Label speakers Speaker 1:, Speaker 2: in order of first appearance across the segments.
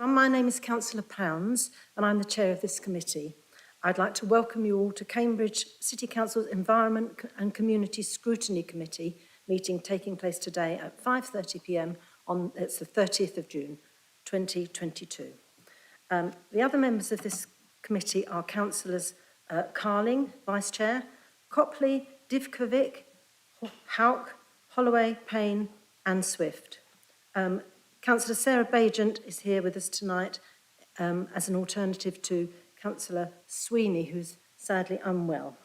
Speaker 1: My name is Councillor Pounds and I'm the chair of this committee. I'd like to welcome you all to Cambridge City Council's Environment and Community Scrutiny Committee meeting taking place today at 5:30 p.m. It's the 30th of June 2022. The other members of this committee are Councillors Carling, Vice Chair, Copley, Divkovic, Houck, Holloway, Payne and Swift. Councillor Sarah Bagent is here with us tonight as an alternative to Councillor Sweeney, who's sadly unwell.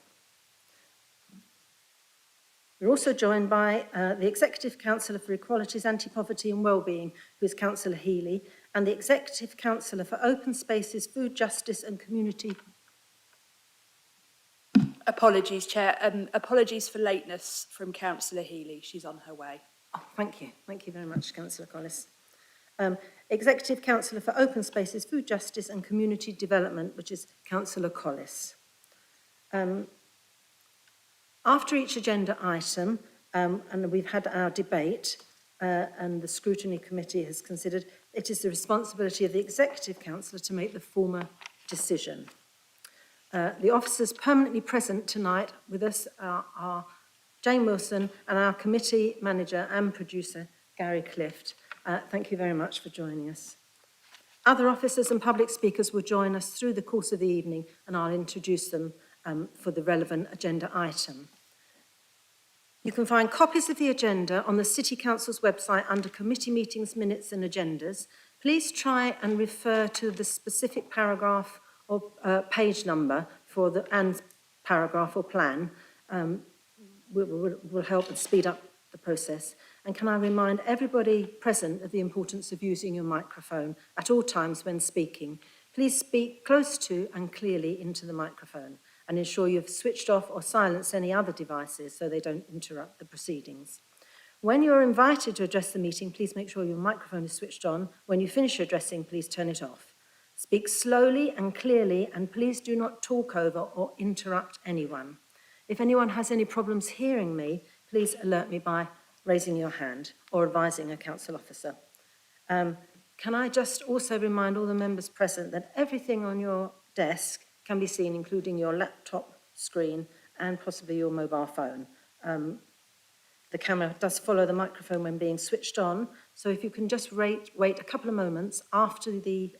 Speaker 1: We're also joined by the Executive Councillor for Equalities, Anti-Poverty and Wellbeing, who is Councillor Healy, and the Executive Councillor for Open Spaces, Food Justice and Community.
Speaker 2: Apologies, Chair. Apologies for lateness from Councillor Healy. She's on her way.
Speaker 1: Oh, thank you. Thank you very much, Councillor Collis. Executive Councillor for Open Spaces, Food Justice and Community Development, which is Councillor Collis. After each agenda item, and we've had our debate, and the Scrutiny Committee has considered, it is the responsibility of the Executive Councillor to make the former decision. The officers permanently present tonight with us are Jane Wilson and our committee manager and producer, Gary Clift. Thank you very much for joining us. Other officers and public speakers will join us through the course of the evening, and I'll introduce them for the relevant agenda item. You can find copies of the agenda on the City Council's website under Committee Meetings, Minutes and Agendas. Please try and refer to the specific paragraph or page number for the and paragraph or plan. Will help and speed up the process. And can I remind everybody present of the importance of using your microphone at all times when speaking. Please speak close to and clearly into the microphone and ensure you've switched off or silenced any other devices so they don't interrupt the proceedings. When you're invited to address the meeting, please make sure your microphone is switched on. When you finish your addressing, please turn it off. Speak slowly and clearly, and please do not talk over or interrupt anyone. If anyone has any problems hearing me, please alert me by raising your hand or advising a council officer. Can I just also remind all the members present that everything on your desk can be seen, including your laptop screen and possibly your mobile phone. The camera does follow the microphone when being switched on, so if you can just wait a couple of moments after the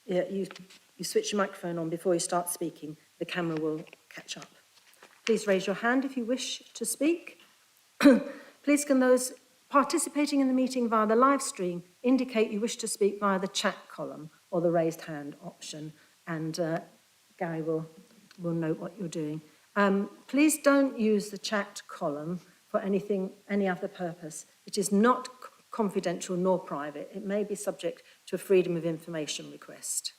Speaker 1: you switch your microphone on before you start speaking, the camera will catch up. Please raise your hand if you wish to speak. Please can those participating in the meeting via the live stream indicate you wish to speak via the chat column or the raised hand option, and Gary will note what you're doing. Please don't use the chat column for any other purpose. It is not confidential nor private. It may be subject to a freedom of information request.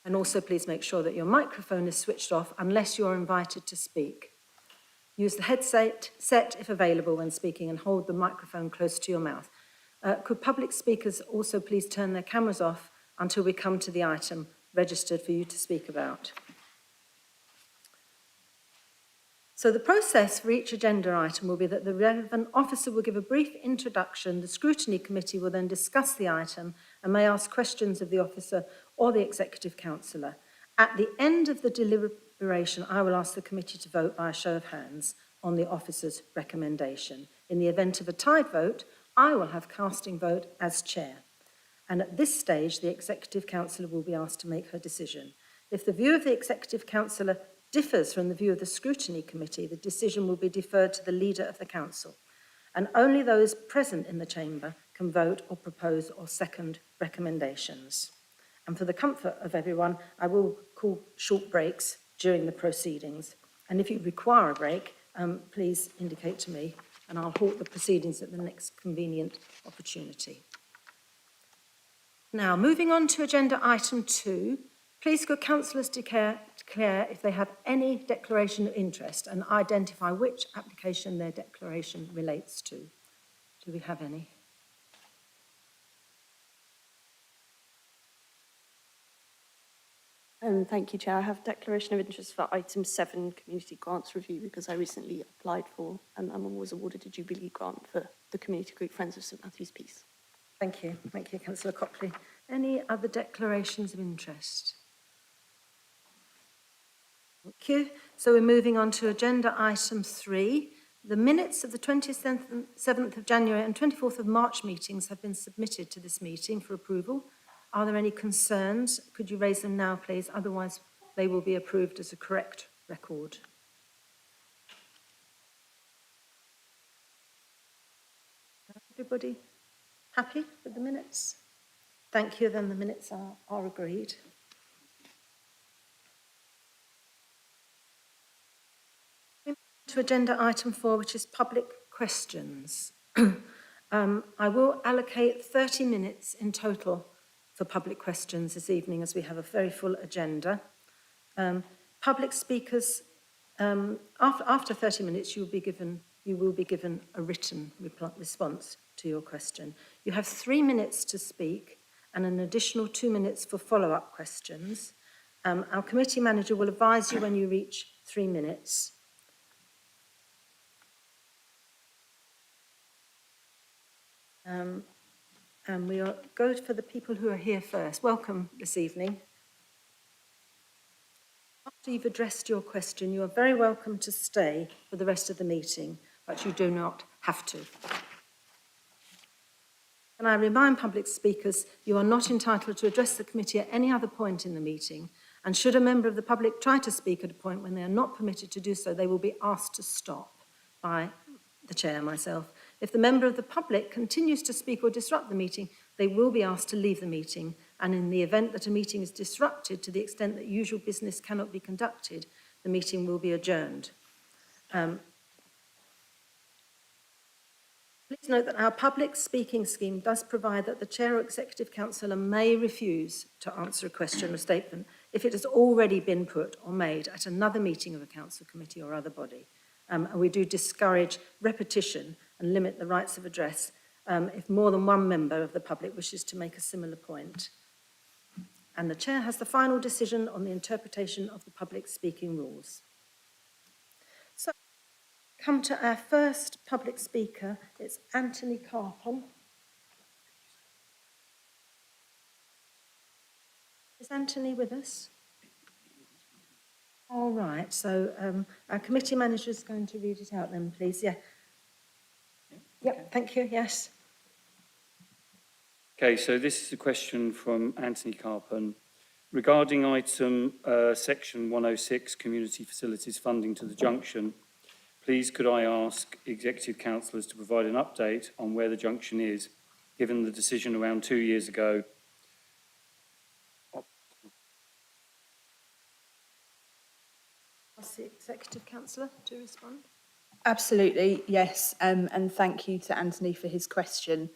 Speaker 1: And also please make sure that your microphone is switched off unless you're invited to speak. Use the headset if available when speaking and hold the microphone close to your mouth. Could public speakers also please turn their cameras off until we come to the item registered for you to speak about? So the process for each agenda item will be that the relevant officer will give a brief introduction, the Scrutiny Committee will then discuss the item and may ask questions of the officer or the Executive Councillor. At the end of the deliberation, I will ask the committee to vote by a show of hands on the officer's recommendation. In the event of a tied vote, I will have casting vote as chair. And at this stage, the Executive Councillor will be asked to make her decision. If the view of the Executive Councillor differs from the view of the Scrutiny Committee, the decision will be deferred to the leader of the council, and only those present in the chamber can vote or propose or second recommendations. And for the comfort of everyone, I will call short breaks during the proceedings. And if you require a break, please indicate to me, and I'll halt the proceedings at the next convenient opportunity. Now, moving on to agenda item 2, please could councillors declare if they have any declaration of interest and identify which application their declaration relates to. Do we have any?
Speaker 3: Thank you, Chair. I have declaration of interest for item 7, community grants review, because I recently applied for and was awarded a Jubilee grant for the community group Friends of St Matthew's Peace.
Speaker 1: Thank you, Councillor Copley. Any other declarations of interest? Thank you. So we're moving on to agenda item 3. The minutes of the 27th of January and 24th of March meetings have been submitted to this meeting for approval. Are there any concerns? Could you raise them now, please? Otherwise, they will be approved as a correct record. Everybody happy with the minutes? Thank you, then the minutes are agreed. To agenda item 4, which is public questions. I will allocate 30 minutes in total for public questions this evening, as we have a very full agenda. Public speakers, after 30 minutes, you will be given a written response to your question. You have 3 minutes to speak and an additional 2 minutes for follow-up questions. Our committee manager will advise you when you reach 3 minutes. And we'll go for the people who are here first. Welcome this evening. After you've addressed your question, you are very welcome to stay for the rest of the meeting, but you do not have to. And I remind public speakers, you are not entitled to address the committee at any other point in the meeting, and should a member of the public try to speak at a point when they are not permitted to do so, they will be asked to stop by the chair, myself. If the member of the public continues to speak or disrupt the meeting, they will be asked to leave the meeting, and in the event that a meeting is disrupted to the extent that usual business cannot be conducted, the meeting will be adjourned. Please note that our public speaking scheme does provide that the chair or executive councillor may refuse to answer a question or statement if it has already been put or made at another meeting of a council committee or other body. And we do discourage repetition and limit the rights of address if more than one member of the public wishes to make a similar point. And the chair has the final decision on the interpretation of the public speaking rules. So, come to our first public speaker. It's Anthony Carpon. Is Anthony with us? All right, so our committee manager is going to read it out then, please. Yeah. Yep, thank you, yes.
Speaker 4: Okay, so this is a question from Anthony Carpon. Regarding item section 106, community facilities funding to the junction, please could I ask executive councillors to provide an update on where the junction is, given the decision around 2 years ago.
Speaker 1: Ask the executive councillor to respond.
Speaker 2: Absolutely, yes, and thank you to Anthony for his question.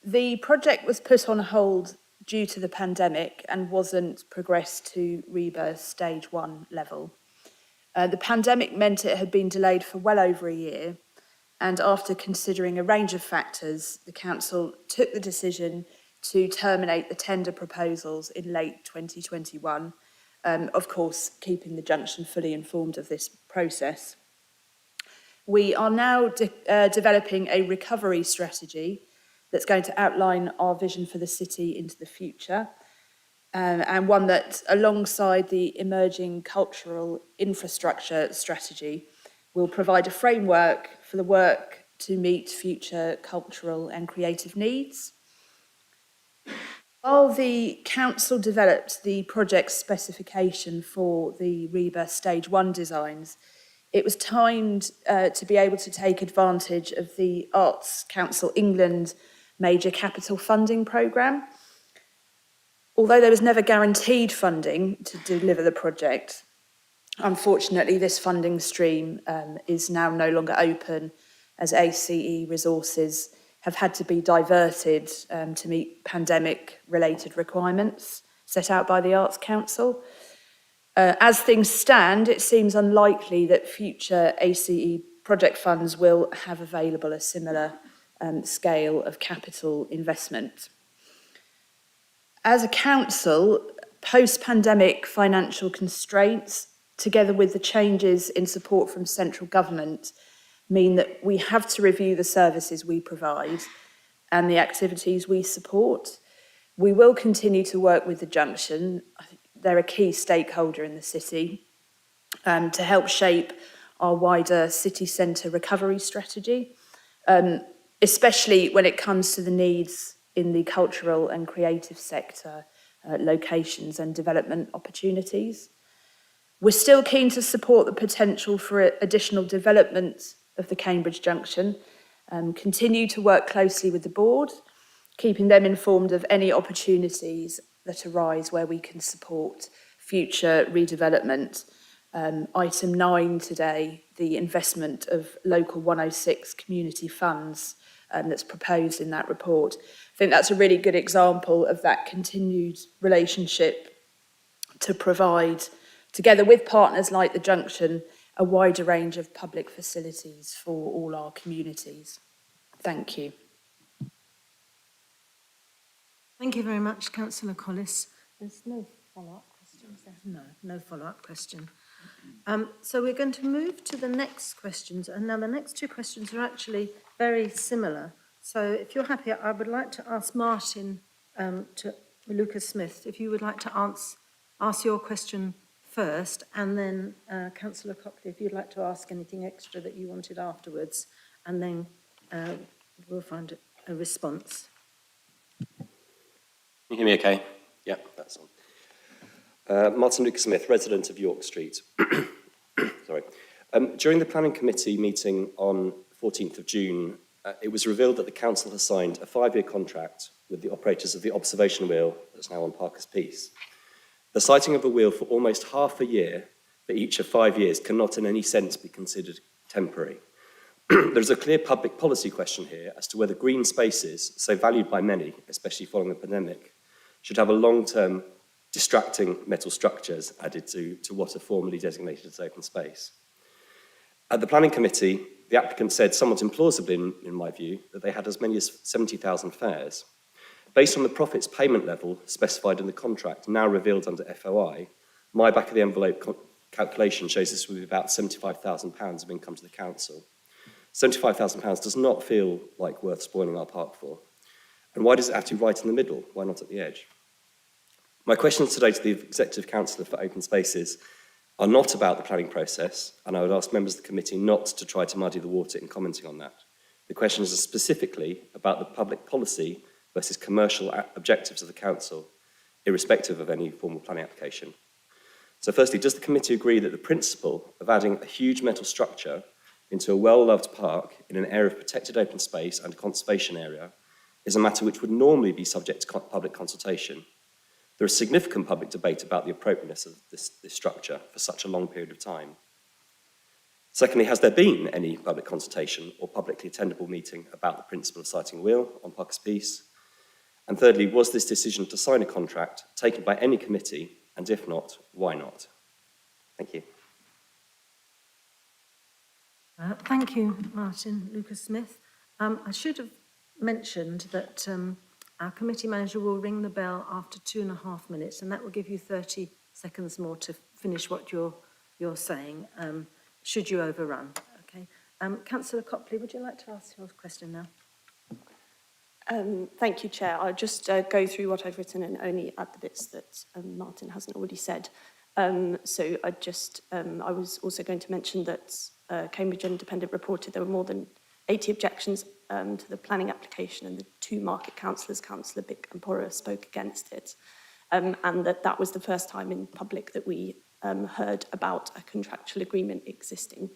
Speaker 2: The project was put on hold due to the pandemic and wasn't progressed to rebirth stage 1 level. The pandemic meant it had been delayed for well over a year, and after considering a range of factors, the council took the decision to terminate the tender proposals in late 2021, of course keeping the junction fully informed of this process. We are now developing a recovery strategy that's going to outline our vision for the city into the future, and one that, alongside the emerging cultural infrastructure strategy, will provide a framework for the work to meet future cultural and creative needs. While the council developed the project specification for the Rebirth Stage 1 designs, it was timed to be able to take advantage of the Arts Council England Major Capital Funding Programme. Although there was never guaranteed funding to deliver the project, unfortunately this funding stream is now no longer open, as ACE resources have had to be diverted to meet pandemic-related requirements set out by the Arts Council. As things stand, it seems unlikely that future ACE project funds will have available a similar scale of capital investment. As a council, post-pandemic financial constraints, together with the changes in support from central government, mean that we have to review the services we provide and the activities we support. We will continue to work with the junction. They're a key stakeholder in the city to help shape our wider city centre recovery strategy, especially when it comes to the needs in the cultural and creative sector, locations and development opportunities. We're still keen to support the potential for additional development of the Cambridge Junction, continue to work closely with the board, keeping them informed of any opportunities that arise where we can support future redevelopment. Item 9 today, the investment of local 106 community funds that's proposed in that report. I think that's a really good example of that continued relationship to provide, together with partners like the Junction, a wider range of public facilities for all our communities. Thank you.
Speaker 1: Thank you very much, Councillor Collis. There's no follow-up questions there? No follow-up question. So we're going to move to the next questions. And now the next two questions are actually very similar. So if you're happy, I would like to ask Martin to Lucas Smith, if you would like to ask your question first, and then Councillor Copley, if you'd like to ask anything extra that you wanted afterwards, and then we'll find a response.
Speaker 5: Can you hear me okay? Yeah, that's on. Martin Lucas Smith, resident of York Street. Sorry. During the Planning Committee meeting on 14th of June, it was revealed that the council has signed a 5-year contract with the operators of the observation wheel that's now on Parker's Piece. The sighting of a wheel for almost half a year for each of 5 years cannot in any sense be considered temporary. There's a clear public policy question here as to whether green spaces, so valued by many, especially following the pandemic, should have a long-term distracting metal structures added to what are formally designated as open space. At the Planning Committee, the applicant said somewhat implausibly, in my view, that they had as many as 70,000 fares. Based on the profits payment level specified in the contract, now revealed under FOI, my back-of-the-envelope calculation shows this would be about £75,000 of income to the council. £75,000 does not feel like worth spoiling our park for. And why does it have to be right in the middle? Why not at the edge? My questions today to the Executive Councillor for Open Spaces are not about the planning process, and I would ask members of the committee not to try to muddy the water in commenting on that. The questions are specifically about the public policy versus commercial objectives of the council, irrespective of any formal planning application. So firstly, does the committee agree that the principle of adding a huge metal structure into a well-loved park in an area of protected open space and conservation area is a matter which would normally be subject to public consultation? There is significant public debate about the appropriateness of this structure for such a long period of time. Secondly, has there been any public consultation or publicly attendable meeting about the principle of sighting a wheel on Parker's Piece? And thirdly, was this decision to sign a contract taken by any committee, and if not, why not? Thank you.
Speaker 1: Thank you, Martin Lucas Smith. I should have mentioned that our committee manager will ring the bell after 2.5 minutes, and that will give you 30 seconds more to finish what you're saying, should you overrun. Okay. Councillor Copley, would you like to ask your question now?
Speaker 3: Thank you, Chair. I'll just go through what I've written and only add the bits that Martin hasn't already said. So I was also going to mention that Cambridge Independent reported there were more than 80 objections to the planning application, and the 2 market councillors, Councillor Bick and Porra, spoke against it. And that was the first time in public that we heard about a contractual agreement existing,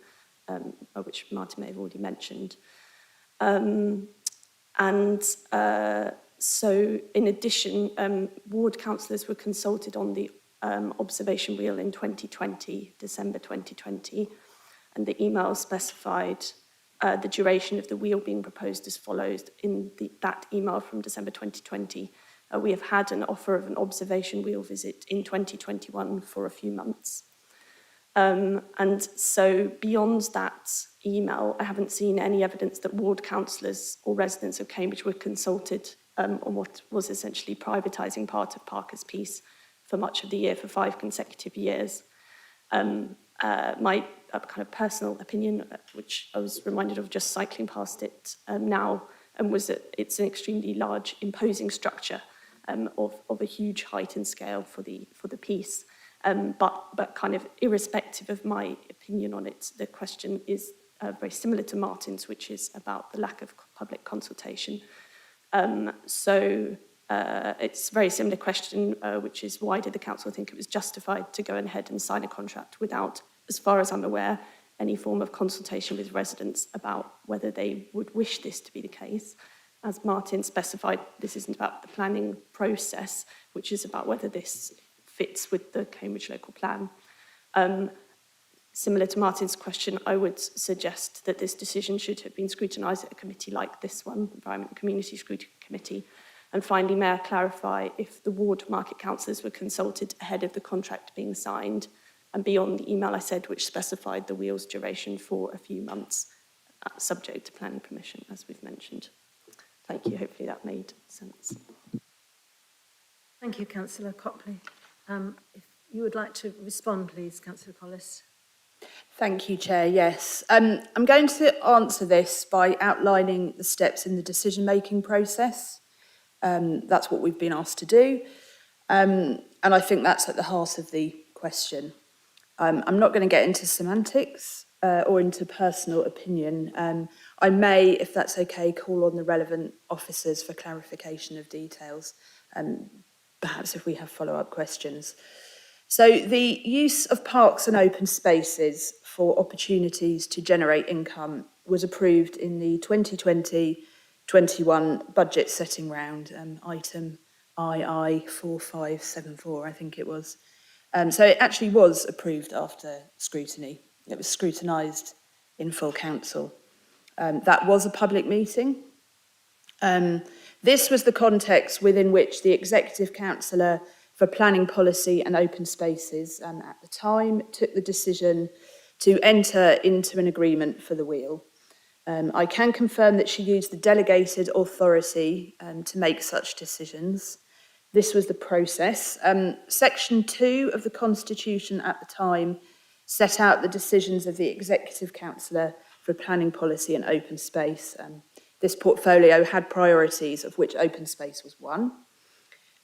Speaker 3: which Martin may have already mentioned. So in addition, ward councillors were consulted on the observation wheel in 2020, December 2020, and the email specified the duration of the wheel being proposed as follows. In that email from December 2020, we have had an offer of an observation wheel visit in 2021 for a few months. And so beyond that email, I haven't seen any evidence that ward councillors or residents of Cambridge were consulted on what was essentially privatising part of Parker's Piece for much of the year for 5 consecutive years. My kind of personal opinion, which I was reminded of just cycling past it now, and was that it's an extremely large, imposing structure of a huge height and scale for the piece. But kind of irrespective of my opinion on it, the question is very similar to Martin's, which is about the lack of public consultation. It's a very similar question, which is why did the council think it was justified to go ahead and sign a contract without, as far as I'm aware, any form of consultation with residents about whether they would wish this to be the case. As Martin specified, this isn't about the planning process, which is about whether this fits with the Cambridge local plan. Similar to Martin's question, I would suggest that this decision should have been scrutinised at a committee like this one, Environment and Community Scrutiny Committee. And finally, may I clarify if the ward market councillors were consulted ahead of the contract being signed and beyond the email I said, which specified the wheel's duration for a few months, subject to planning permission, as we've mentioned. Thank you. Hopefully that made sense.
Speaker 1: Thank you, Councillor Copley. If you would like to respond, please, Councillor Collis.
Speaker 2: Thank you, Chair. Yes. I'm going to answer this by outlining the steps in the decision-making process. That's what we've been asked to do. And I think that's at the heart of the question. I'm not going to get into semantics or into personal opinion. I may, if that's okay, call on the relevant officers for clarification of details, perhaps if we have follow-up questions. So the use of parks and open spaces for opportunities to generate income was approved in the 2020-21 budget setting round, item II 4574, I think it was. So it actually was approved after scrutiny. It was scrutinised in full council. That was a public meeting. This was the context within which the Executive Councillor for Planning Policy and Open Spaces at the time took the decision to enter into an agreement for the wheel. I can confirm that she used the delegated authority to make such decisions. This was the process. Section 2 of the Constitution at the time set out the decisions of the Executive Councillor for Planning Policy and Open Space. This portfolio had priorities, of which open space was one.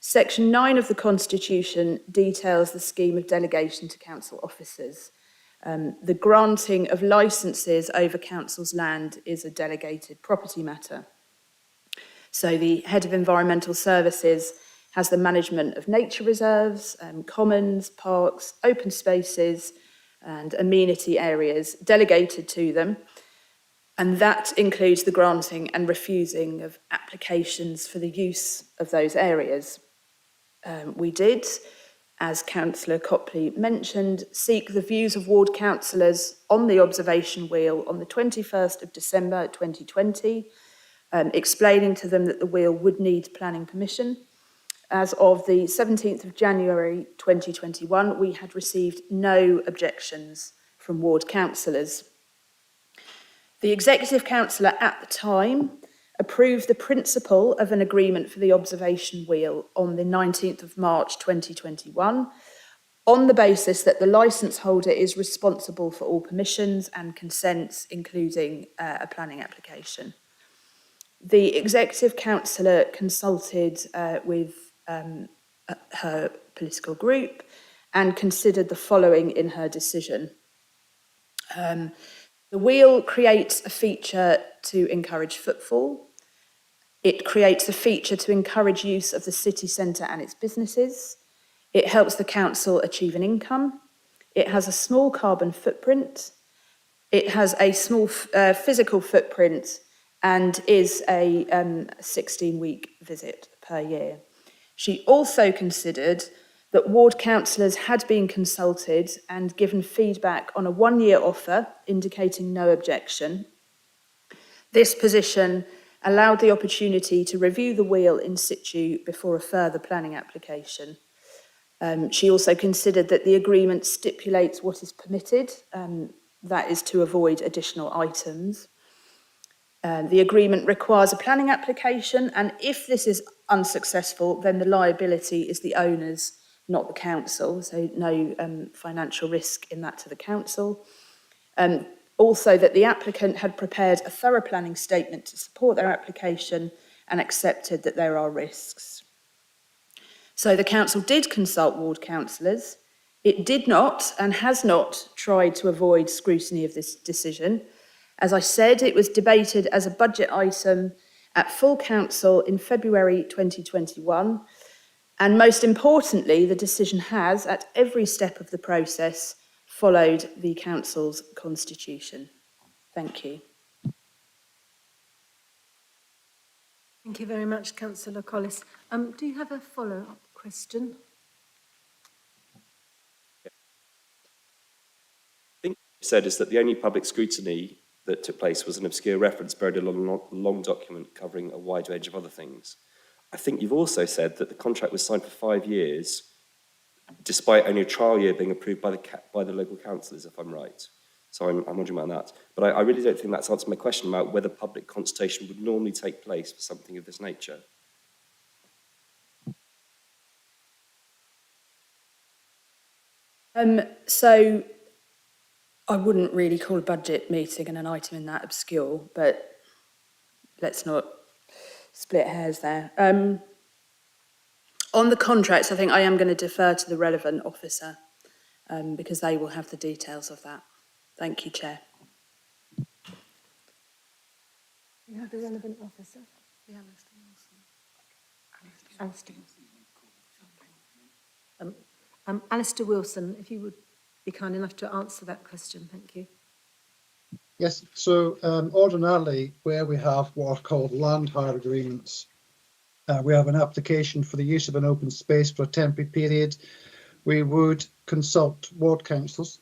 Speaker 2: Section 9 of the Constitution details the scheme of delegation to council officers. The granting of licences over council's land is a delegated property matter. So the Head of Environmental Services has the management of nature reserves, commons, parks, open spaces and amenity areas delegated to them. And that includes the granting and refusing of applications for the use of those areas. We did, as Councillor Copley mentioned, seek the views of ward councillors on the observation wheel on the 21st of December 2020, explaining to them that the wheel would need planning permission. As of the 17th of January 2021, we had received no objections from ward councillors. The Executive Councillor at the time approved the principle of an agreement for the observation wheel on the 19th of March 2021 on the basis that the licence holder is responsible for all permissions and consents, including a planning application. The Executive Councillor consulted with her political group and considered the following in her decision. The wheel creates a feature to encourage footfall. It creates a feature to encourage use of the city centre and its businesses. It helps the council achieve an income. It has a small carbon footprint. It has a small physical footprint and is a 16-week visit per year. She also considered that ward councillors had been consulted and given feedback on a one-year offer indicating no objection. This position allowed the opportunity to review the wheel in situ before a further planning application. She also considered that the agreement stipulates what is permitted, that is to avoid additional items. The agreement requires a planning application, and if this is unsuccessful, then the liability is the owner's, not the council, so no financial risk in that to the council. Also that the applicant had prepared a thorough planning statement to support their application and accepted that there are risks. So the council did consult ward councillors. It did not and has not tried to avoid scrutiny of this decision. As I said, it was debated as a budget item at full council in February 2021. And most importantly, the decision has, at every step of the process, followed the council's constitution. Thank you.
Speaker 1: Thank you very much, Councillor Collis. Do you have a follow-up question?
Speaker 5: I think what you said is that the only public scrutiny that took place was an obscure reference buried in a long document covering a wide range of other things. I think you've also said that the contract was signed for 5 years, despite only a trial year being approved by the local councillors, if I'm right. So I'm wondering about that. But I really don't think that's answered my question about whether public consultation would normally take place for something of this nature.
Speaker 2: So I wouldn't really call a budget meeting and an item in that obscure, but let's not split hairs there. On the contracts, I think I am going to defer to the relevant officer because they will have the details of that. Thank you, Chair.
Speaker 1: You have the relevant officer? Yeah, Alistair Wilson. Alistair Wilson, if you would be kind enough to answer that question, thank you.
Speaker 6: Yes, so ordinarily where we have what are called land hire agreements, we have an application for the use of an open space for a temporary period. We would consult ward councils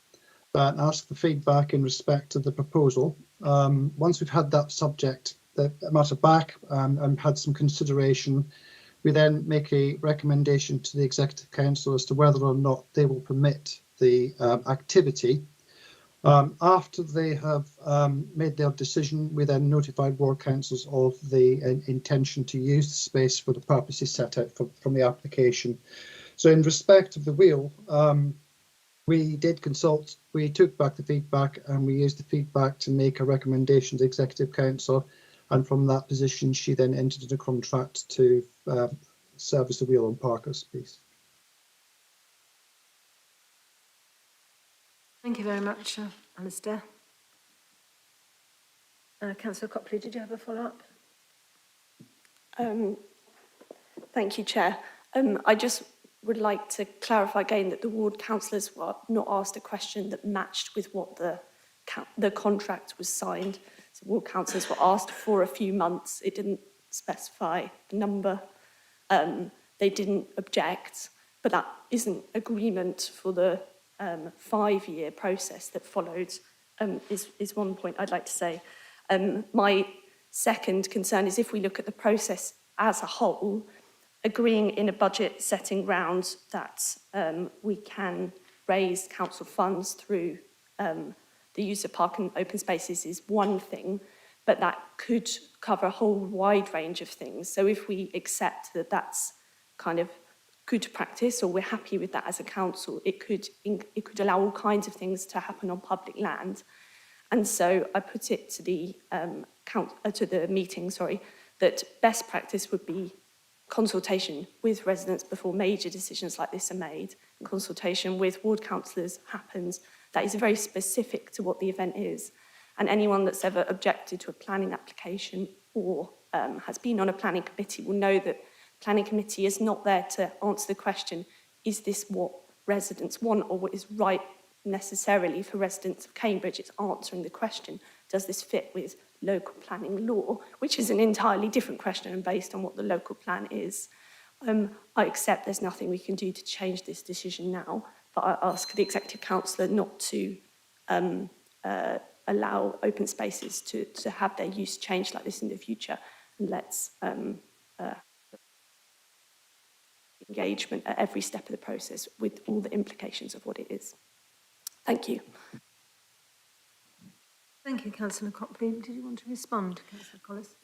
Speaker 6: and ask for feedback in respect to the proposal. Once we've had that subject, the matter back and had some consideration, we then make a recommendation to the Executive Council as to whether or not they will permit the activity. After they have made their decision, we then notified ward councils of the intention to use the space for the purposes set out from the application. So in respect of the wheel, we did consult, we took back the feedback and we used the feedback to make a recommendation to the Executive Council, and from that position she then entered into a contract to service the wheel on Parker Space.
Speaker 1: Thank you very much, Alistair. Councillor Copley, did you have a follow-up?
Speaker 3: Thank you, Chair. I just would like to clarify again that the ward councillors were not asked a question that matched with what the contract was signed. So ward councillors were asked for a few months. It didn't specify the number. They didn't object, but that isn't agreement for the 5-year process that followed, is one point I'd like to say. My second concern is if we look at the process as a whole, agreeing in a budget setting round that we can raise council funds through the use of park and open spaces is one thing, but that could cover a whole wide range of things. So if we accept that that's kind of good practice, or we're happy with that as a council, it could allow all kinds of things to happen on public land. And so I put it to the meeting, that best practice would be consultation with residents before major decisions like this are made. Consultation with ward councillors happens. That is very specific to what the event is. And anyone that's ever objected to a planning application or has been on a planning committee will know that planning committee is not there to answer the question, is this what residents want or what is right necessarily for residents of Cambridge? It's answering the question, does this fit with local planning law, which is an entirely different question and based on what the local plan is. I accept there's nothing we can do to change this decision now, but I ask the Executive Councillor not to allow open spaces to have their use changed like this in the future, and let's engagement at every step of the process with all the implications of what it is. Thank you.
Speaker 1: Thank you, Councillor Copley. Did you want to respond, Councillor Collis?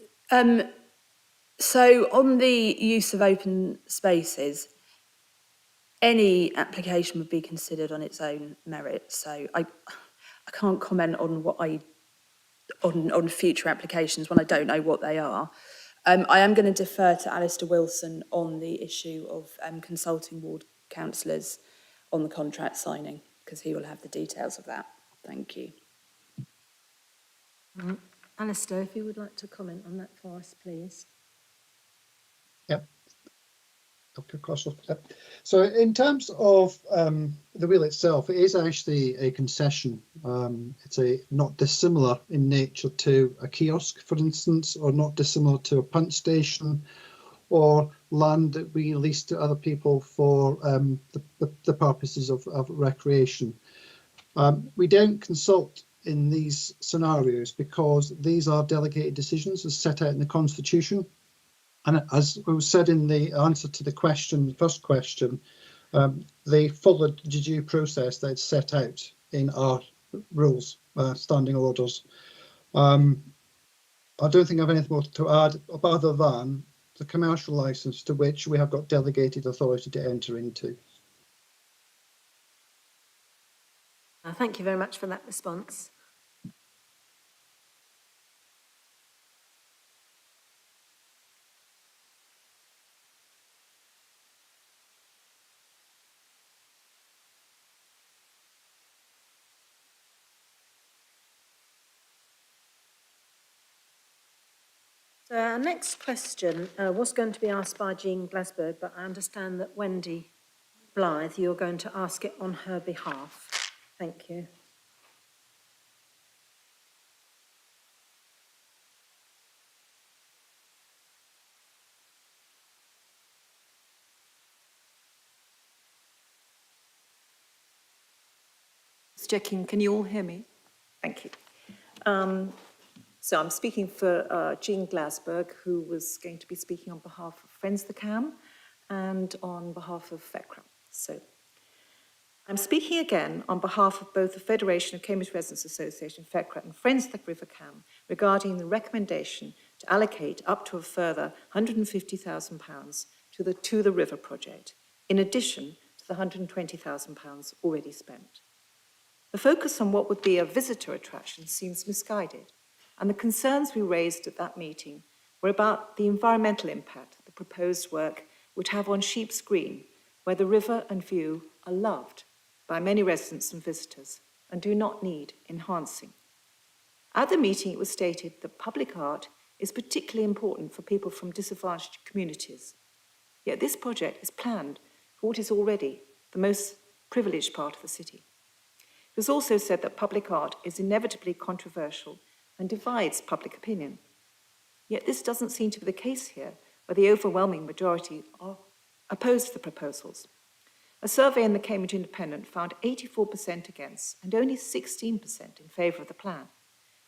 Speaker 2: So on the use of open spaces, any application would be considered on its own merit. So I I can't comment on on future applications when I don't know what they are. I am going to defer to Alistair Wilson on the issue of consulting ward councillors on the contract signing, because he will have the details of that. Thank you.
Speaker 1: Alistair, if you would like to comment on that for us, please.
Speaker 6: Yep. Okay, yep. So in terms of the wheel itself, it is actually a concession. It's not dissimilar in nature to a kiosk, for instance, or not dissimilar to a punt station, or land that we lease to other people for the purposes of recreation. We don't consult in these scenarios because these are delegated decisions as set out in the Constitution. And as was said in the answer to the first question, they followed the due process that's set out in our rules, standing orders. I don't think I have anything more to add other than the commercial licence to which we have got delegated authority to enter into.
Speaker 1: Thank you very much for that response. So our next question was going to be asked by Jean Glasberg, but I understand that Wendy Blythe, you're going to ask it on her behalf. Thank you.
Speaker 7: Just checking, can you all hear me? Thank you. So I'm speaking for Jean Glasberg, who was going to be speaking on behalf of Friends the Cam and on behalf of FECRA. So I'm speaking again on behalf of both the Federation of Cambridge Residents Association, FECRA, and Friends the River Cam regarding the recommendation to allocate up to a further £150,000 to the river project, in addition to the £120,000 already spent. The focus on what would be a visitor attraction seems misguided, and the concerns we raised at that meeting were about the environmental impact the proposed work would have on Sheep's Green, where the river and view are loved by many residents and visitors and do not need enhancing. At the meeting, it was stated that public art is particularly important for people from disadvantaged communities. Yet this project is planned for what is already the most privileged part of the city. It was also said that public art is inevitably controversial and divides public opinion. Yet this doesn't seem to be the case here, where the overwhelming majority are opposed to the proposals. A survey in the Cambridge Independent found 84% against and only 16% in favour of the plan.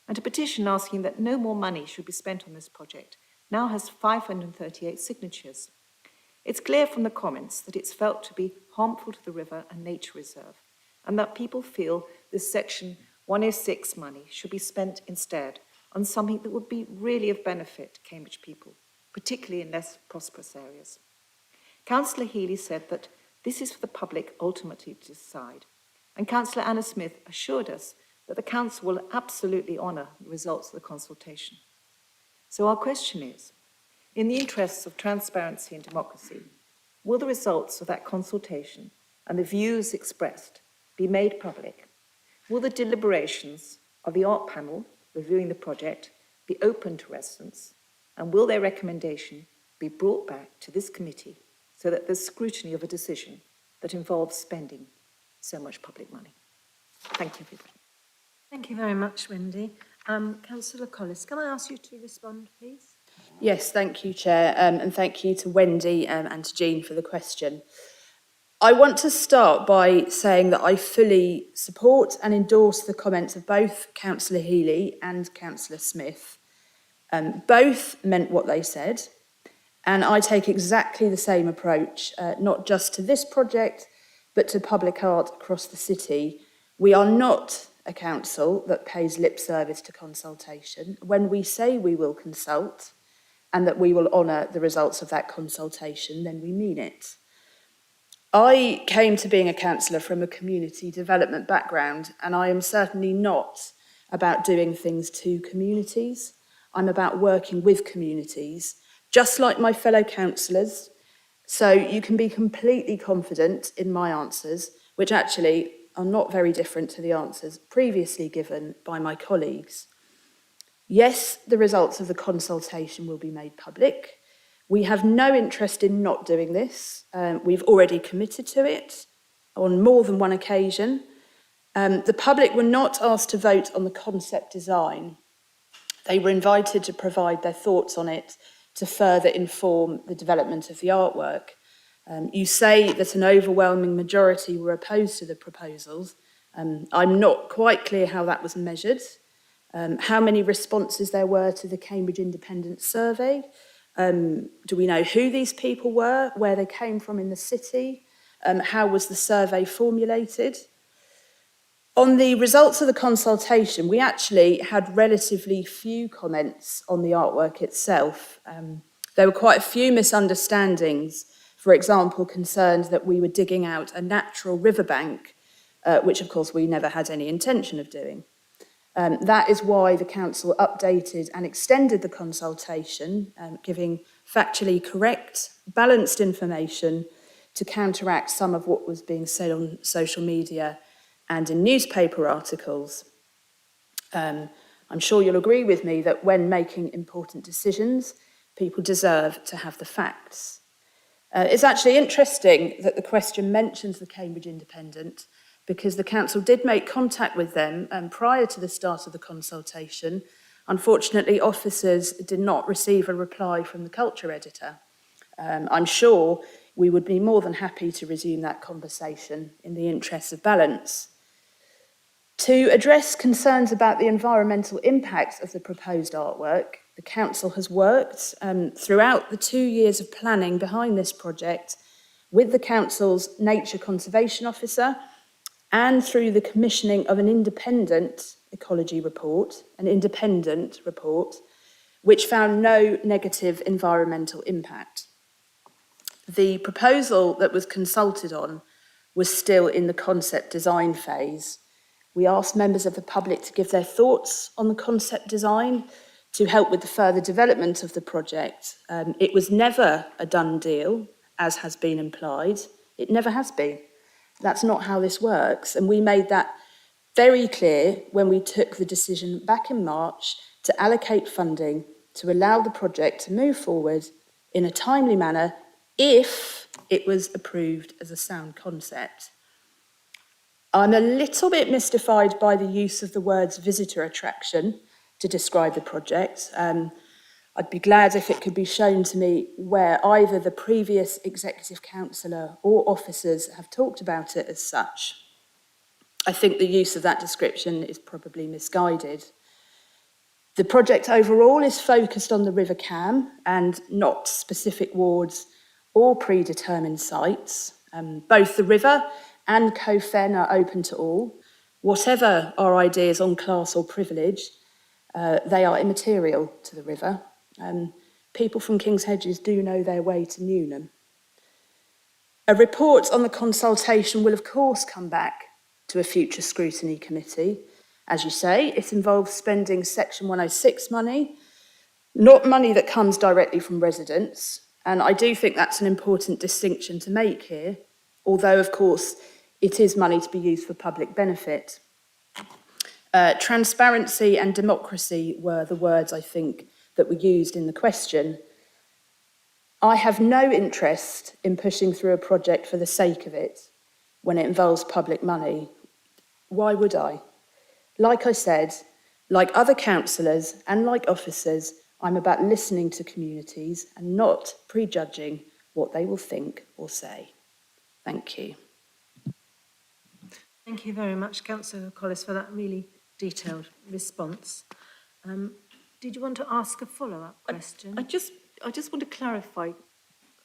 Speaker 7: And a petition asking that no more money should be spent on this project now has 538 signatures. It's clear from the comments that it's felt to be harmful to the river and nature reserve, and that people feel this section 106 money should be spent instead on something that would be really of benefit to Cambridge people, particularly in less prosperous areas. Councillor Healy said that this is for the public ultimately to decide, and Councillor Anna Smith assured us that the council will absolutely honour the results of the consultation. So our question is, in the interests of transparency and democracy, will the results of that consultation and the views expressed be made public? Will the deliberations of the art panel reviewing the project be open to residents? And will their recommendation be brought back to this committee so that there's scrutiny of a decision that involves spending so much public money? Thank you, everybody.
Speaker 1: Thank you very much, Wendy. Councillor Collis, can I ask you to respond, please?
Speaker 2: Yes, thank you, Chair, and thank you to Wendy and to Jean for the question. I want to start by saying that I fully support and endorse the comments of both Councillor Healy and Councillor Smith. Both meant what they said, and I take exactly the same approach, not just to this project, but to public art across the city. We are not a council that pays lip service to consultation. When we say we will consult and that we will honour the results of that consultation, then we mean it. I came to being a councillor from a community development background, and I am certainly not about doing things to communities. I'm about working with communities, just like my fellow councillors. So you can be completely confident in my answers, which actually are not very different to the answers previously given by my colleagues. Yes, the results of the consultation will be made public. We have no interest in not doing this. We've already committed to it on more than one occasion. The public were not asked to vote on the concept design. They were invited to provide their thoughts on it to further inform the development of the artwork. You say that an overwhelming majority were opposed to the proposals. I'm not quite clear how that was measured, how many responses there were to the Cambridge Independent Survey. Do we know who these people were, where they came from in the city? How was the survey formulated? On the results of the consultation, we actually had relatively few comments on the artwork itself. There were quite a few misunderstandings, for example, concerned that we were digging out a natural riverbank, which of course we never had any intention of doing. That is why the council updated and extended the consultation, giving factually correct, balanced information to counteract some of what was being said on social media and in newspaper articles. I'm sure you'll agree with me that when making important decisions, people deserve to have the facts. It's actually interesting that the question mentions the Cambridge Independent, because the council did make contact with them prior to the start of the consultation. Unfortunately, officers did not receive a reply from the culture editor. I'm sure we would be more than happy to resume that conversation in the interests of balance. To address concerns about the environmental impacts of the proposed artwork, the council has worked throughout the 2 years of planning behind this project with the council's nature conservation officer and through the commissioning of an independent ecology report, which found no negative environmental impact. The proposal that was consulted on was still in the concept design phase. We asked members of the public to give their thoughts on the concept design to help with the further development of the project. It was never a done deal, as has been implied. It never has been. That's not how this works. And we made that very clear when we took the decision back in March to allocate funding to allow the project to move forward in a timely manner if it was approved as a sound concept. I'm a little bit mystified by the use of the words visitor attraction to describe the project. I'd be glad if it could be shown to me where either the previous executive councillor or officers have talked about it as such. I think the use of that description is probably misguided. The project overall is focused on the River Cam and not specific wards or predetermined sites. Both the river and Co-Fen are open to all. Whatever our ideas on class or privilege, they are immaterial to the river. People from King's Hedges do know their way to Newnham. A report on the consultation will of course come back to a future scrutiny committee. As you say, it involves spending Section 106 money, not money that comes directly from residents. And I do think that's an important distinction to make here, although of course it is money to be used for public benefit. Transparency and democracy were the words, I think, that were used in the question. I have no interest in pushing through a project for the sake of it when it involves public money. Why would I? Like I said, like other councillors and like officers, I'm about listening to communities and not prejudging what they will think or say. Thank you.
Speaker 1: Thank you very much, Councillor Collis, for that really detailed response. Did you want to ask a follow-up question?
Speaker 7: I just want to clarify.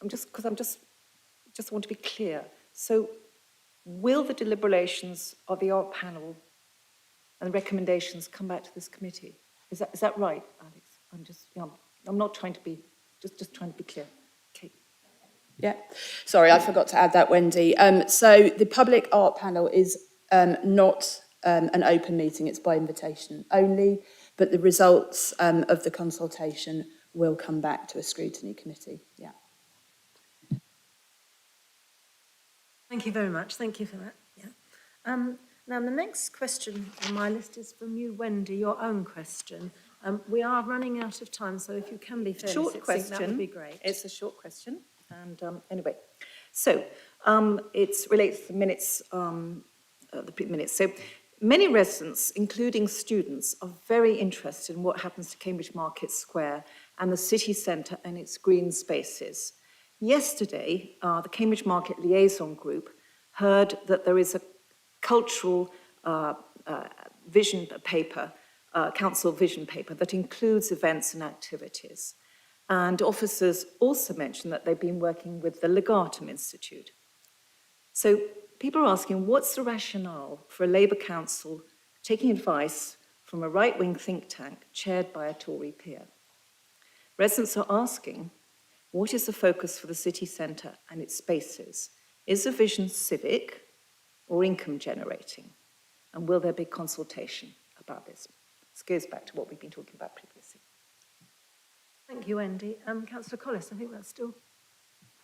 Speaker 7: I just want to be clear. So, will the deliberations of the art panel and the recommendations come back to this committee? Is that right, Alex? I'm not trying to be just trying to be clear. Okay.
Speaker 2: Yeah, sorry, I forgot to add that, Wendy. So the public art panel is not an open meeting, it's by invitation only, but the results of the consultation will come back to a scrutiny committee. Yeah.
Speaker 1: Thank you very much. Thank you for that. Yeah. Now, the next question on my list is from you, Wendy, your own question. We are running out of time, so if you can be fairly
Speaker 7: Short
Speaker 1: succinct,
Speaker 7: question.
Speaker 1: that would be great.
Speaker 7: It's a short question. And anyway, so it relates to the minutes, minutes. So many residents, including students, are very interested in what happens to Cambridge Market Square and the city centre and its green spaces. Yesterday, the Cambridge Market Liaison Group heard that there is a cultural vision paper, council vision paper, that includes events and activities. And officers also mentioned that they've been working with the Legatum Institute. So people are asking, what's the rationale for a Labour council taking advice from a right-wing think tank chaired by a Tory peer? Residents are asking, what is the focus for the city centre and its spaces? Is the vision civic or income generating? And will there be consultation about this? This goes back to what we've been talking about previously.
Speaker 1: Thank you, Wendy. Councillor Collis, I think that's still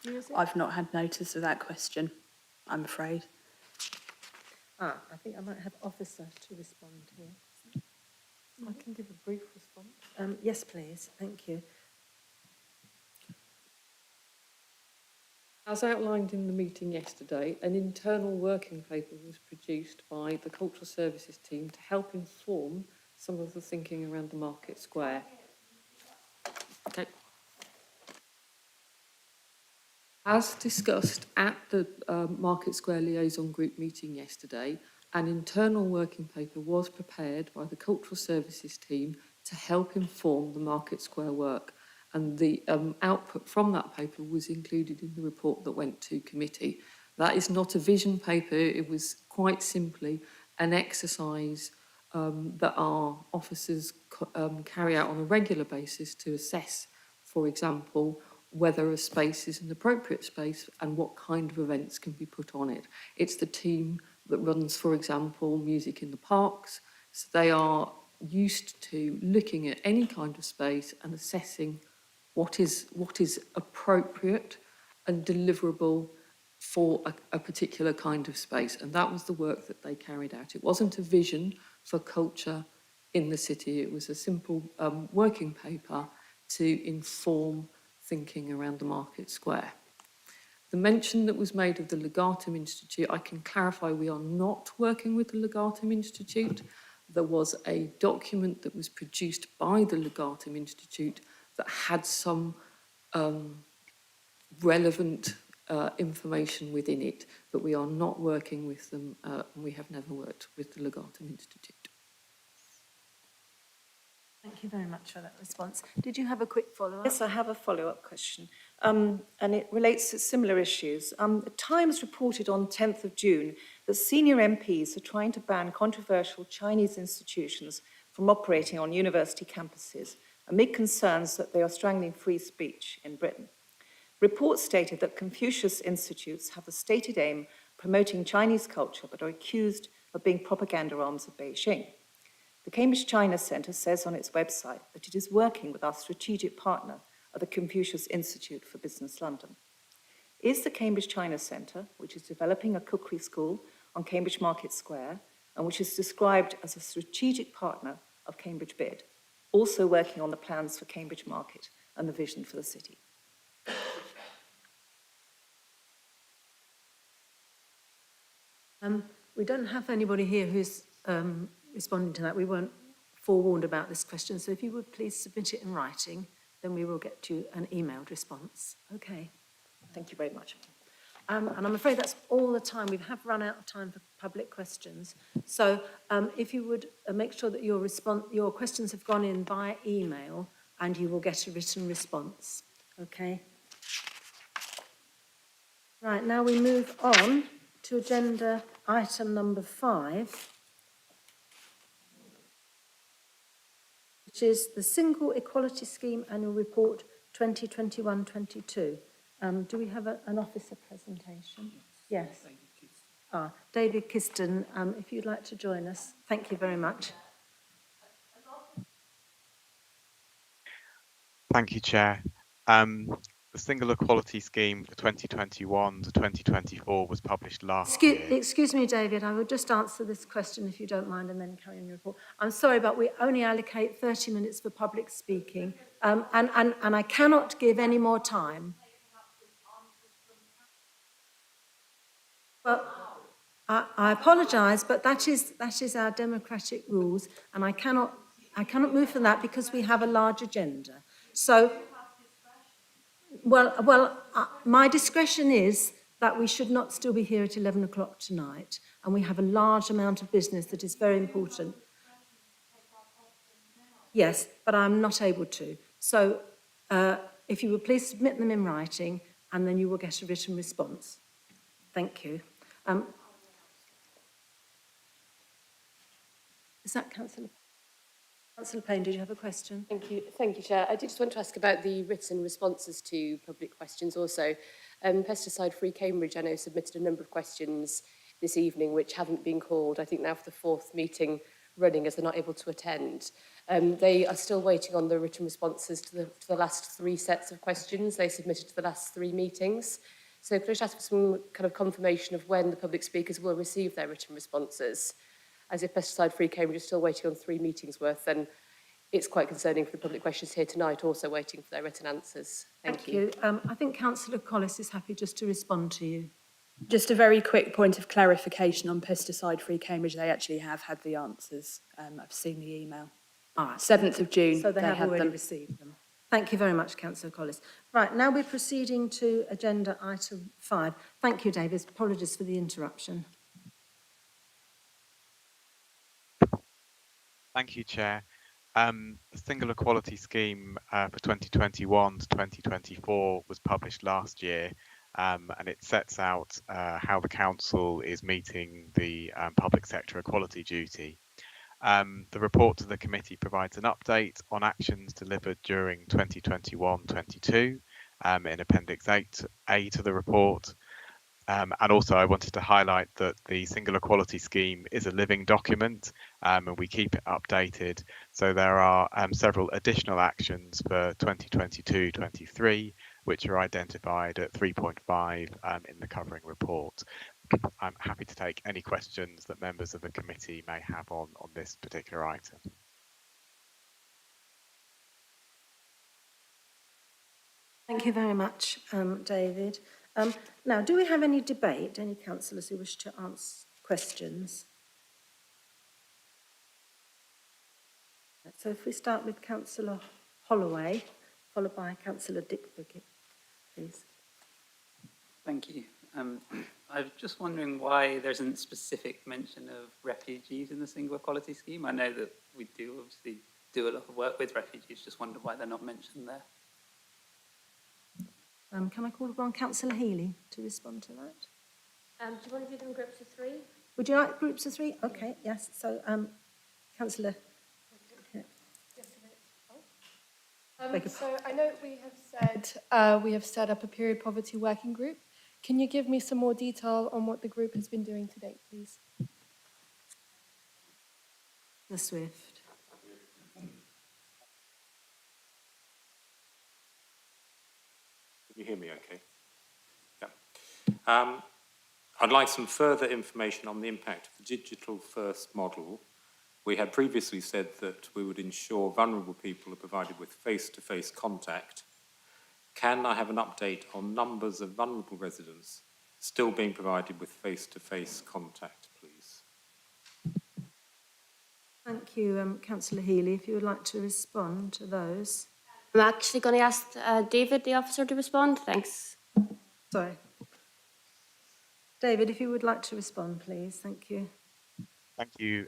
Speaker 1: you, is it?
Speaker 2: I've not had notice of that question, I'm afraid.
Speaker 1: I think I might have officer to respond here.
Speaker 8: I can give a brief response.
Speaker 1: Yes, please. Thank you.
Speaker 8: As outlined in the meeting yesterday, an internal working paper was produced by the Cultural Services team to help inform some of the thinking around the Market Square. Okay. As discussed at the Market Square Liaison Group meeting yesterday, an internal working paper was prepared by the Cultural Services team to help inform the Market Square work. And the output from that paper was included in the report that went to committee. That is not a vision paper, it was quite simply an exercise that our officers carry out on a regular basis to assess, for example, whether a space is an appropriate space and what kind of events can be put on it. It's the team that runs, for example, music in the parks, so they are used to looking at any kind of space and assessing what is appropriate and deliverable for a particular kind of space. And that was the work that they carried out. It wasn't a vision for culture in the city. It was a simple working paper to inform thinking around the Market Square. The mention that was made of the Legatum Institute, I can clarify we are not working with the Legatum Institute. There was a document that was produced by the Legatum Institute that had some relevant information within it, but we are not working with them, and we have never worked with the Legatum Institute.
Speaker 1: Thank you very much for that response. Did you have a quick follow-up?
Speaker 7: Yes, I have a follow-up question, and it relates to similar issues. The Times reported on 10th of June that senior MPs are trying to ban controversial Chinese institutions from operating on university campuses amid concerns that they are strangling free speech in Britain. Reports stated that Confucius institutes have the stated aim of promoting Chinese culture but are accused of being propaganda arms of Beijing. The Cambridge China Centre says on its website that it is working with our strategic partner at the Confucius Institute for Business London. Is the Cambridge China Centre, which is developing a cookery school on Cambridge Market Square and which is described as a strategic partner of Cambridge BID, also working on the plans for Cambridge Market and the vision for the city?
Speaker 1: We don't have anybody here who's responding to that. We weren't forewarned about this question, so if you would please submit it in writing, then we will get you an emailed response. Okay.
Speaker 7: Thank you very much.
Speaker 1: And I'm afraid that's all the time. We have run out of time for public questions. So if you would make sure that your questions have gone in via email and you will get a written response. Okay. Right, now we move on to agenda item number 5, which is the Single Equality Scheme Annual Report 2021-22. Do we have an officer presentation? Yes. David Kiston, if you'd like to join us. Thank you very much.
Speaker 9: Thank you, Chair. The Single Equality Scheme for 2021 to 2024 was published last year.
Speaker 1: Excuse me, David, I will just answer this question if you don't mind and then carry on your report. I'm sorry, but we only allocate 30 minutes for public speaking and I cannot give any more time. Well, I apologise, but that is our democratic rules and I cannot move from that because we have a large agenda. So, my discretion is that we should not still be here at 11 o'clock tonight, and we have a large amount of business that is very important. Yes, but I'm not able to. So, if you would please submit them in writing, and then you will get a written response. Thank you. Is that Councillor Payne, did you have a question?
Speaker 10: Thank you, Chair. I did just want to ask about the written responses to public questions also. Pesticide Free Cambridge, I know, submitted a number of questions this evening which haven't been called, I think now for the fourth meeting running as they're not able to attend. They are still waiting on the written responses to the last three sets of questions they submitted to the last three meetings. So could I just ask for some kind of confirmation of when the public speakers will receive their written responses? As if Pesticide Free Cambridge is still waiting on 3 meetings worth, then it's quite concerning for the public questions here tonight also waiting for their written answers. Thank you.
Speaker 1: I think Councillor Collis is happy just to respond to you.
Speaker 2: Just a very quick point of clarification on Pesticide Free Cambridge. They actually have had the answers. I've seen the email.
Speaker 1: All right.
Speaker 2: 7th of June.
Speaker 1: So they have
Speaker 2: had
Speaker 1: already
Speaker 2: them.
Speaker 1: received them. Thank you very much, Councillor Collis. Right, now we're proceeding to agenda item 5. Thank you, David. Apologies for the interruption.
Speaker 9: Thank you, Chair. The Single Equality Scheme for 2021 to 2024 was published last year, and it sets out how the Council is meeting the public sector equality duty. The report to the committee provides an update on actions delivered during 2021-22 in Appendix 8A to the report. And also I wanted to highlight that the Single Equality Scheme is a living document and we keep it updated. So there are several additional actions for 2022-23, which are identified at 3.5 in the covering report. I'm happy to take any questions that members of the committee may have on this particular item.
Speaker 1: Thank you very much, David. Now, do we have any debate, any councillors who wish to ask questions? So if we start with Councillor Holloway, followed by Councillor Dick-Bucket, please.
Speaker 11: Thank you. I was just wondering why there isn't specific mention of refugees in the Single Equality Scheme. I know that we do obviously do a lot of work with refugees, just wonder why they're not mentioned there.
Speaker 1: Can I call upon Councillor Healy to respond to that?
Speaker 10: Do you want to do them in groups of 3?
Speaker 1: Would you like groups of 3? Okay, yes. So, Councillor.
Speaker 12: So I know we have set up a period poverty working group. Can you give me some more detail on what the group has been doing to date, please?
Speaker 1: The Swift.
Speaker 13: Can you hear me okay? Yeah. I'd like some further information on the impact of the digital first model. We had previously said that we would ensure vulnerable people are provided with face-to-face contact. Can I have an update on numbers of vulnerable residents still being provided with face-to-face contact, please?
Speaker 1: Thank you, Councillor Healy. If you would like to respond to those.
Speaker 10: I'm actually going to ask David, the officer, to respond. Thanks.
Speaker 1: Sorry. David, if you would like to respond, please. Thank you.
Speaker 9: Thank you,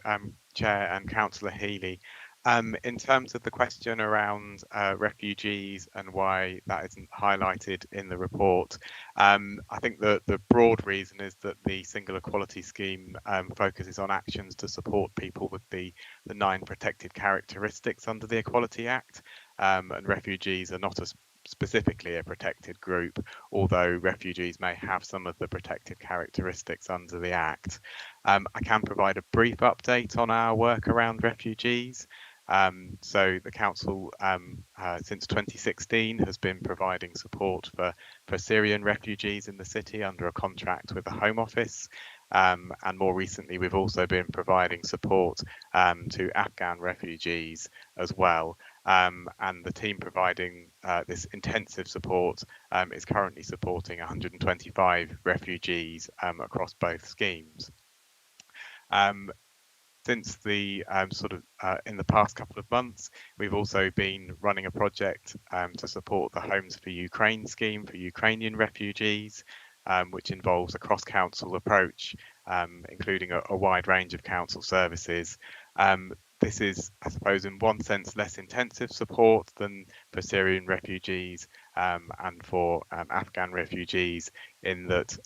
Speaker 9: Chair and Councillor Healy. In terms of the question around refugees and why that isn't highlighted in the report, I think the broad reason is that the Single Equality Scheme focuses on actions to support people with the 9 protected characteristics under the Equality Act, and refugees are not specifically a protected group, although refugees may have some of the protected characteristics under the Act. I can provide a brief update on our work around refugees. So the council, since 2016, has been providing support for Syrian refugees in the city under a contract with the Home Office. And more recently, we've also been providing support to Afghan refugees as well. And the team providing this intensive support is currently supporting 125 refugees across both schemes. Since the in the past couple of months, we've also been running a project to support the Homes for Ukraine scheme for Ukrainian refugees, which involves a cross-council approach, including a wide range of council services. This is, I suppose, in one sense, less intensive support than for Syrian refugees and for Afghan refugees, in that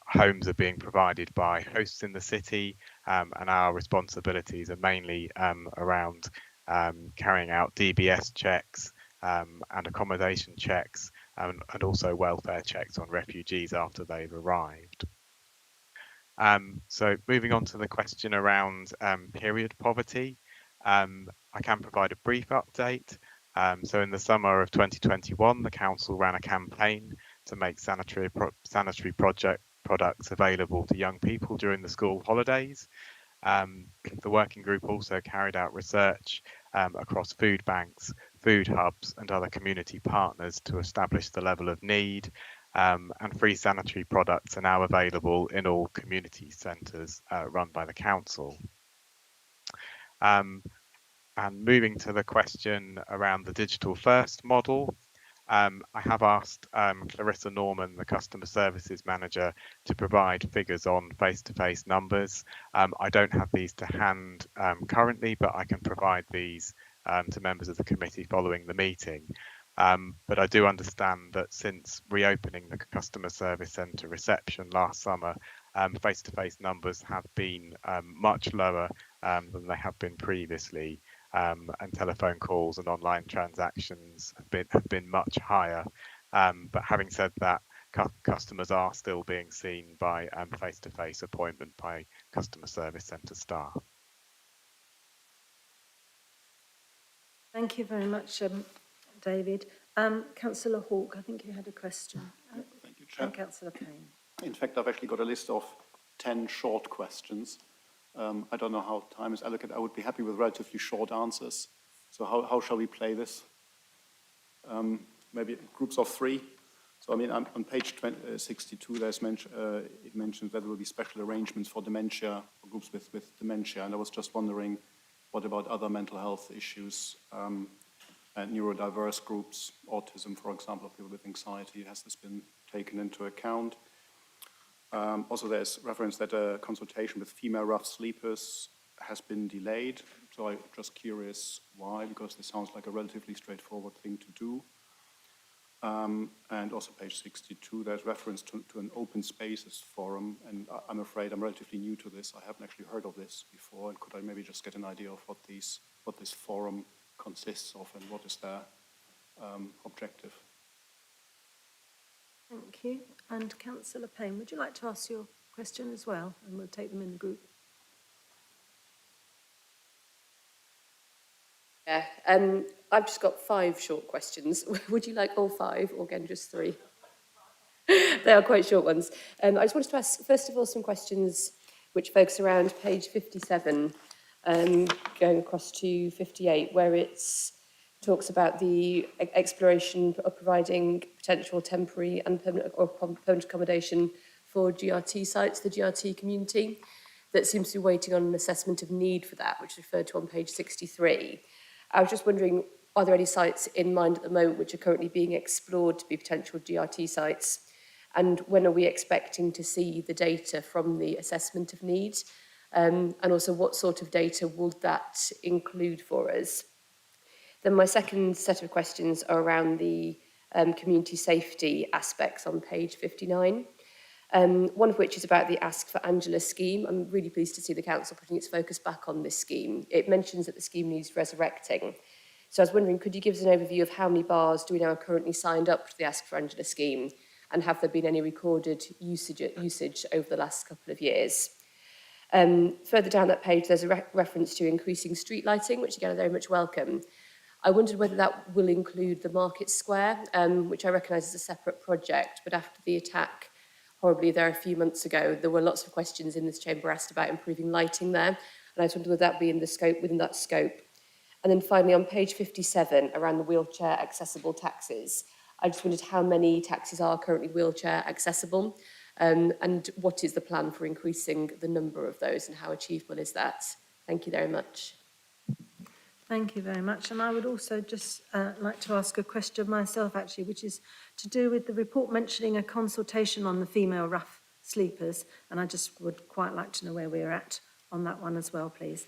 Speaker 9: homes are being provided by hosts in the city, and our responsibilities are mainly around carrying out DBS checks and accommodation checks, and also welfare checks on refugees after they've arrived. So moving on to the question around period poverty, I can provide a brief update. So in the summer of 2021, the council ran a campaign to make sanitary products available to young people during the school holidays. The working group also carried out research across food banks, food hubs and other community partners to establish the level of need, and free sanitary products are now available in all community centres run by the council. And moving to the question around the digital first model, I have asked Clarissa Norman, the customer services manager, to provide figures on face-to-face numbers. I don't have these to hand currently, but I can provide these to members of the committee following the meeting. But I do understand that since reopening the customer service centre reception last summer, face-to-face numbers have been much lower than they have been previously. And telephone calls and online transactions have been much higher. But having said that, customers are still being seen by face-to-face appointment by customer service centre staff.
Speaker 1: Thank you very much, David. Councillor Hawke, I think you had a question.
Speaker 14: Thank you, Chair.
Speaker 1: And Councillor Payne.
Speaker 14: In fact, I've actually got a list of 10 short questions. I don't know how time is allocated. I would be happy with relatively short answers. So how shall we play this? Maybe groups of 3. So I mean, on page 62, it mentions that there will be special arrangements for dementia, for groups with dementia. And I was just wondering, what about other mental health issues and neurodiverse groups, autism, for example, people with anxiety? Has this been taken into account? Also, there's reference that a consultation with female rough sleepers has been delayed. So I'm just curious why, because this sounds like a relatively straightforward thing to do. And also page 62, there's reference to an open spaces forum. And I'm afraid I'm relatively new to this. I haven't actually heard of this before. And could I maybe just get an idea of what this forum consists of and what is their objective?
Speaker 1: Thank you. And Councillor Payne, would you like to ask your question as well? And we'll take them in the group.
Speaker 10: Yeah, I've just got 5 short questions. Would you like all 5 or again just 3? They are quite short ones. I just wanted to ask, first of all, some questions which focus around page 57, going across to 58, where it talks about the exploration of providing potential temporary and permanent accommodation for GRT sites, the GRT community, that seems to be waiting on an assessment of need for that, which is referred to on page 63. I was just wondering, are there any sites in mind at the moment which are currently being explored to be potential GRT sites? And when are we expecting to see the data from the assessment of need? And also, what sort of data will that include for us? Then my second set of questions are around the community safety aspects on page 59. One of which is about the Ask for Angela scheme. I'm really pleased to see the council putting its focus back on this scheme. It mentions that the scheme needs resurrecting. So I was wondering, could you give us an overview of how many bars do we now currently signed up to the Ask for Angela scheme? And have there been any recorded usage over the last couple of years? Further down that page, there's a reference to increasing street lighting, which again I very much welcome. I wondered whether that will include the Market Square, which I recognise as a separate project, but after the attack horribly there a few months ago, there were lots of questions in this chamber asked about improving lighting there, and I was wondering would that be in the scope, within that scope. And then finally on page 57, around the wheelchair accessible taxis, I just wondered how many taxis are currently wheelchair accessible, and what is the plan for increasing the number of those and how achievable is that? Thank you very much.
Speaker 1: Thank you very much. And I would also just like to ask a question myself, actually, which is to do with the report mentioning a consultation on the female rough sleepers. And I just would quite like to know where we're at on that one as well, please.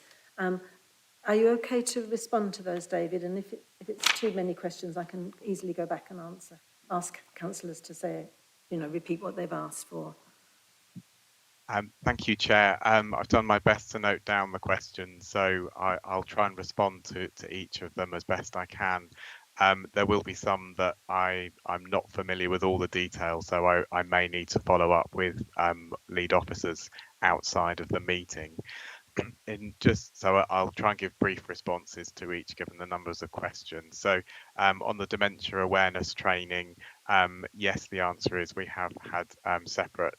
Speaker 1: Are you okay to respond to those, David? And if it's too many questions, I can easily go back and ask councillors to say, repeat what they've asked for.
Speaker 9: Thank you, Chair. I've done my best to note down the questions, so I'll try and respond to each of them as best I can. There will be some that I'm not familiar with all the details, so I may need to follow up with lead officers outside of the meeting. I'll try and give brief responses to each given the numbers of questions. So on the dementia awareness training, yes, the answer is we have had separate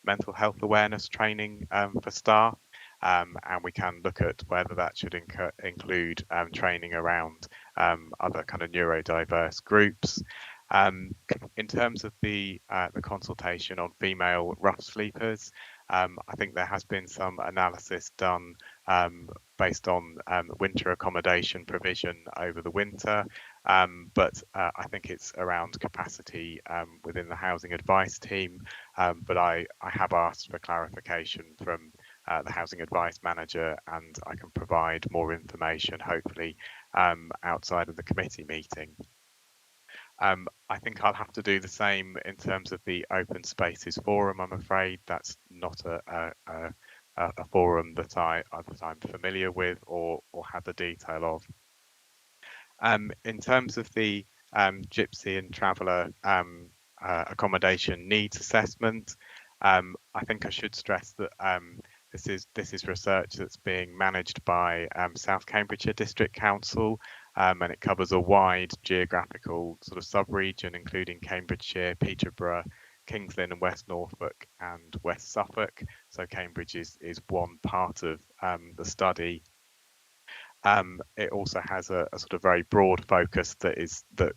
Speaker 9: mental health awareness training for staff, and we can look at whether that should include training around other kind of neurodiverse groups. In terms of the consultation on female rough sleepers, I think there has been some analysis done based on winter accommodation provision over the winter, but I think it's around capacity within the housing advice team, but I have asked for clarification from the housing advice manager, and I can provide more information hopefully outside of the committee meeting. I think I'll have to do the same in terms of the Open Spaces Forum. I'm afraid that's not a forum that I'm familiar with or have the detail of. In terms of the Gypsy and Traveller accommodation needs assessment, I think I should stress that this is research that's being managed by South Cambridgeshire District Council, and it covers a wide geographical sort of sub-region, including Cambridgeshire, Peterborough, Kings Lynn and West Norfolk and West Suffolk. So Cambridge is one part of the study. It also has a sort of very broad focus that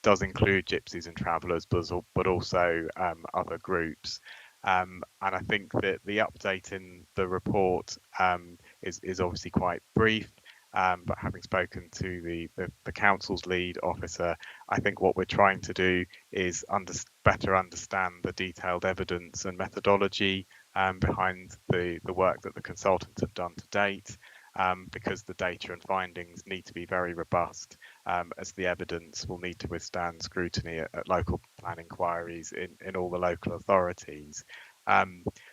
Speaker 9: does include gypsies and travellers, but also other groups. And I think that the update in the report is obviously quite brief. But having spoken to the council's lead officer, I think what we're trying to do is better understand the detailed evidence and methodology behind the work that the consultants have done to date, because the data and findings need to be very robust, as the evidence will need to withstand scrutiny at local plan inquiries in all the local authorities.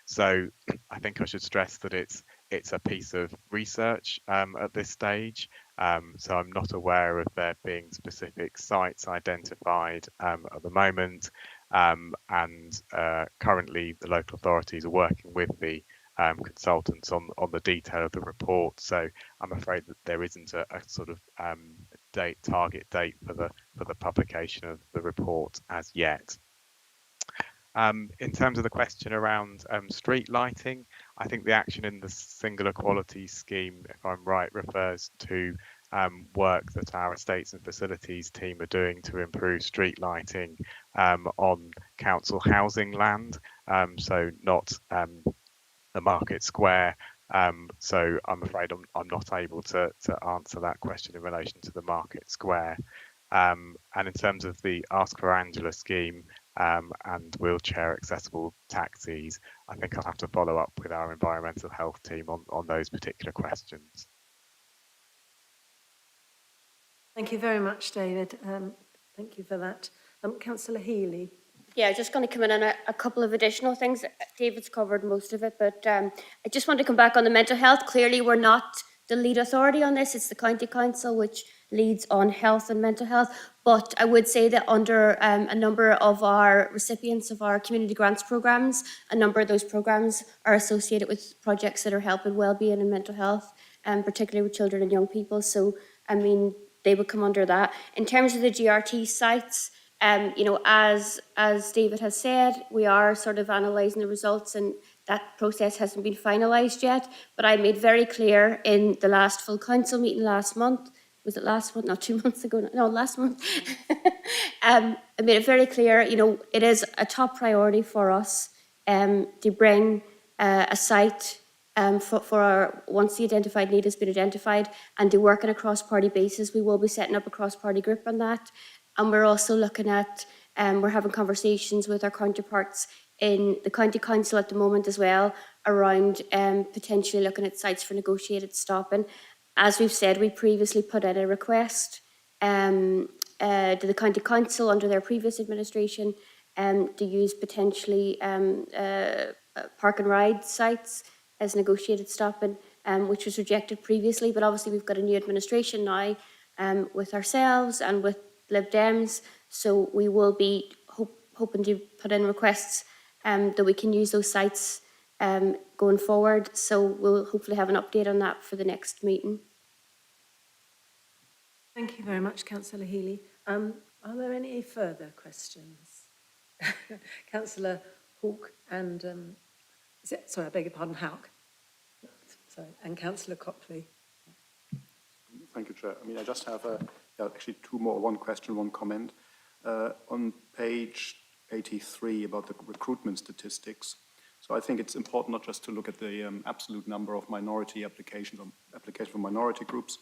Speaker 9: So I think I should stress that it's a piece of research at this stage, so I'm not aware of there being specific sites identified at the moment, and currently the local authorities are working with the consultants on the detail of the report, so I'm afraid that there isn't a sort of target date for the publication of the report as yet. In terms of the question around street lighting, I think the action in the single equality scheme, if I'm right, refers to work that our estates and facilities team are doing to improve street lighting on council housing land, so not the Market Square. So I'm afraid I'm not able to answer that question in relation to the Market Square. And in terms of the Ask for Angela scheme and wheelchair accessible taxis, I think I'll have to follow up with our environmental health team on those particular questions.
Speaker 1: Thank you very much, David. Thank you for that. Councillor Healy.
Speaker 15: Yeah, just going to come in on a couple of additional things. David's covered most of it, but I just want to come back on the mental health. Clearly, we're not the lead authority on this. It's the County Council, which leads on health and mental health. But I would say that under a number of our recipients of our community grants programmes, a number of those programmes are associated with projects that are helping wellbeing and mental health, particularly with children and young people. So, I mean, they would come under that. In terms of the GRT sites, you know, as David has said, we are sort of analysing the results, and that process hasn't been finalised yet. But I made very clear in the last full council meeting last month, was it last month? Not 2 months ago, no, last month. I made it very clear, you know, it is a top priority for us to bring a site for our, once the identified need has been identified, and to work on a cross-party basis. We will be setting up a cross-party group on that. And we're also looking at, we're having conversations with our counterparts in the County Council at the moment as well, around potentially looking at sites for negotiated stopping. As we've said, we previously put in a request to the County Council under their previous administration to use potentially park and ride sites as negotiated stopping, which was rejected previously. But obviously we've got a new administration now with ourselves and with Lib Dems, so we will be hoping to put in requests that we can use those sites going forward. So we'll hopefully have an update on that for the next meeting.
Speaker 1: Thank you very much, Councillor Healy. Are there any further questions? Councillor Hawke and, sorry, I beg your pardon, Houck. Sorry, and Councillor Copley.
Speaker 14: Thank you, Chair. I mean, I just have actually two more, one question, one comment. On page 83 about the recruitment statistics. So I think it's important not just to look at the absolute number of minority applications from minority groups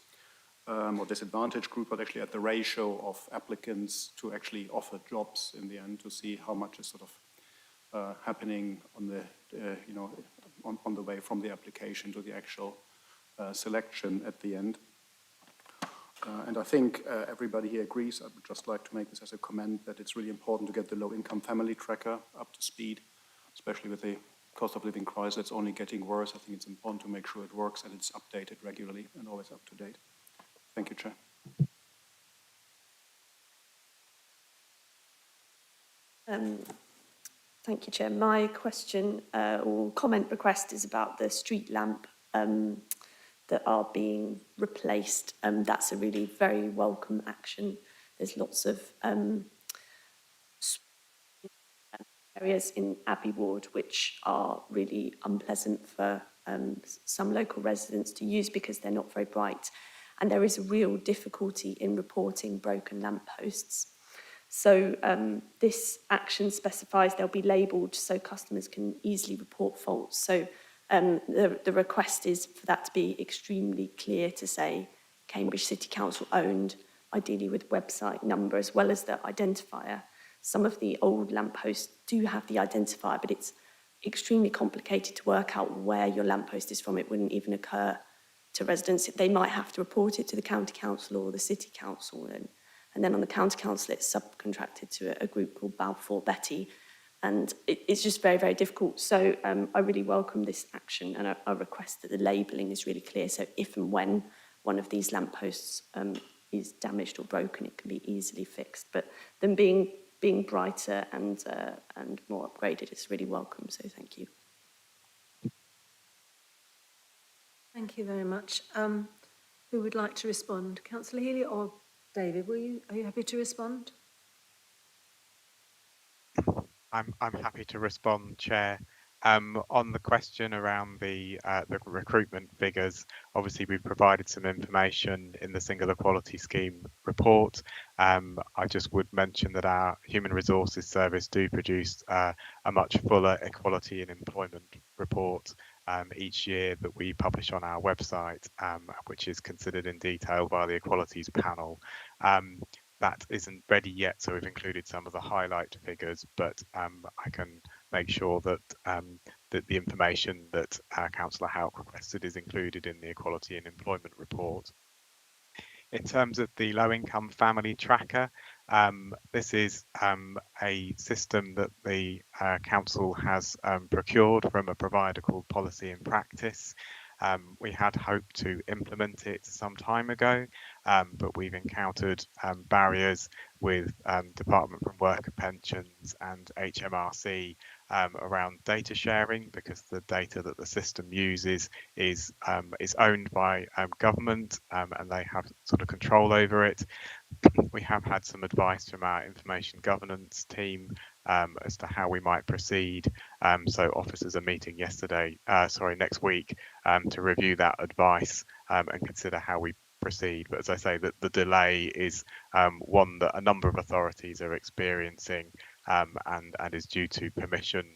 Speaker 14: or disadvantaged group, but actually at the ratio of applicants to actually offer jobs in the end, to see how much is sort of happening on the, you know, on the way from the application to the actual selection at the end. And I think everybody here agrees. I would just like to make this as a comment that it's really important to get the low-income family tracker up to speed, especially with the cost of living crisis that's only getting worse. I think it's important to make sure it works and it's updated regularly and always up to date. Thank you, Chair.
Speaker 3: Thank you, Chair. My question or comment request is about the street lamp that are being replaced. That's a really very welcome action. There's lots of areas in Abbey Ward which are really unpleasant for some local residents to use because they're not very bright. And there is a real difficulty in reporting broken lampposts. So this action specifies they'll be labelled so customers can easily report faults. So the request is for that to be extremely clear to say Cambridge City Council owned, ideally with website number as well as the identifier. Some of the old lampposts do have the identifier, but it's extremely complicated to work out where your lamppost is from. It wouldn't even occur to residents. They might have to report it to the county council or the city council, and then on the county council it's subcontracted to a group called Balfour Betty, and it's just very, very difficult. So I really welcome this action, and I request that the labelling is really clear, so if and when one of these lampposts is damaged or broken, it can be easily fixed. But them being brighter and more upgraded is really welcome, so thank you.
Speaker 1: Thank you very much. Who would like to respond? Councillor Healy or David, are you happy to respond?
Speaker 9: I'm happy to respond, Chair. On the question around the recruitment figures, obviously we've provided some information in the Single Equality Scheme report. I just would mention that our Human Resources Service do produce a much fuller equality and employment report each year that we publish on our website, which is considered in detail by the Equalities Panel. That isn't ready yet, so we've included some of the highlight figures, but I can make sure that that the information that Councillor Houck requested is included in the Equality and Employment Report. In terms of the low-income family tracker, this is a system that the council has procured from a provider called Policy and Practice. We had hoped to implement it some time ago, but we've encountered barriers with Department for Work and Pensions and HMRC around data sharing, because the data that the system uses is owned by government, and they have sort of control over it. We have had some advice from our information governance team as to how we might proceed. So officers are meeting next week to review that advice and consider how we proceed. But as I say, the delay is one that a number of authorities are experiencing, and is due to permission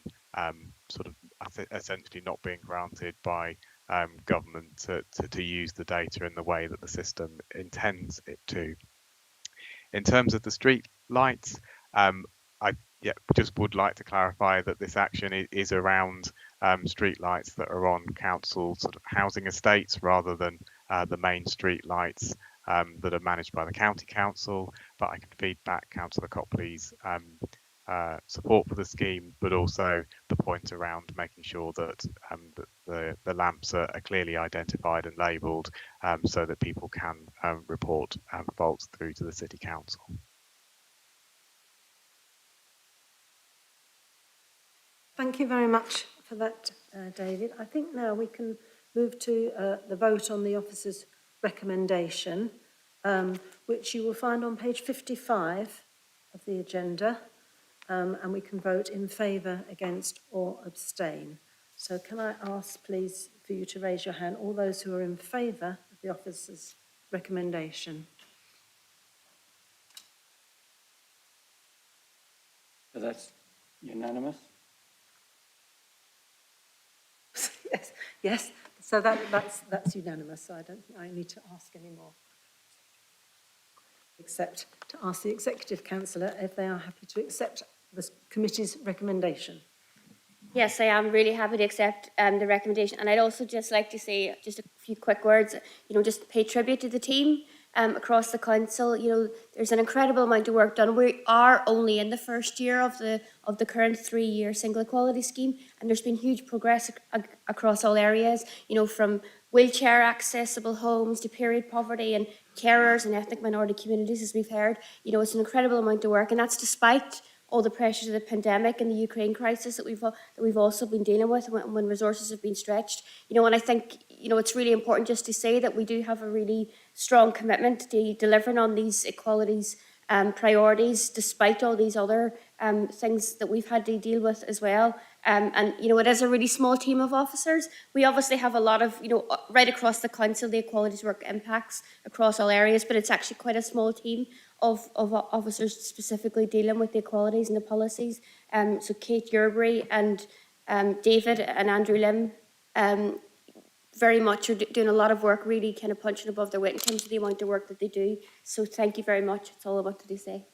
Speaker 9: essentially not being granted by government to use the data in the way that the system intends it to. In terms of the street lights, I just would like to clarify that this action is around street lights that are on council sort of housing estates rather than the main street lights that are managed by the county council. But I can feed back Councillor Copley's support for the scheme, but also the point around making sure that, the lamps are clearly identified and labelled, so that people can report faults through to the City Council.
Speaker 1: Thank you very much for that, David. I think now we can move to the vote on the officer's recommendation, which you will find on page 55 of the agenda, and we can vote in favour, against or abstain. So can I ask, please, for you to raise your hand, all those who are in favour of the officer's recommendation?
Speaker 4: So that's unanimous?
Speaker 1: Yes. So that's unanimous. So I don't think I need to ask any more, except to ask the Executive Councillor if they are happy to accept the committee's recommendation.
Speaker 15: Yes, I am really happy to accept the recommendation. And I'd also just like to say just a few quick words, just pay tribute to the team across the council. There's an incredible amount of work done. We are only in the first year of the current 3-year single equality scheme, and there's been huge progress across all areas, from wheelchair accessible homes to period poverty and carers and ethnic minority communities, as we've heard. It's an incredible amount of work, and that's despite all the pressures of the pandemic and the Ukraine crisis that we've also been dealing with when resources have been stretched. And I think, it's really important just to say that we do have a really strong commitment to delivering on these equalities priorities, despite all these other things that we've had to deal with as well. And it is a really small team of officers. We obviously have a lot of, right across the council, the equalities work impacts across all areas, but it's actually quite a small team of officers specifically dealing with the equalities and the policies. So Kate Yerbury and David and Andrew Lim very much are doing a lot of work, really kind of punching above their weight in terms of the amount of work that they do. So thank you very much. That's all I wanted to say.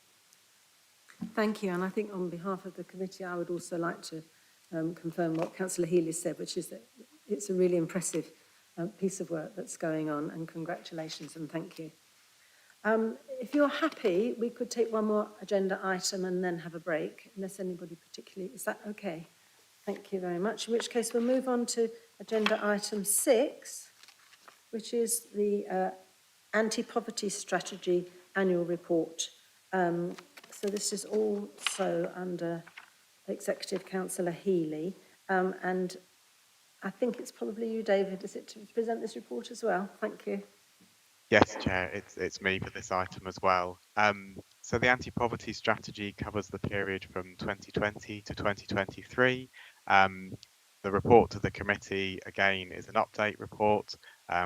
Speaker 1: Thank you. And I think on behalf of the committee, I would also like to confirm what Councillor Healy said, which is that it's a really impressive piece of work that's going on, and congratulations and thank you. If you're happy, we could take one more agenda item and then have a break, unless anybody particularly, is that okay? Thank you very much, in which case we'll move on to agenda item 6, which is the anti-poverty strategy annual report. So this is also under Executive Councillor Healy, and I think it's probably you, David, is it, to present this report as well? Thank you.
Speaker 9: Yes, Chair, it's me for this item as well. So the anti-poverty strategy covers the period from 2020 to 2023. The report to the committee, again, is an update report,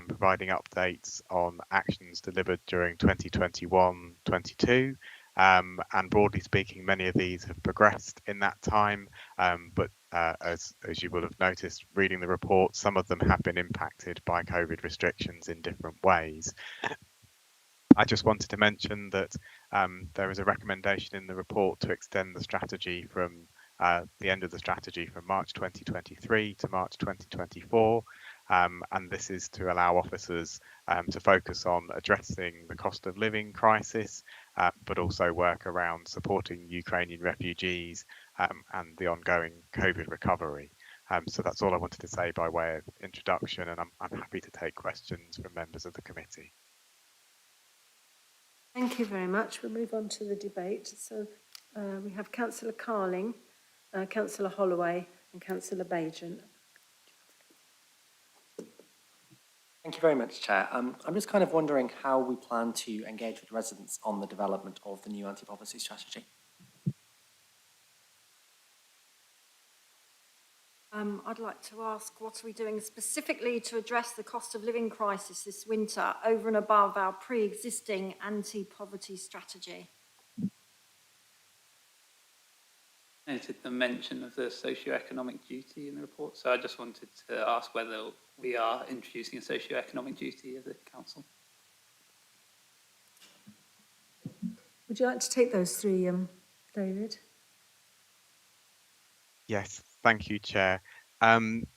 Speaker 9: providing updates on actions delivered during 2021-22. And broadly speaking, many of these have progressed in that time, but as you will have noticed reading the report, some of them have been impacted by COVID restrictions in different ways. I just wanted to mention that there is a recommendation in the report to extend the strategy from the end of the strategy from March 2023 to March 2024, and this is to allow officers to focus on addressing the cost of living crisis, but also work around supporting Ukrainian refugees and the ongoing COVID recovery. So that's all I wanted to say by way of introduction, and I'm happy to take questions from members of the committee.
Speaker 1: Thank you very much. We'll move on to the debate. So we have Councillor Carling, Councillor Holloway and Councillor Bajan.
Speaker 16: Thank you very much, Chair. I'm just kind of wondering how we plan to engage with residents on the development of the new anti-poverty strategy.
Speaker 17: I'd like to ask, what are we doing specifically to address the cost of living crisis this winter over and above our pre-existing anti-poverty strategy?
Speaker 11: Noted the mention of the socio-economic duty in the report, so I just wanted to ask whether we are introducing a socio-economic duty as a council.
Speaker 1: Would you like to take those three, David?
Speaker 9: Yes, thank you, Chair.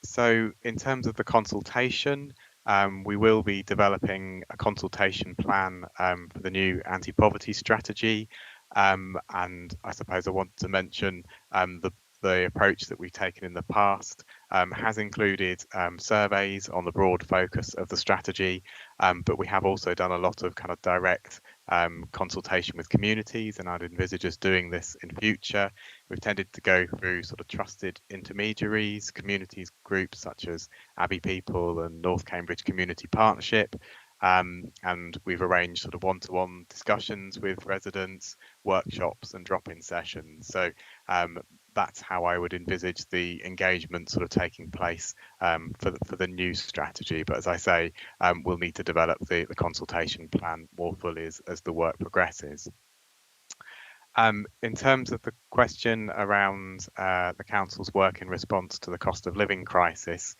Speaker 9: So in terms of the consultation, we will be developing a consultation plan for the new anti-poverty strategy. And I suppose I want to mention the approach that we've taken in the past has included surveys on the broad focus of the strategy, but we have also done a lot of kind of direct consultation with communities, and I'd envisage us doing this in future. We've tended to go through sort of trusted intermediaries, communities groups such as Abbey People and North Cambridge Community Partnership, and we've arranged sort of one-to-one discussions with residents, workshops and drop-in sessions. So that's how I would envisage the engagement sort of taking place for the new strategy. But as I say, we'll need to develop the consultation plan more fully as the work progresses. In terms of the question around the council's work in response to the cost of living crisis,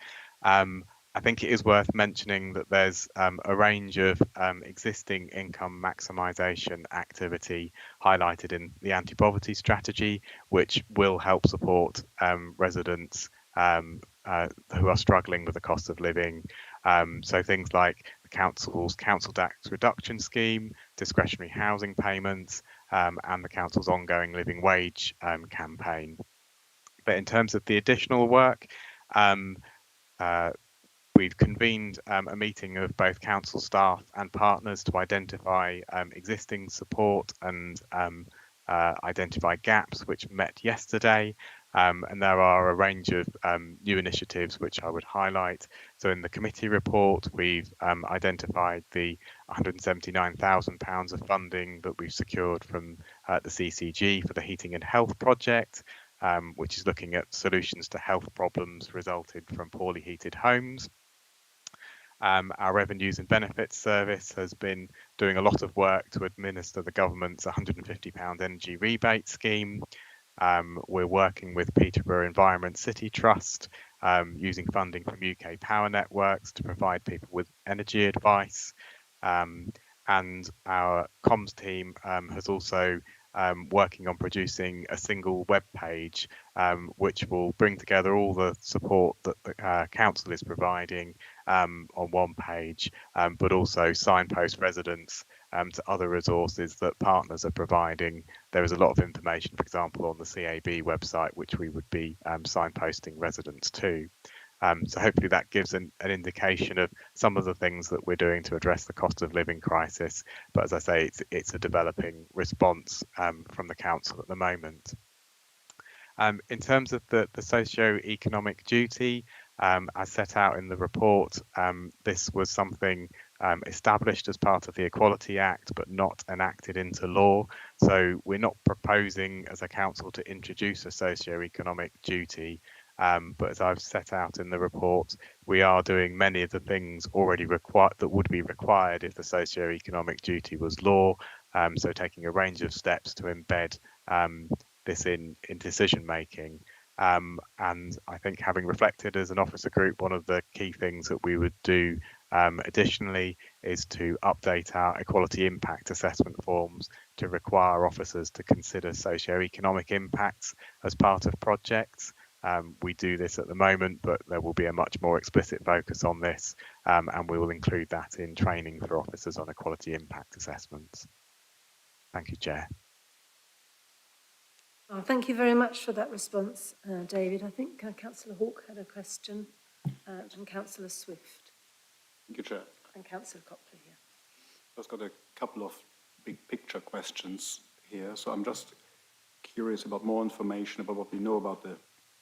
Speaker 9: I think it is worth mentioning that there's a range of existing income maximisation activity highlighted in the anti-poverty strategy, which will help support residents who are struggling with the cost of living. So things like the council's council tax reduction scheme, discretionary housing payments, and the council's ongoing living wage campaign. But in terms of the additional work, we've convened a meeting of both council staff and partners to identify existing support and identify gaps, which met yesterday. And there are a range of new initiatives which I would highlight. So in the committee report, we've identified the £179,000 of funding that we've secured from the CCG for the Heating and Health project, which is looking at solutions to health problems resulted from poorly heated homes. Our Revenues and Benefits Service has been doing a lot of work to administer the government's £150 energy rebate scheme. We're working with Peterborough Environment City Trust, using funding from UK Power Networks to provide people with energy advice. And our comms team has also working on producing a single web page, which will bring together all the support that the council is providing on one page, but also signpost residents to other resources that partners are providing. There is a lot of information, for example, on the CAB website, which we would be signposting residents to. So hopefully that gives an indication of some of the things that we're doing to address the cost of living crisis. But as I say, it's a developing response from the council at the moment. In terms of the socio-economic duty, as set out in the report, this was something established as part of the Equality Act, but not enacted into law. So we're not proposing as a council to introduce a socio-economic duty. But as I've set out in the report, we are doing many of the things already required that would be required if the socio-economic duty was law. So taking a range of steps to embed this in decision making. And I think having reflected as an officer group, one of the key things that we would do additionally is to update our equality impact assessment forms to require officers to consider socio-economic impacts as part of projects. We do this at the moment, but there will be a much more explicit focus on this, and we will include that in training for officers on equality impact assessments. Thank you, Chair.
Speaker 1: Oh, thank you very much for that response, David. I think Councillor Hawke had a question, and Councillor Swift.
Speaker 14: Thank you, Chair.
Speaker 1: And Councillor Copley here.
Speaker 14: I've got a couple of big picture questions here. So I'm just curious about more information about what we know about the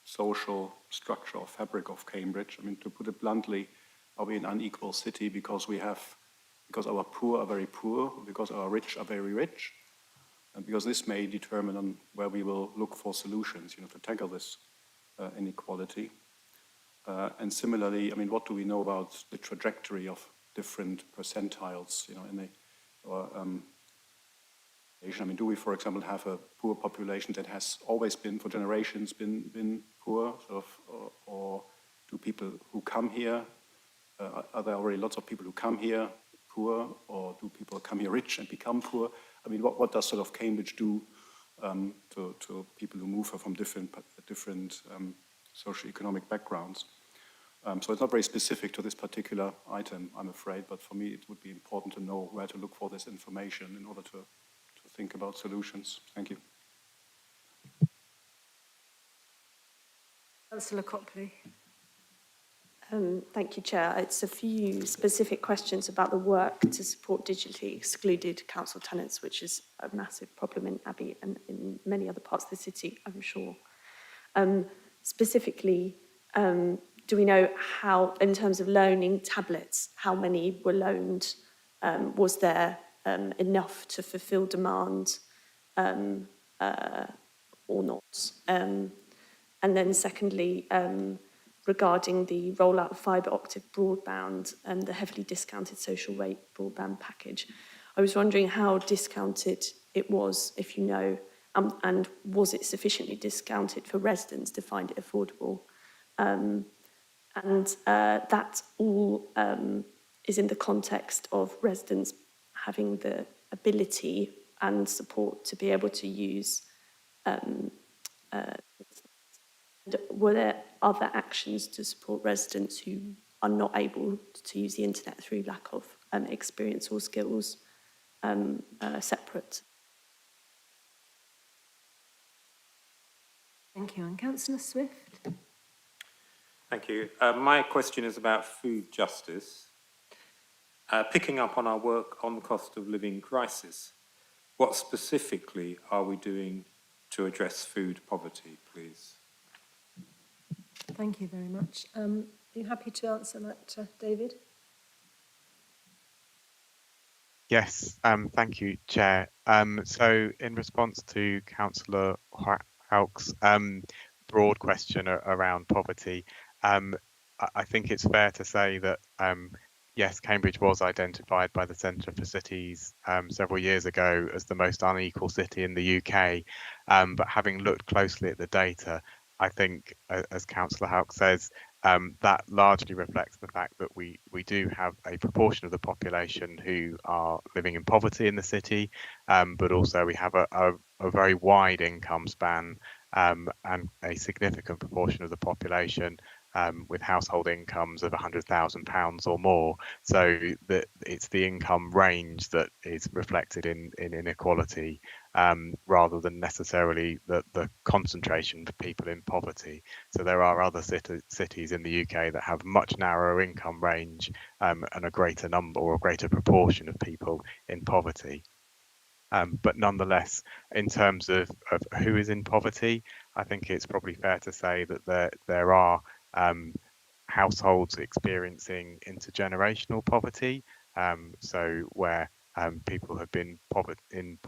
Speaker 14: social structure or fabric of Cambridge. I mean, to put it bluntly, are we an unequal city because our poor are very poor, because our rich are very rich? And because this may determine on where we will look for solutions, to tackle this inequality. And similarly, I mean, what do we know about the trajectory of different percentiles, in the I mean, do we, for example, have a poor population that has always been, for generations, been poor, or do people who come here, are there already lots of people who come here poor, or do people come here rich and become poor? I mean, what does sort of Cambridge do to people who move here from different socioeconomic backgrounds? So it's not very specific to this particular item, I'm afraid, but for me it would be important to know where to look for this information in order to think about solutions. Thank you.
Speaker 1: Councillor Copley.
Speaker 3: Thank you, Chair. It's a few specific questions about the work to support digitally excluded council tenants, which is a massive problem in Abbey and in many other parts of the city, I'm sure. Specifically, do we know how, in terms of loaning tablets, how many were loaned? Was there enough to fulfil demand or not? And then secondly, regarding the rollout of fibre optic broadband and the heavily discounted social rate broadband package, I was wondering how discounted it was, if you know, and was it sufficiently discounted for residents to find it affordable? And that all is in the context of residents having the ability and support to be able to use. Were there other actions to support residents who are not able to use the internet through lack of experience or skills separate?
Speaker 1: Thank you. And Councillor Swift.
Speaker 13: Thank you. My question is about food justice. Picking up on our work on the cost of living crisis, what specifically are we doing to address food poverty, please?
Speaker 1: Thank you very much. Are you happy to answer that, David?
Speaker 9: Yes, thank you, Chair. So in response to Councillor Hauck's broad question around poverty, I think it's fair to say that yes, Cambridge was identified by the Centre for Cities several years ago as the most unequal city in the UK. But having looked closely at the data, I think, as Councillor Hauck says, that largely reflects the fact that we do have a proportion of the population who are living in poverty in the city, but also we have a very wide income span and a significant proportion of the population with household incomes of £100,000 or more. So that it's the income range that is reflected in inequality rather than necessarily the concentration of people in poverty. So there are other cities in the UK that have much narrower income range and a greater number or a greater proportion of people in poverty. But nonetheless, in terms of who is in poverty, I think it's probably fair to say that there are households experiencing intergenerational poverty, so where people have been in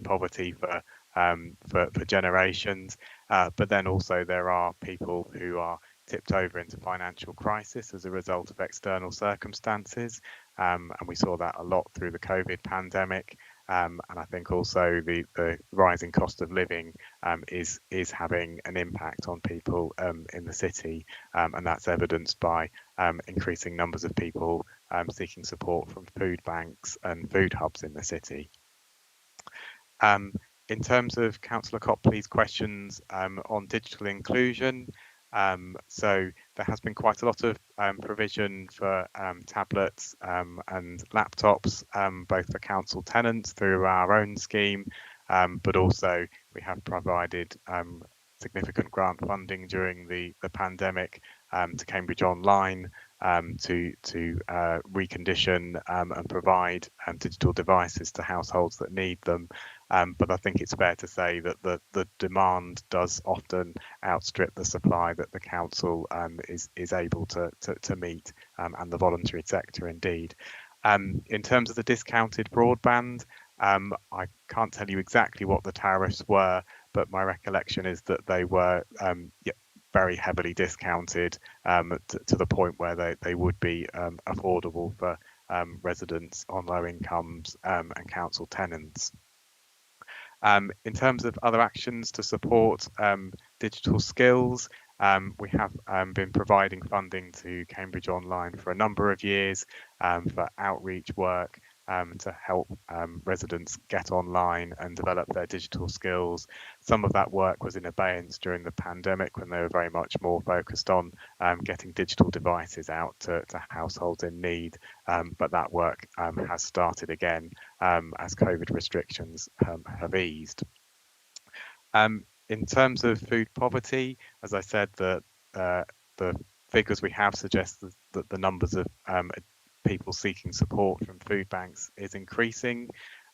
Speaker 9: poverty for generations, but then also there are people who are tipped over into financial crisis as a result of external circumstances, and we saw that a lot through the COVID pandemic. And I think also the rising cost of living is having an impact on people in the city, and that's evidenced by increasing numbers of people seeking support from food banks and food hubs in the city. In terms of Councillor Copley's questions on digital inclusion, so there has been quite a lot of provision for tablets and laptops, both for council tenants through our own scheme, but also We have provided significant grant funding during the pandemic to Cambridge Online to recondition and provide digital devices to households that need them. But I think it's fair to say that the demand does often outstrip the supply that the council is able to meet, and the voluntary sector indeed. In terms of the discounted broadband, I can't tell you exactly what the tariffs were, but my recollection is that they were very heavily discounted to the point where they would be affordable for residents on low incomes and council tenants. In terms of other actions to support digital skills, we have been providing funding to Cambridge Online for a number of years for outreach work to help residents get online and develop their digital skills. Some of that work was in abeyance during the pandemic when they were very much more focused on getting digital devices out to households in need, but that work has started again as COVID restrictions have eased. In terms of food poverty, as I said, the figures we have suggest that the numbers of people seeking support from food banks is increasing.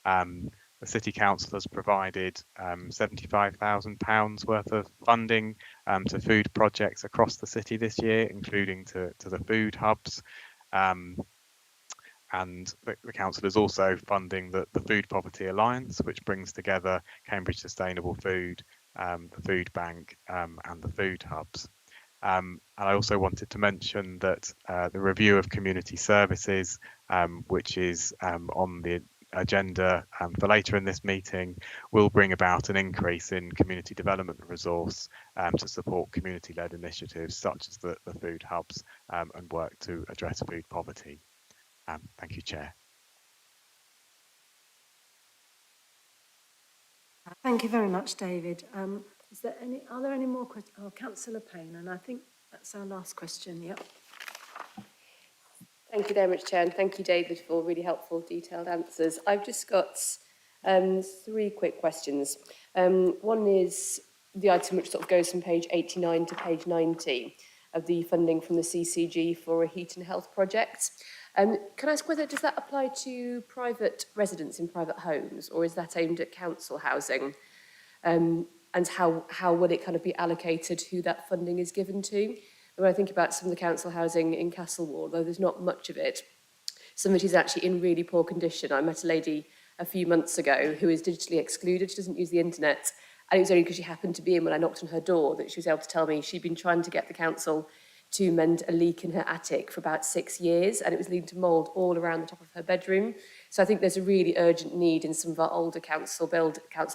Speaker 9: The City Council has provided £75,000 worth of funding to food projects across the city this year, including to the food hubs. And the council is also funding the Food Poverty Alliance, which brings together Cambridge Sustainable Food, the Food Bank and the food hubs. And I also wanted to mention that the review of community services, which is on the agenda for later in this meeting, will bring about an increase in community development resource to support community-led initiatives such as the food hubs and work to address food poverty. Thank you, Chair.
Speaker 1: Thank you very much, David. Are there any more questions? Oh, Councillor Payne, and I think that's our last question. Yep.
Speaker 10: Thank you very much, Chair, and thank you, David, for really helpful, detailed answers. I've just got 3 quick questions. One is the item which sort of goes from page 89 to page 90 of the funding from the CCG for a heat and health project. Can I ask whether does that apply to private residents in private homes, or is that aimed at council housing? And how will it kind of be allocated, who that funding is given to? When I think about some of the council housing in Castlewall, though there's not much of it, some of it is actually in really poor condition. I met a lady a few months ago who is digitally excluded. She doesn't use the internet. And it was only because she happened to be in when I knocked on her door that she was able to tell me she'd been trying to get the council to mend a leak in her attic for about 6 years, and it was leading to mould all around the top of her bedroom. So I think there's a really urgent need in some of our older council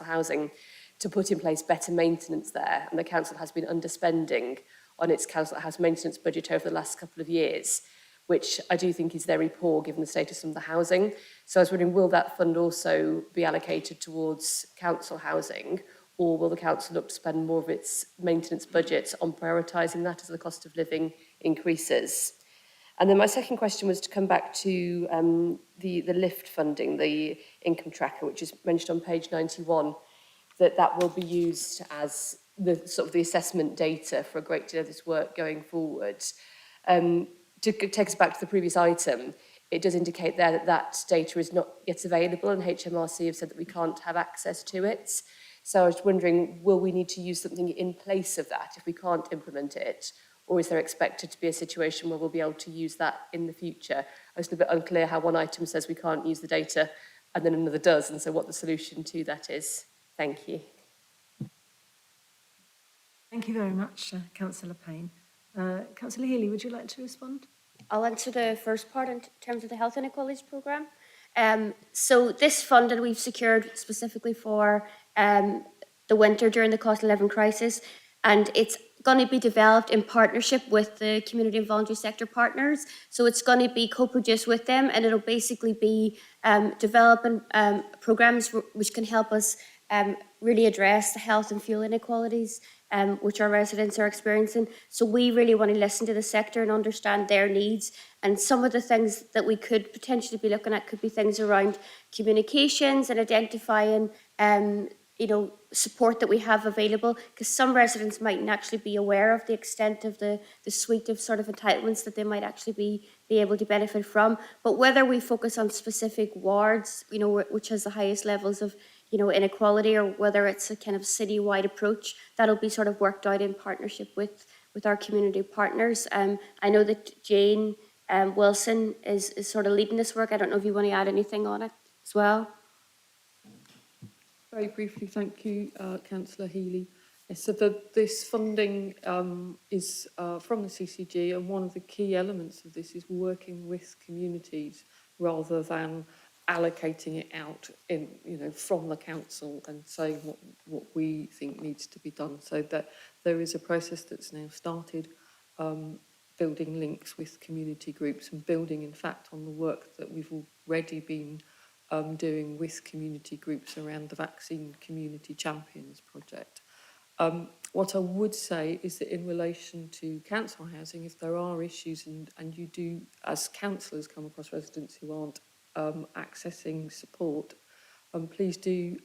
Speaker 10: housing to put in place better maintenance there. And the council has been underspending on its council house maintenance budget over the last couple of years, which I do think is very poor given the status of the housing. So I was wondering, will that fund also be allocated towards council housing, or will the council look to spend more of its maintenance budget on prioritising that as the cost of living increases? And then my second question was to come back to the LIFT funding, the income tracker, which is mentioned on page 91, that will be used as the sort of the assessment data for a great deal of this work going forward. To take us back to the previous item, it does indicate there that that data is not yet available, and HMRC have said that we can't have access to it. So I was wondering, will we need to use something in place of that if we can't implement it? Or is there expected to be a situation where we'll be able to use that in the future? I was a bit unclear how one item says we can't use the data and then another does, and so what the solution to that is. Thank you.
Speaker 1: Thank you very much, Councillor Payne. Councillor Healy, would you like to respond?
Speaker 15: I'll answer the first part in terms of the Health Inequalities Programme. So this funding we've secured specifically for the winter during the cost of living crisis, and it's going to be developed in partnership with the community and voluntary sector partners. So it's going to be co-produced with them, and it'll basically be developing programmes which can help us really address the health and fuel inequalities which our residents are experiencing. So we really want to listen to the sector and understand their needs. And some of the things that we could potentially be looking at could be things around communications and identifying support that we have available, because some residents mightn't actually be aware of the extent of the suite of sort of entitlements that they might actually be able to benefit from. But whether we focus on specific wards, which has the highest levels of, inequality, or whether it's a kind of citywide approach, that'll be sort of worked out in partnership with our community partners. I know that Jane Wilson is sort of leading this work. I don't know if you want to add anything on it as well.
Speaker 8: Very briefly, thank you, Councillor Healy. Yes, so this funding is from the CCG, and one of the key elements of this is working with communities rather than allocating it out from the council and saying what we think needs to be done. So that there is a process that's now started, building links with community groups and building, in fact, on the work that we've already been doing with community groups around the Vaccine Community Champions project. What I would say is that in relation to council housing, if there are issues and you do, as councillors, come across residents who aren't accessing support, please do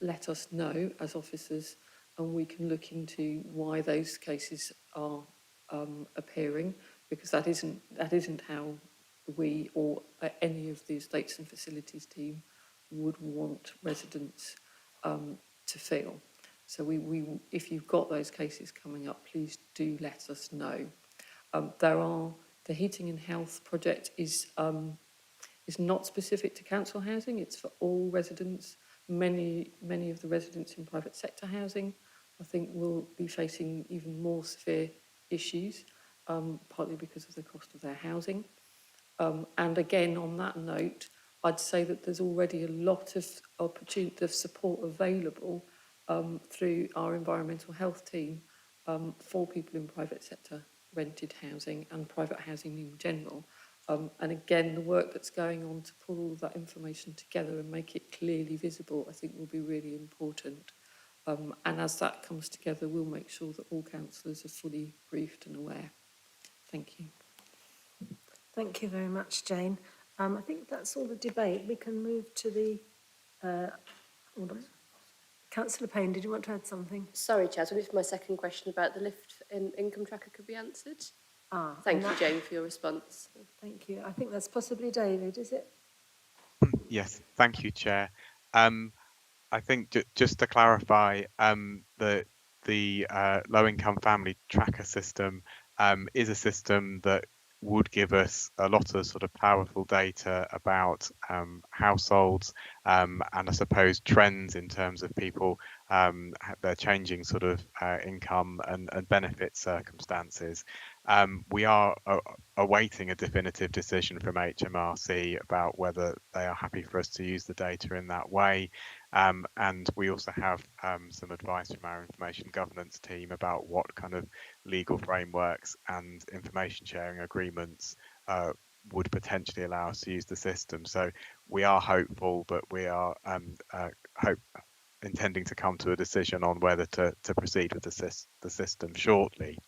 Speaker 8: let us know as officers, and we can look into why those cases are appearing, because that isn't how we or any of the estates and facilities team would want residents to feel. So if you've got those cases coming up, please do let us know. The Heating and Health project is not specific to council housing, it's for all residents. Many of the residents in private sector housing, I think, will be facing even more severe issues, partly because of the cost of their housing. And again, on that note, I'd say that there's already a lot of opportunity of support available through our environmental health team for people in private sector rented housing and private housing in general. And again, the work that's going on to pull all of that information together and make it clearly visible, I think, will be really important. And as that comes together, we'll make sure that all councillors are fully briefed and aware. Thank you.
Speaker 1: Thank you very much, Jane. I think that's all the debate. We can move to the... Councillor Payne, did you want to add something?
Speaker 10: Sorry, Chair, I was wondering if my second question about the lift in income tracker could be answered. Thank you, Jane, for your response.
Speaker 1: Thank you. I think that's possibly David, is it?
Speaker 9: Yes, thank you, Chair. I think just to clarify, the low-income family tracker system is a system that would give us a lot of sort of powerful data about households and I suppose trends in terms of people, their changing sort of income and benefit circumstances. We are awaiting a definitive decision from HMRC about whether they are happy for us to use the data in that way. And we also have some advice from our information governance team about what kind of legal frameworks and information sharing agreements would potentially allow us to use the system. So we are hopeful, but we are intending to come to a decision on whether to proceed with the system shortly.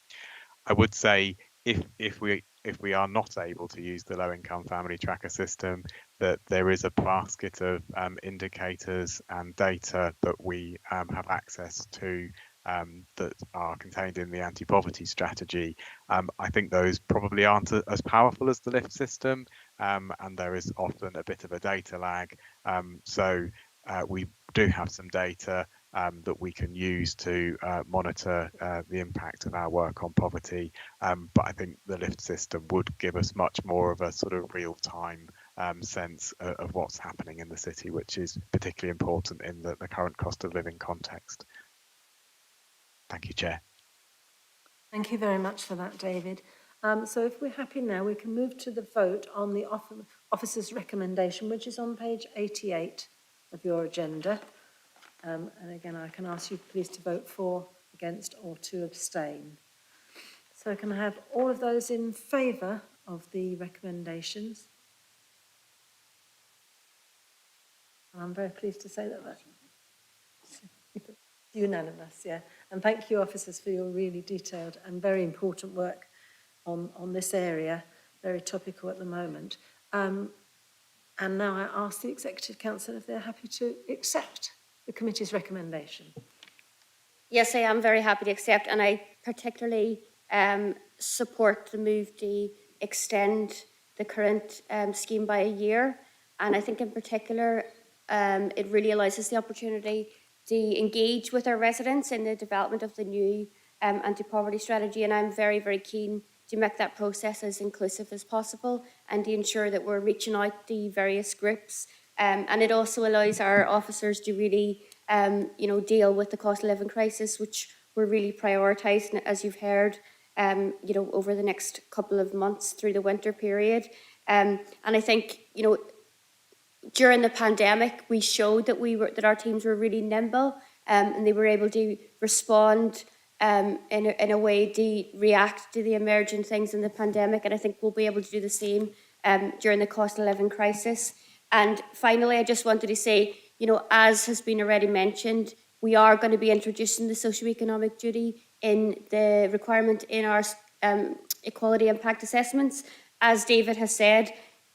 Speaker 9: I would say if we are not able to use the low income family tracker system, that there is a basket of indicators and data that we have access to that are contained in the anti-poverty strategy. I think those probably aren't as powerful as the LIFT system, and there is often a bit of a data lag. So we do have some data that we can use to monitor the impact of our work on poverty. But I think the LIFT system would give us much more of a sort of real-time sense of what's happening in the city, which is particularly important in the current cost of living context. Thank you, Chair.
Speaker 1: Thank you very much for that, David. So if we're happy now, we can move to the vote on the officer's recommendation, which is on page 88 of your agenda. And again, I can ask you please to vote for, against, or to abstain. So can I have all of those in favour of the recommendations? And I'm very pleased to say that that's unanimous, yeah. And thank you, officers, for your really detailed and very important work on this area, very topical at the moment. And now I ask the Executive Council if they're happy to accept the committee's recommendation?
Speaker 15: Yes, I am very happy to accept, and I particularly support the move to extend the current scheme by a year. And I think in particular, it really allows us the opportunity to engage with our residents in the development of the new anti-poverty strategy. And I'm very, very keen to make that process as inclusive as possible and to ensure that we're reaching out to various groups. And it also allows our officers to really deal with the cost of living crisis, which we're really prioritising, as you've heard, over the next couple of months through the winter period. And I think, during the pandemic, we showed that our teams were really nimble, and they were able to respond in a way to react to the emerging things in the pandemic. And I think we'll be able to do the same during the cost of living crisis. And finally, I just wanted to say, as has been already mentioned, we are going to be introducing the socio-economic duty in the requirement in our equality impact assessments. As David has said,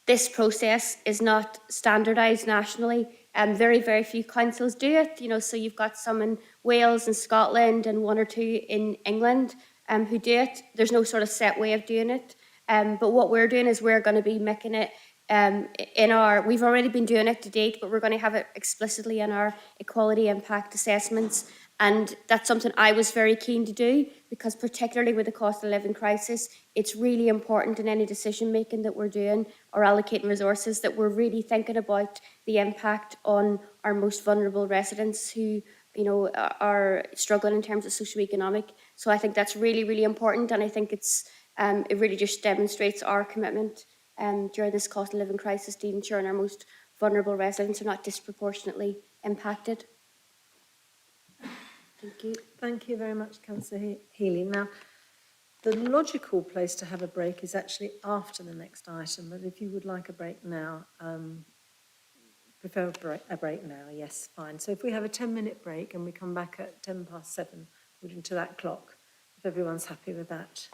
Speaker 15: this process is not standardised nationally. Very, very few councils do it. So you've got some in Wales and Scotland and one or two in England who do it. There's no sort of set way of doing it. But what we're doing is we're going to be making it we've already been doing it to date, but we're going to have it explicitly in our equality impact assessments. And that's something I was very keen to do, because particularly with the cost of living crisis, it's really important in any decision making that we're doing or allocating resources that we're really thinking about the impact on our most vulnerable residents who are struggling in terms of socioeconomic. So I think that's really, really important, and I think it really just demonstrates our commitment during this cost of living crisis to ensuring our most vulnerable residents are not disproportionately impacted. Thank you.
Speaker 1: Thank you very much, Councillor Healy. Now, the logical place to have a break is actually after the next item, but if you would like a break now, prefer a break now, yes, fine. So if we have a 10-minute break and we come back at 7:10, according to that clock, if everyone's happy with that.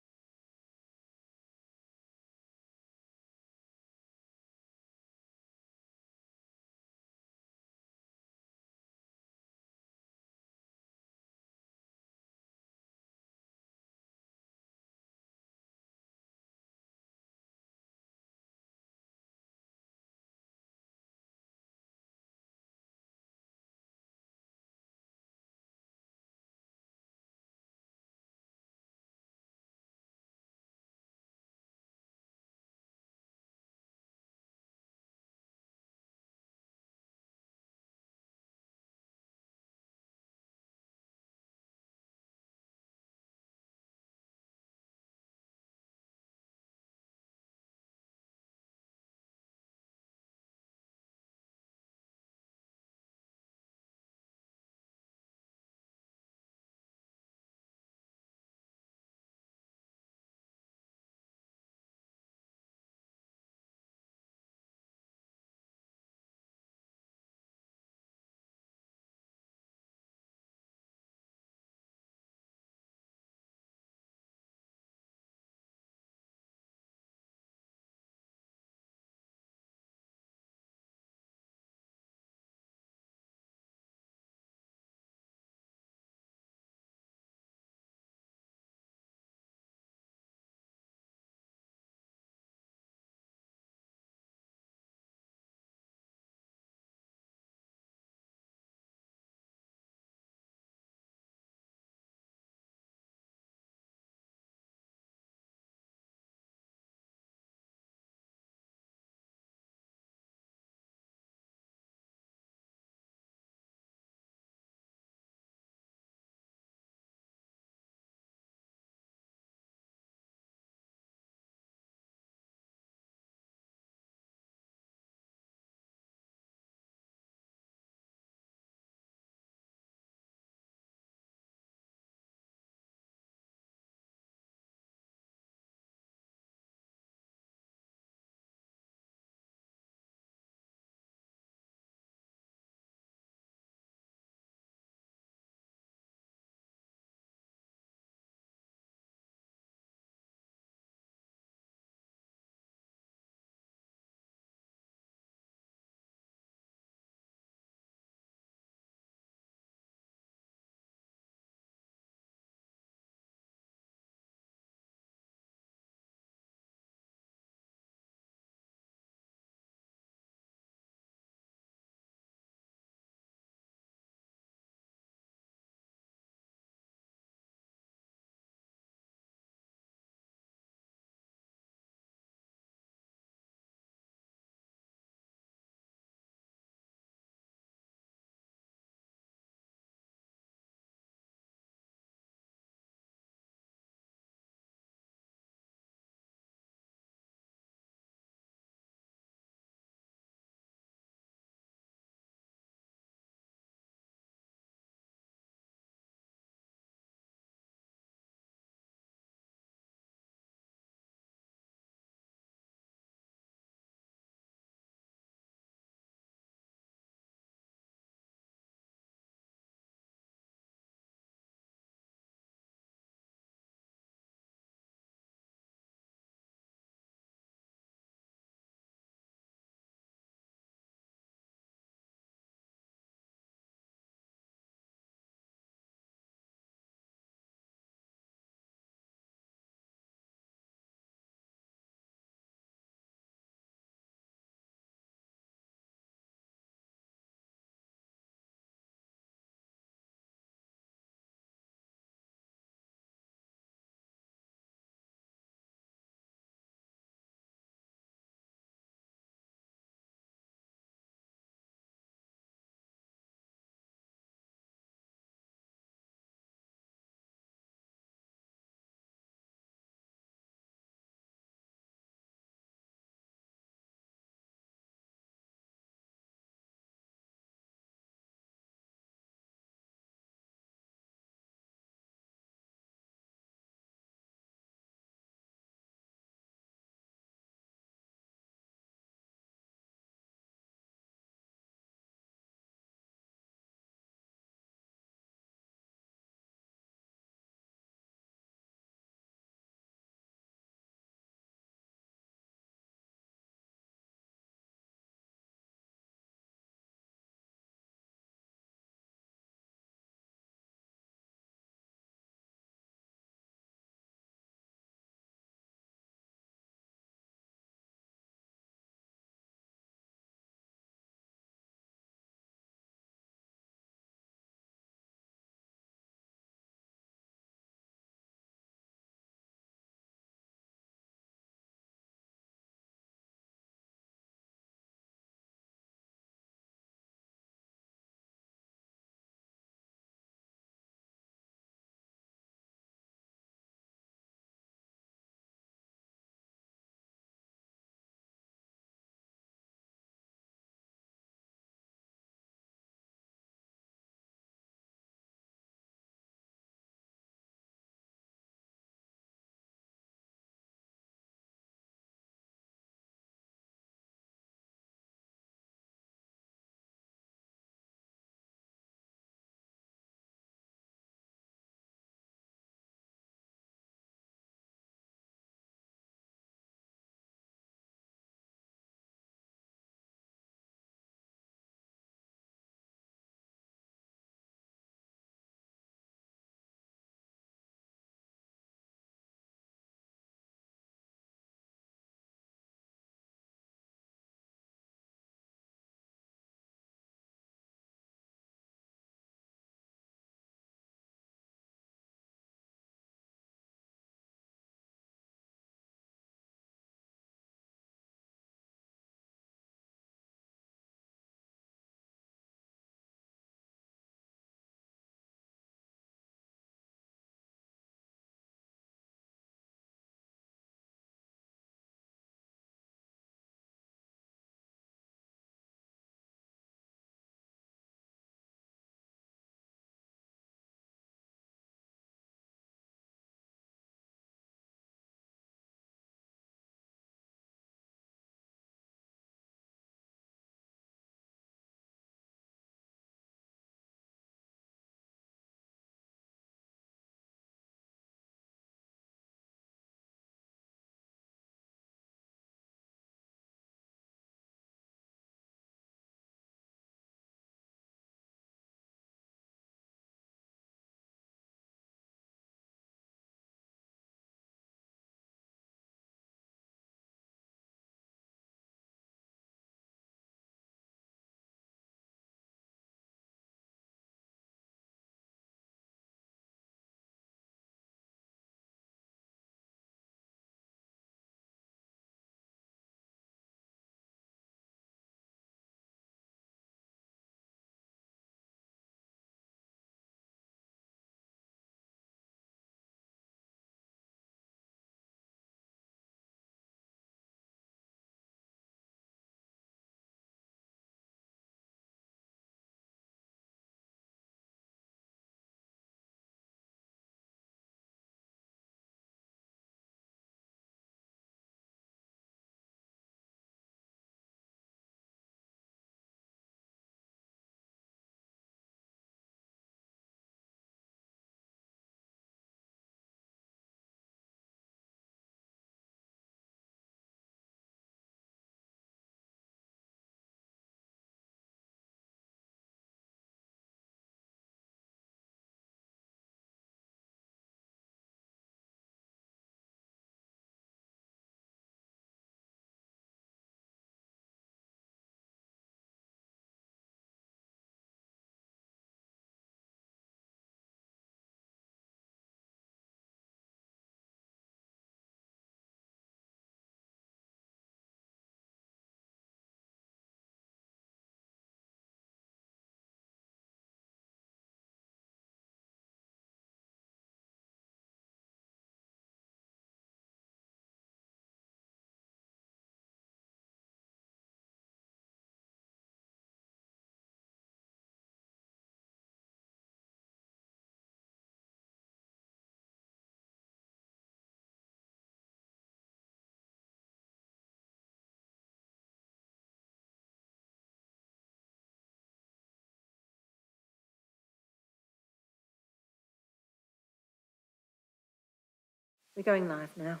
Speaker 1: We're going live now.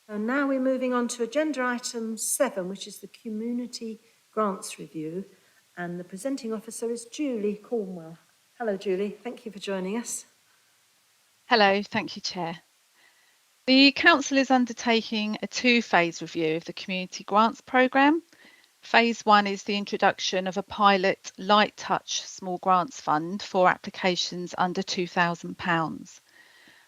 Speaker 1: And now we're moving on to agenda item 7, which is the Community Grants Review. And the presenting officer is Julie Cornwell. Hello, Julie. Thank you for joining us.
Speaker 18: Hello, thank you, Chair. The Council is undertaking a two-phase review of the Community Grants Programme. Phase 1 is the introduction of a pilot light touch small grants fund for applications under £2,000.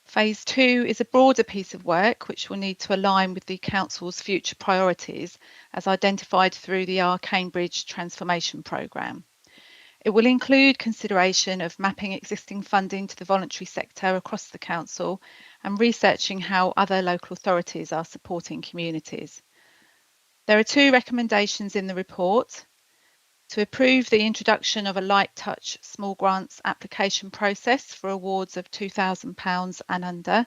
Speaker 18: Phase 2 is a broader piece of work which will need to align with the Council's future priorities as identified through the Cambridge Transformation Programme. It will include consideration of mapping existing funding to the voluntary sector across the Council and researching how other local authorities are supporting communities. There are 2 recommendations in the report: to approve the introduction of a light touch small grants application process for awards of £2,000 and under,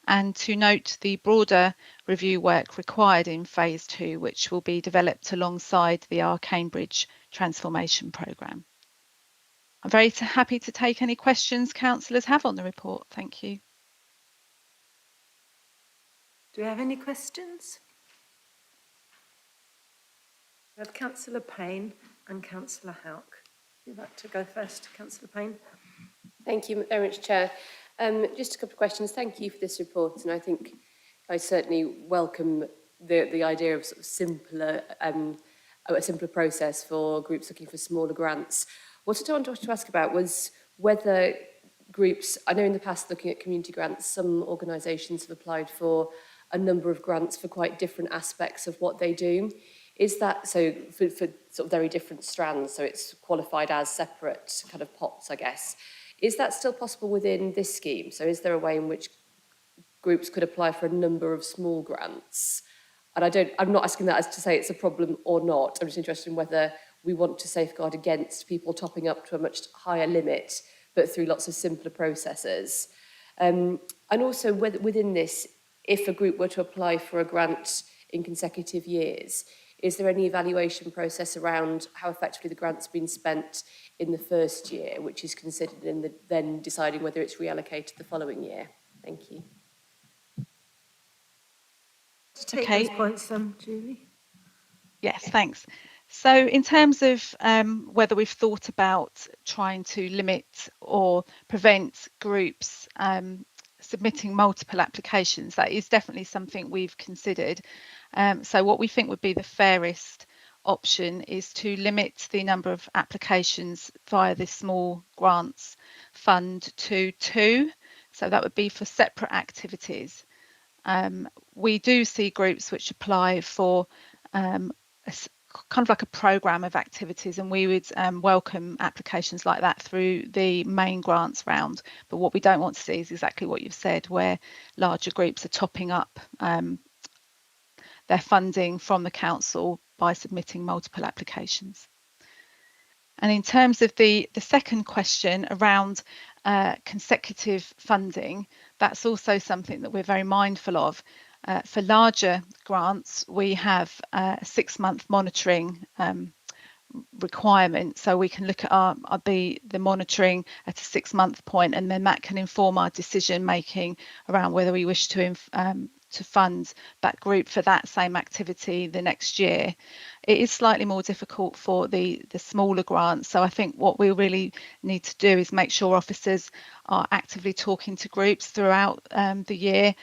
Speaker 18: and to note the broader review work required in Phase 2, which will be developed alongside the Cambridge Transformation Programme. I'm very happy to take any questions councillors have on the report. Thank you.
Speaker 1: Do we have any questions? We have Councillor Payne and Councillor Houck. Would you like to go first, Councillor Payne?
Speaker 10: Thank you very much, Chair. Just a couple of questions. Thank you for this report, and I think I certainly welcome the idea of sort of a simpler process for groups looking for smaller grants. What I wanted to ask about was whether groups, I know in the past looking at community grants, some organisations have applied for a number of grants for quite different aspects of what they do. Is that so for sort of very different strands, so it's qualified as separate kind of pots, I guess. Is that still possible within this scheme? So is there a way in which groups could apply for a number of small grants? And I'm not asking that as to say it's a problem or not. I'm just interested in whether we want to safeguard against people topping up to a much higher limit, but through lots of simpler processes. And also whether within this, if a group were to apply for a grant in consecutive years, is there any evaluation process around how effectively the grant's been spent in the first year, which is considered in then deciding whether it's reallocated the following year? Thank you.
Speaker 1: To take those points, Julie.
Speaker 18: Yes, thanks. So in terms of whether we've thought about trying to limit or prevent groups submitting multiple applications, that is definitely something we've considered. So what we think would be the fairest option is to limit the number of applications via this small grants fund to 2. So that would be for separate activities. We do see groups which apply for kind of like a programme of activities, and we would welcome applications like that through the main grants round. But what we don't want to see is exactly what you've said, where larger groups are topping up their funding from the council by submitting multiple applications. And in terms of the second question around consecutive funding, that's also something that we're very mindful of. For larger grants, we have a 6-month monitoring requirement, so we can look at the monitoring at a 6-month point, and then that can inform our decision making around whether we wish to fund that group for that same activity the next year. It is slightly more difficult for the smaller grants, so I think what we really need to do is make sure officers are actively talking to groups throughout the year,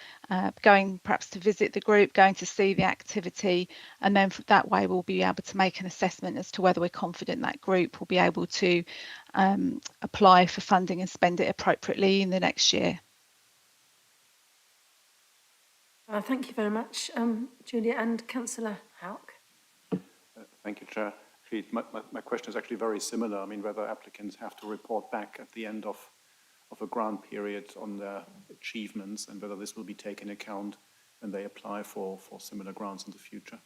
Speaker 18: going perhaps to visit the group, going to see the activity, and then that way we'll be able to make an assessment as to whether we're confident that group will be able to apply for funding and spend it appropriately in the next year.
Speaker 1: Thank you very much, Julia, and Councillor Houck.
Speaker 14: Thank you, Chair. Actually, my question is actually very similar. I mean, whether applicants have to report back at the end of a grant period on their achievements, and whether this will be taken into account when they apply for similar grants in the future.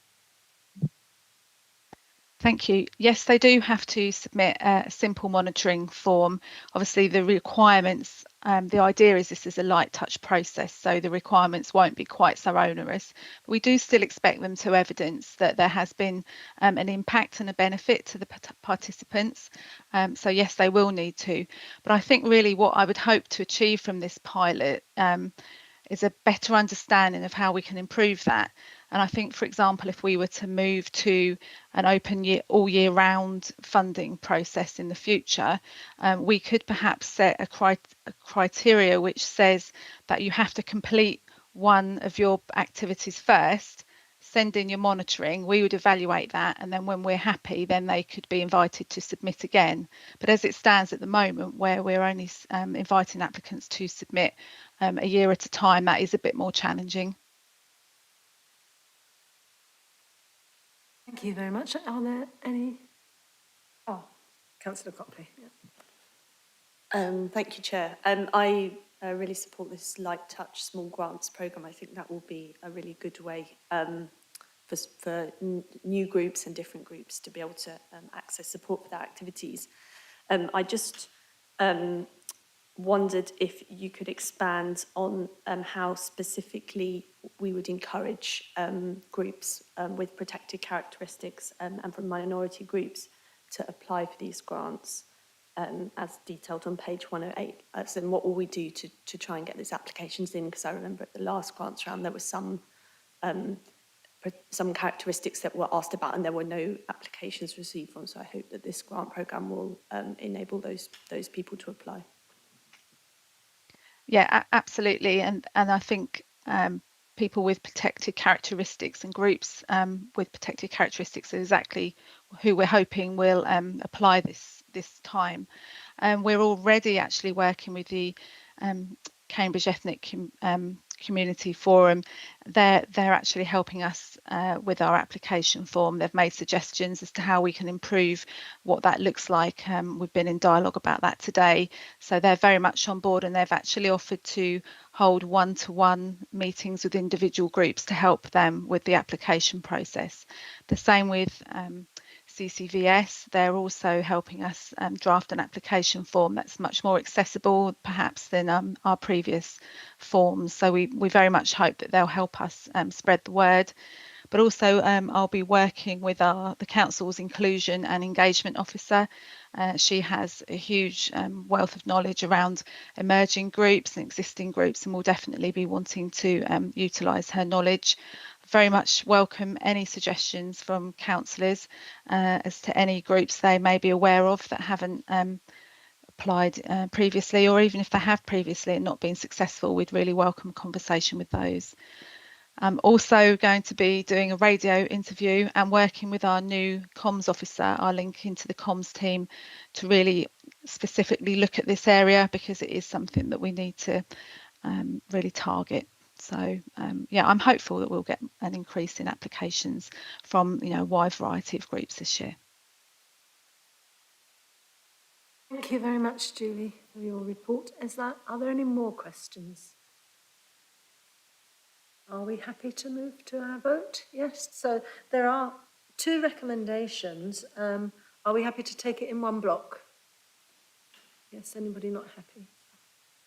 Speaker 18: Thank you. Yes, they do have to submit a simple monitoring form. Obviously, the requirements the idea is this is a light touch process, so the requirements won't be quite so onerous. But we do still expect them to evidence that there has been an impact and a benefit to the participants. So yes, they will need to. But I think really what I would hope to achieve from this pilot is a better understanding of how we can improve that. And I think, for example, if we were to move to an open year, all year round funding process in the future, we could perhaps set a criteria which says that you have to complete one of your activities first, send in your monitoring, we would evaluate that, and then when we're happy, then they could be invited to submit again. But as it stands at the moment, where we're only inviting applicants to submit a year at a time, that is a bit more challenging.
Speaker 1: Thank you very much. Are there any? Oh, Councillor Copley. Yeah.
Speaker 3: Thank you, Chair. I really support this light touch small grants programme. I think that will be a really good way for new groups and different groups to be able to access support for their activities. I just wondered if you could expand on how specifically we would encourage groups with protected characteristics and from minority groups to apply for these grants, as detailed on page 108. So then what will we do to try and get these applications in? Because I remember at the last grants round there was some characteristics that were asked about and there were no applications received from. So I hope that this grant programme will enable those people to apply.
Speaker 18: Yeah, absolutely. And I think people with protected characteristics and groups with protected characteristics are exactly who we're hoping will apply this time. We're already actually working with the Cambridge Ethnic Community Forum. They're actually helping us with our application form. They've made suggestions as to how we can improve what that looks like. We've been in dialogue about that today. So they're very much on board, and they've actually offered to hold one-to-one meetings with individual groups to help them with the application process. The same with CCVS. They're also helping us draft an application form that's much more accessible perhaps than our previous forms. So we very much hope that they'll help us spread the word. But also I'll be working with the Council's Inclusion and Engagement Officer. She has a huge wealth of knowledge around emerging groups and existing groups, and will definitely be wanting to utilise her knowledge. Very much welcome any suggestions from councillors as to any groups they may be aware of that haven't applied previously, or even if they have previously and not been successful, we'd really welcome a conversation with those. I'm also going to be doing a radio interview and working with our new comms officer, our link into the comms team, to really specifically look at this area, because it is something that we need to really target. So yeah, I'm hopeful that we'll get an increase in applications from a wide variety of groups this year.
Speaker 1: Thank you very much, Julie, for your report. Are there any more questions? Are we happy to move to our vote? Yes. So there are two recommendations. Are we happy to take it in one block? Yes. Anybody not happy?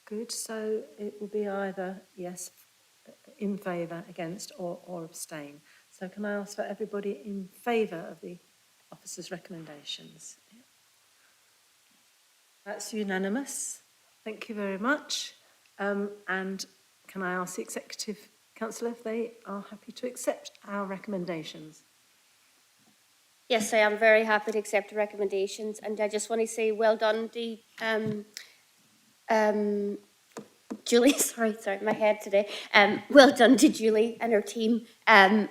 Speaker 1: Good. So it will be either yes, in favour, against, or abstain. So can I ask for everybody in favour of the officer's recommendations? Yeah. That's unanimous. Thank you very much. And can I ask the Executive Council if they are happy to accept our recommendations?
Speaker 15: Yes, I am very happy to accept the recommendations, and I just want to say well done, Julie. Sorry, my head today. Well done to Julie and her team. I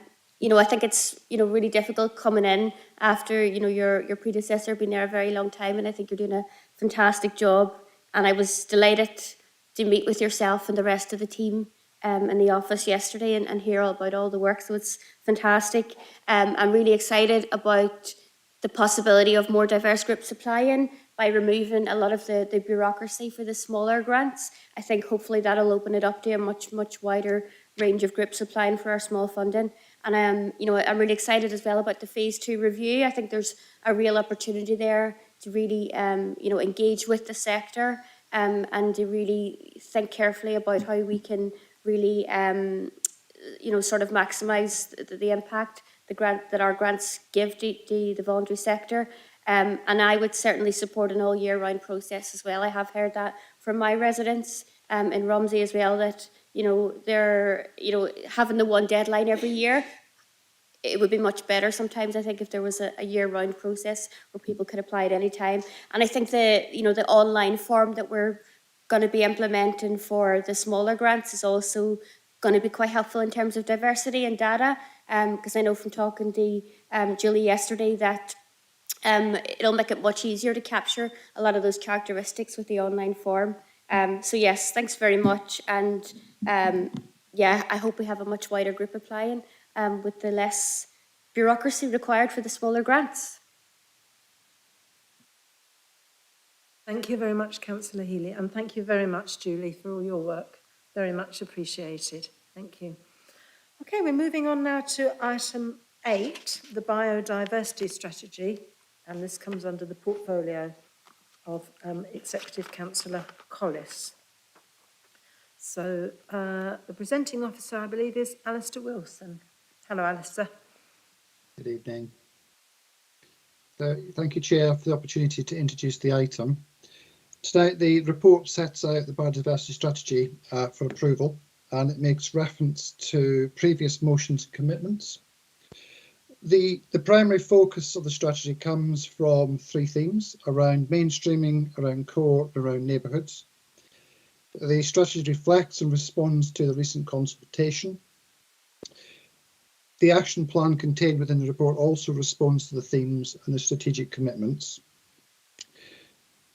Speaker 15: think it's really difficult coming in after your predecessor being there a very long time, and I think you're doing a fantastic job. And I was delighted to meet with yourself and the rest of the team in the office yesterday and hear all about all the work. So it's fantastic. I'm really excited about the possibility of more diverse groups applying by removing a lot of the bureaucracy for the smaller grants. I think hopefully that'll open it up to a much wider range of groups applying for our small funding. And I'm really excited as well about the phase 2 review. I think there's a real opportunity there to really engage with the sector and to really think carefully about how we can really, sort of maximise the impact that our grants give to the voluntary sector. And I would certainly support an all year round process as well. I have heard that from my residents in Romsey as well, that, they're, having the one deadline every year, it would be much better sometimes, I think, if there was a year-round process where people could apply at any time. And I think the online form that we're going to be implementing for the smaller grants is also going to be quite helpful in terms of diversity and data. Because I know from talking to Julie yesterday that it'll make it much easier to capture a lot of those characteristics with the online form. So yes, thanks very much. And yeah, I hope we have a much wider group applying with the less bureaucracy required for the smaller grants.
Speaker 1: Thank you very much, Councillor Healy, and thank you very much, Julie, for all your work. Very much appreciated. Thank you. Okay, we're moving on now to item 8, the biodiversity strategy, and this comes under the portfolio of Executive Councillor Collis. So the presenting officer, I believe, is Alistair Wilson. Hello, Alistair.
Speaker 6: Good evening. So, thank you, Chair, for the opportunity to introduce the item. Today, the report sets out the biodiversity strategy for approval, and it makes reference to previous motions and commitments. The primary focus of the strategy comes from 3 themes: around mainstreaming, around core, and around neighbourhoods. The strategy reflects and responds to the recent consultation. The action plan contained within the report also responds to the themes and the strategic commitments.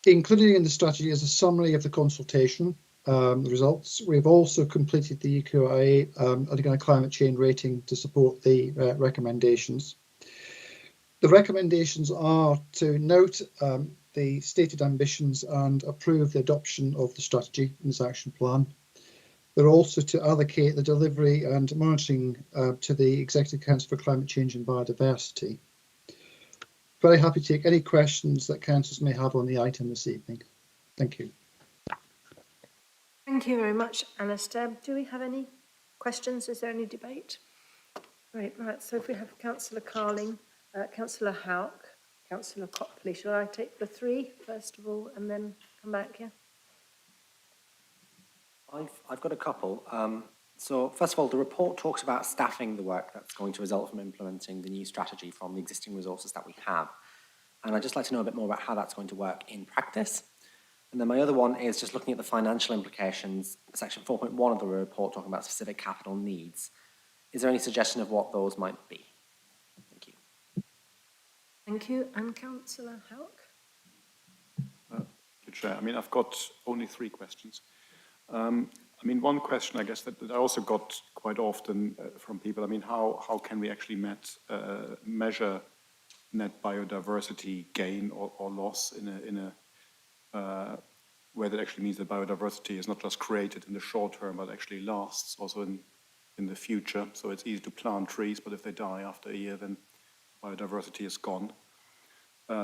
Speaker 6: Included in the strategy is a summary of the consultation, the results. We've also completed the EQIA climate change rating to support the recommendations. The recommendations are to note the stated ambitions and approve the adoption of the strategy in this action plan. They're also to allocate the delivery and monitoring to the Executive Council for Climate Change and Biodiversity. Very happy to take any questions that councillors may have on the item this evening. Thank you.
Speaker 1: Thank you very much, Alistair. Do we have any questions? Is there any debate? Great, right. So if we have Councillor Carling, Councillor Houck, Councillor Copley, shall I take the 3 first of all and then come back here?
Speaker 16: I've got a couple. So first of all, the report talks about staffing the work that's going to result from implementing the new strategy from the existing resources that we have. And I'd just like to know a bit more about how that's going to work in practice. And then my other one is just looking at the financial implications, section 4.1 of the report talking about specific capital needs. Is there any suggestion of what those might be? Thank you.
Speaker 1: Thank you. And Councillor Houck?
Speaker 14: Chair, I mean, I've got only 3 questions. I mean, one question, I guess, that I also got quite often from people, I mean, how can we actually measure net biodiversity gain or loss in a where that actually means that biodiversity is not just created in the short term, but actually lasts also in the future. So it's easy to plant trees, but if they die after a year, then biodiversity is gone.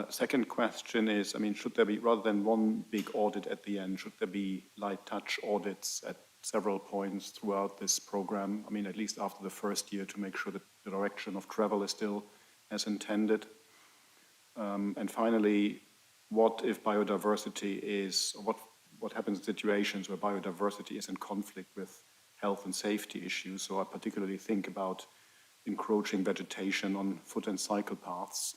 Speaker 14: Second question is, I mean, should there be, rather than one big audit at the end, should there be light touch audits at several points throughout this program? I mean, at least after the first year, to make sure that the direction of travel is still as intended. And finally, what if biodiversity is, what happens in situations where biodiversity is in conflict with health and safety issues? So I particularly think about encroaching vegetation on foot and cycle paths,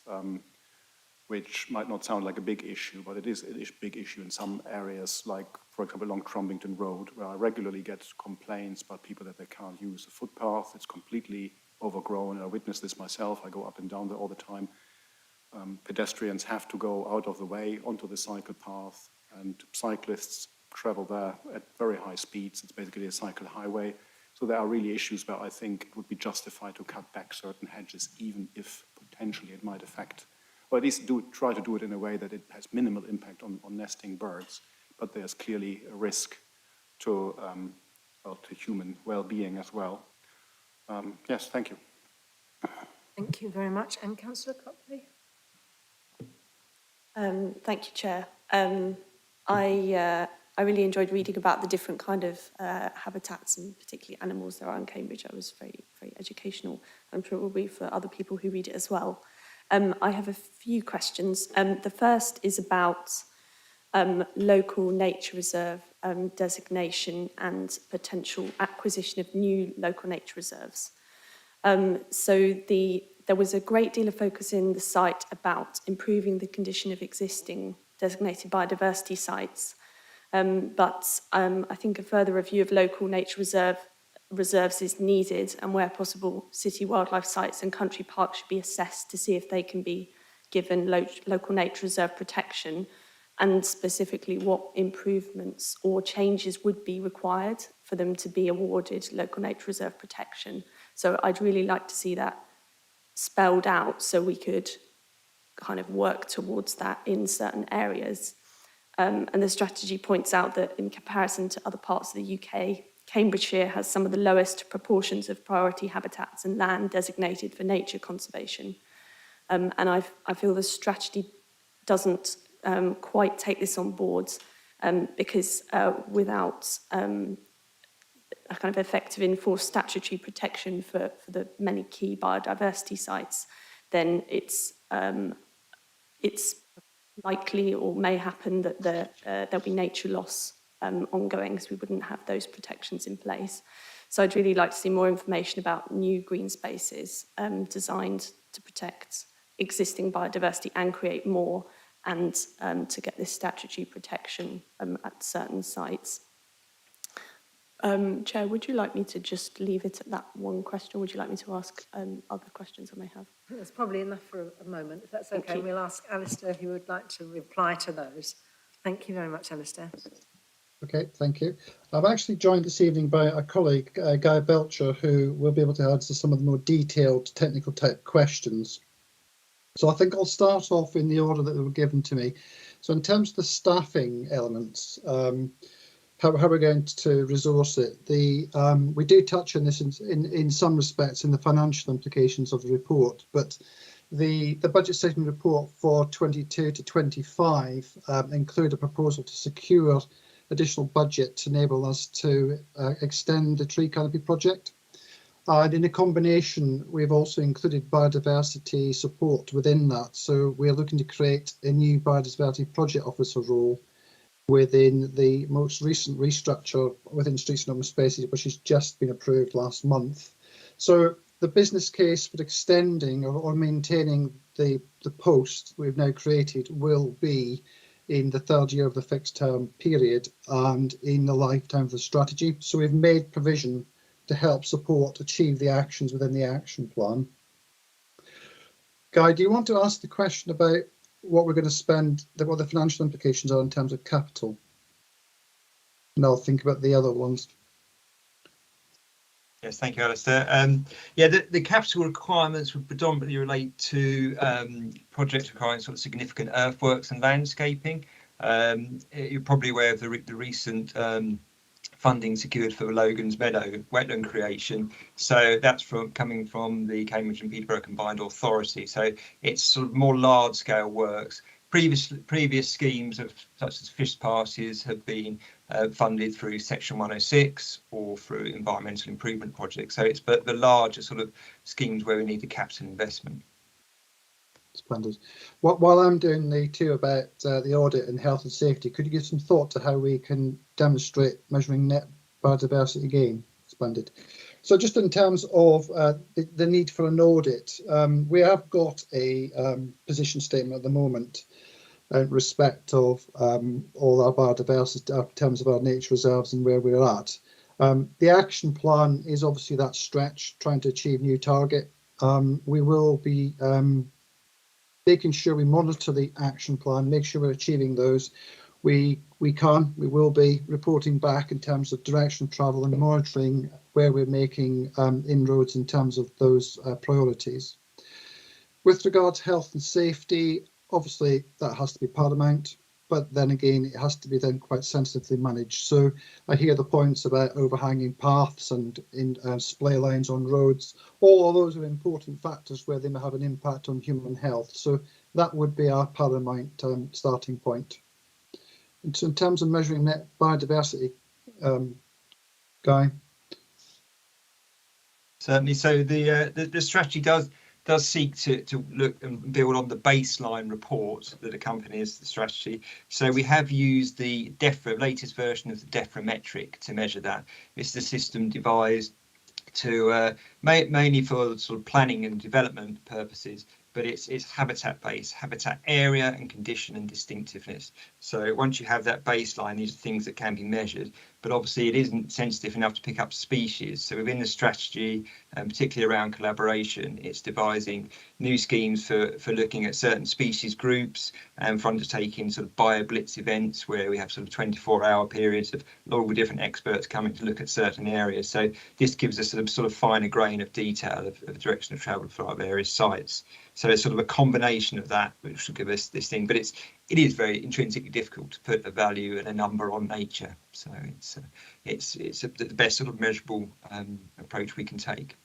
Speaker 14: which might not sound like a big issue, but it is a big issue in some areas, like, for example, along Trumbington Road, where I regularly get complaints about people that they can't use the footpath. It's completely overgrown, and I witness this myself. I go up and down there all the time. Pedestrians have to go out of the way onto the cycle path, and cyclists travel there at very high speeds. It's basically a cycle highway. So there are really issues where I think it would be justified to cut back certain hedges, even if potentially it might affect, or at least try to do it in a way that it has minimal impact on nesting birds, but there's clearly a risk to human well-being as well. Yes, thank you.
Speaker 1: Thank you very much. And Councillor Copley?
Speaker 3: Thank you, Chair. I I really enjoyed reading about the different kind of habitats and particularly animals there are in Cambridge. That was very, very educational. I'm sure it will be for other people who read it as well. I have a few questions. The first is about local nature reserve designation and potential acquisition of new local nature reserves. There was a great deal of focus in the site about improving the condition of existing designated biodiversity sites. But I think a further review of local nature reserves is needed, and where possible, city wildlife sites and country parks should be assessed to see if they can be given local nature reserve protection, and specifically what improvements or changes would be required for them to be awarded local nature reserve protection. So I'd really like to see that spelled out so we could kind of work towards that in certain areas. And the strategy points out that in comparison to other parts of the UK, Cambridgeshire has some of the lowest proportions of priority habitats and land designated for nature conservation. And I feel the strategy doesn't quite take this on board because without a kind of effective enforced statutory protection for the many key biodiversity sites, then it's likely or may happen that there'll be nature loss ongoing, because we wouldn't have those protections in place. So I'd really like to see more information about new green spaces designed to protect existing biodiversity and create more, and to get this statutory protection at certain sites. Chair, would you like me to just leave it at that one question, or would you like me to ask other questions I may have?
Speaker 1: I think that's probably enough for a moment, if that's
Speaker 3: Thank
Speaker 1: okay.
Speaker 3: you.
Speaker 1: We'll ask Alistair who would like to reply to those. Thank you very much, Alistair.
Speaker 6: Okay, thank you. I'm actually joined this evening by a colleague, Guy Belcher, who will be able to answer some of the more detailed technical type questions. So I think I'll start off in the order that they were given to me. So in terms of the staffing elements, how we're going to resource it, we do touch on this in some respects in the financial implications of the report, but the budget statement report for 22 to 25 include a proposal to secure additional budget to enable us to extend the tree canopy project. And in a combination, we've also included biodiversity support within that. So we're looking to create a new biodiversity project officer role within the most recent restructure within Streets and Open Spaces, which has just been approved last month. So the business case for extending or maintaining the post we've now created will be in the third year of the fixed term period and in the lifetime of the strategy. So we've made provision to help support achieve the actions within the action plan. Guy, do you want to ask the question about what we're going to spend, what the financial implications are in terms of capital? And I'll think about the other ones.
Speaker 19: Yes, thank you, Alistair. Yeah, the capital requirements would predominantly relate to projects requiring sort of significant earthworks and landscaping. You're probably aware of the recent funding secured for Logan's Meadow wetland creation. So that's coming from the Cambridge and Peterborough Combined Authority. So it's sort of more large scale works. Previous schemes of such as fish parties have been funded through Section 106 or through environmental improvement projects. So it's but the larger sort of schemes where we need the capital investment.
Speaker 6: Splendid. While I'm doing the two about the audit and health and safety, could you give some thought to how we can demonstrate measuring net biodiversity gain? Splendid. So just in terms of the need for an audit, we have got a position statement at the moment in respect of all our biodiversity in terms of our nature reserves and where we're at. The action plan is obviously that stretch, trying to achieve new target. We will be making sure we monitor the action plan, make sure we're achieving those. We will be reporting back in terms of direction of travel and monitoring where we're making inroads in terms of those priorities. With regard to health and safety, obviously that has to be paramount, but then again, it has to be then quite sensitively managed. So I hear the points about overhanging paths and splay lines on roads. All of those are important factors where they may have an impact on human health. So that would be our paramount starting point. in terms of measuring net biodiversity, Guy?
Speaker 19: Certainly. So the strategy does seek to look and build on the baseline report that accompanies the strategy. So we have used the DEFRA, latest version of the DEFRA metric to measure that. This is a system devised to mainly for sort of planning and development purposes, but it's habitat based, habitat area and condition and distinctiveness. So once you have that baseline, these are things that can be measured, but obviously it isn't sensitive enough to pick up species. So within the strategy, and particularly around collaboration, it's devising new schemes for looking at certain species groups and for undertaking sort of bio-blitz events where we have sort of 24-hour periods of all the different experts coming to look at certain areas. So this gives us sort of finer grain of detail of direction of travel for our various sites. So it's sort of a combination of that which will give us this thing, but it is very intrinsically difficult to put a value and a number on nature. So it's the best sort of measurable approach we can take.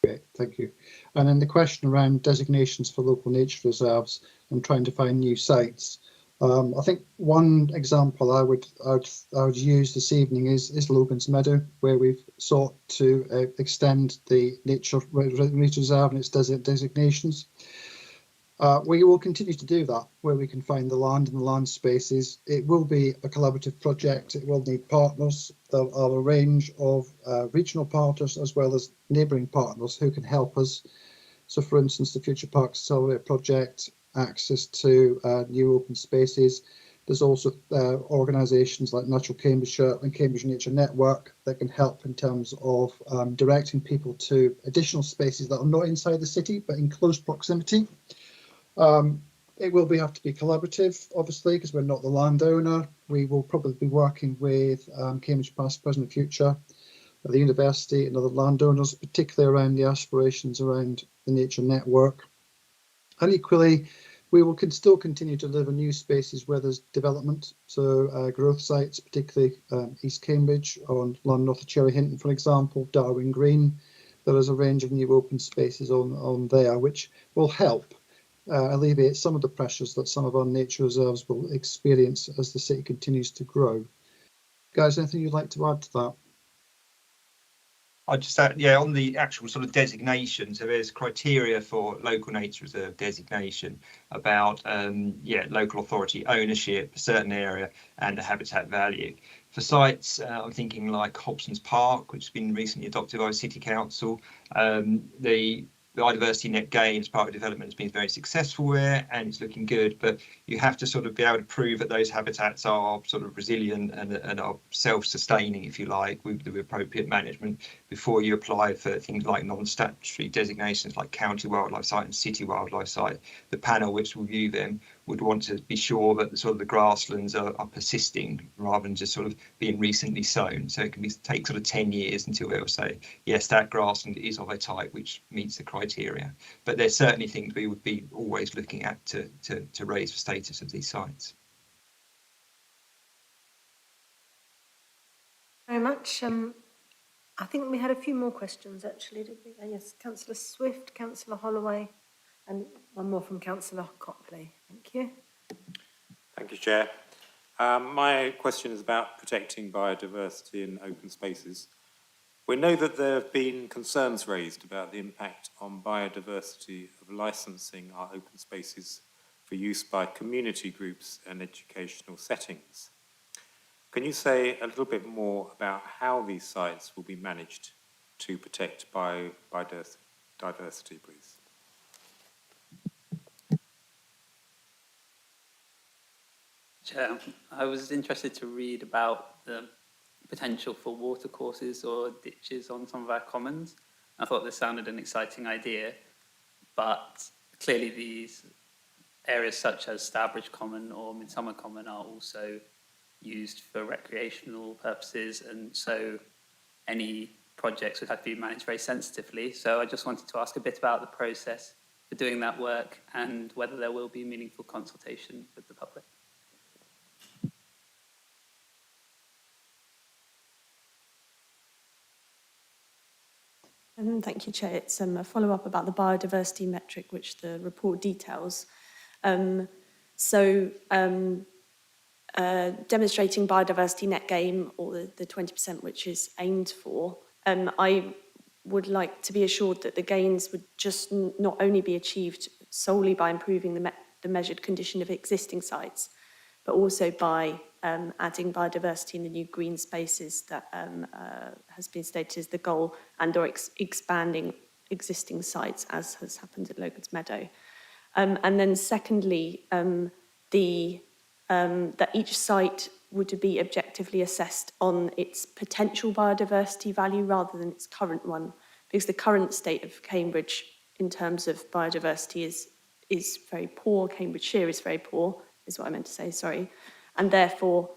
Speaker 6: Great, thank you. And then the question around designations for local nature reserves and trying to find new sites. I think one example I would use this evening is Logan's Meadow, where we've sought to extend the nature reserve and its designations. We will continue to do that where we can find the land and the land spaces. It will be a collaborative project. It will need partners. There are a range of regional partners as well as neighbouring partners who can help us. So, for instance, the Future Parks Accelerate project, access to new open spaces. There's also organisations like Natural Cambridgeshire and Cambridge Nature Network that can help in terms of directing people to additional spaces that are not inside the city but in close proximity. It will have to be collaborative, obviously, because we're not the landowner. We will probably be working with Cambridge Past, Present and Future, the university and other landowners, particularly around the aspirations around the nature network. And equally, we will still continue to deliver new spaces where there's development, so growth sites, particularly East Cambridge or land north of Cherry Hinton, for example, Darwin Green. There is a range of new open spaces on there, which will help alleviate some of the pressures that some of our nature reserves will experience as the city continues to grow. Guys, anything you'd like to add to that?
Speaker 19: I just add, yeah, on the actual sort of designation, so there's criteria for local nature reserve designation about local authority ownership, a certain area, and the habitat value. For sites, I'm thinking like Hobson's Park, which has been recently adopted by City Council. The biodiversity net gain as part of development has been very successful there and it's looking good, but you have to sort of be able to prove that those habitats are sort of resilient and are self-sustaining, if you like, with the appropriate management before you apply for things like non-statutory designations like county wildlife site and city wildlife site. The panel which will view them would want to be sure that the grasslands are persisting rather than just sort of being recently sown. So it can take sort of 10 years until they'll say, yes, that grassland is of a type which meets the criteria. But there's certainly things we would be always looking at to raise the status of these sites.
Speaker 1: Very much. I think we had a few more questions actually, did we? Yes, Councillor Swift, Councillor Holloway, and one more from Councillor Copley. Thank you.
Speaker 13: Thank you, Chair. My question is about protecting biodiversity in open spaces. We know that there have been concerns raised about the impact on biodiversity of licensing our open spaces for use by community groups and educational settings. Can you say a little bit more about how these sites will be managed to protect biodiversity, please?
Speaker 11: Chair, I was interested to read about the potential for watercourses or ditches on some of our commons. I thought this sounded an exciting idea, but clearly these areas such as Stourbridge Common or Midsummer Common are also used for recreational purposes, and so any projects would have to be managed very sensitively. So I just wanted to ask a bit about the process for doing that work and whether there will be meaningful consultation with the public.
Speaker 3: Thank you, Chair. It's a follow-up about the biodiversity metric, which the report details. demonstrating biodiversity net gain, or the 20% which is aimed for, I would like to be assured that the gains would just not only be achieved solely by improving the measured condition of existing sites, but also by adding biodiversity in the new green spaces that has been stated as the goal, and or expanding existing sites, as has happened at Logan's Meadow. And then secondly, that each site would be objectively assessed on its potential biodiversity value rather than its current one, because the current state of Cambridge in terms of biodiversity is very poor. Cambridgeshire is very poor, is what I meant to say, sorry. And therefore,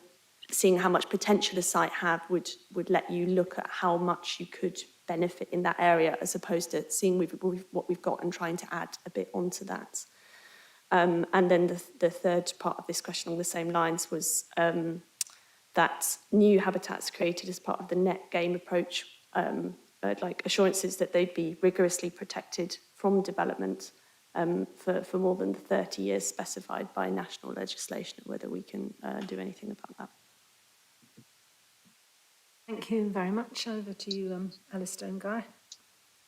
Speaker 3: seeing how much potential a site had would let you look at how much you could benefit in that area, as opposed to seeing what we've got and trying to add a bit onto that. And then the third part of this question along the same lines was that new habitats created as part of the net game approach, like assurances that they'd be rigorously protected from development for more than the 30 years specified by national legislation, and whether we can do anything about that.
Speaker 1: Thank you very much. Over to you, Alistair and Guy.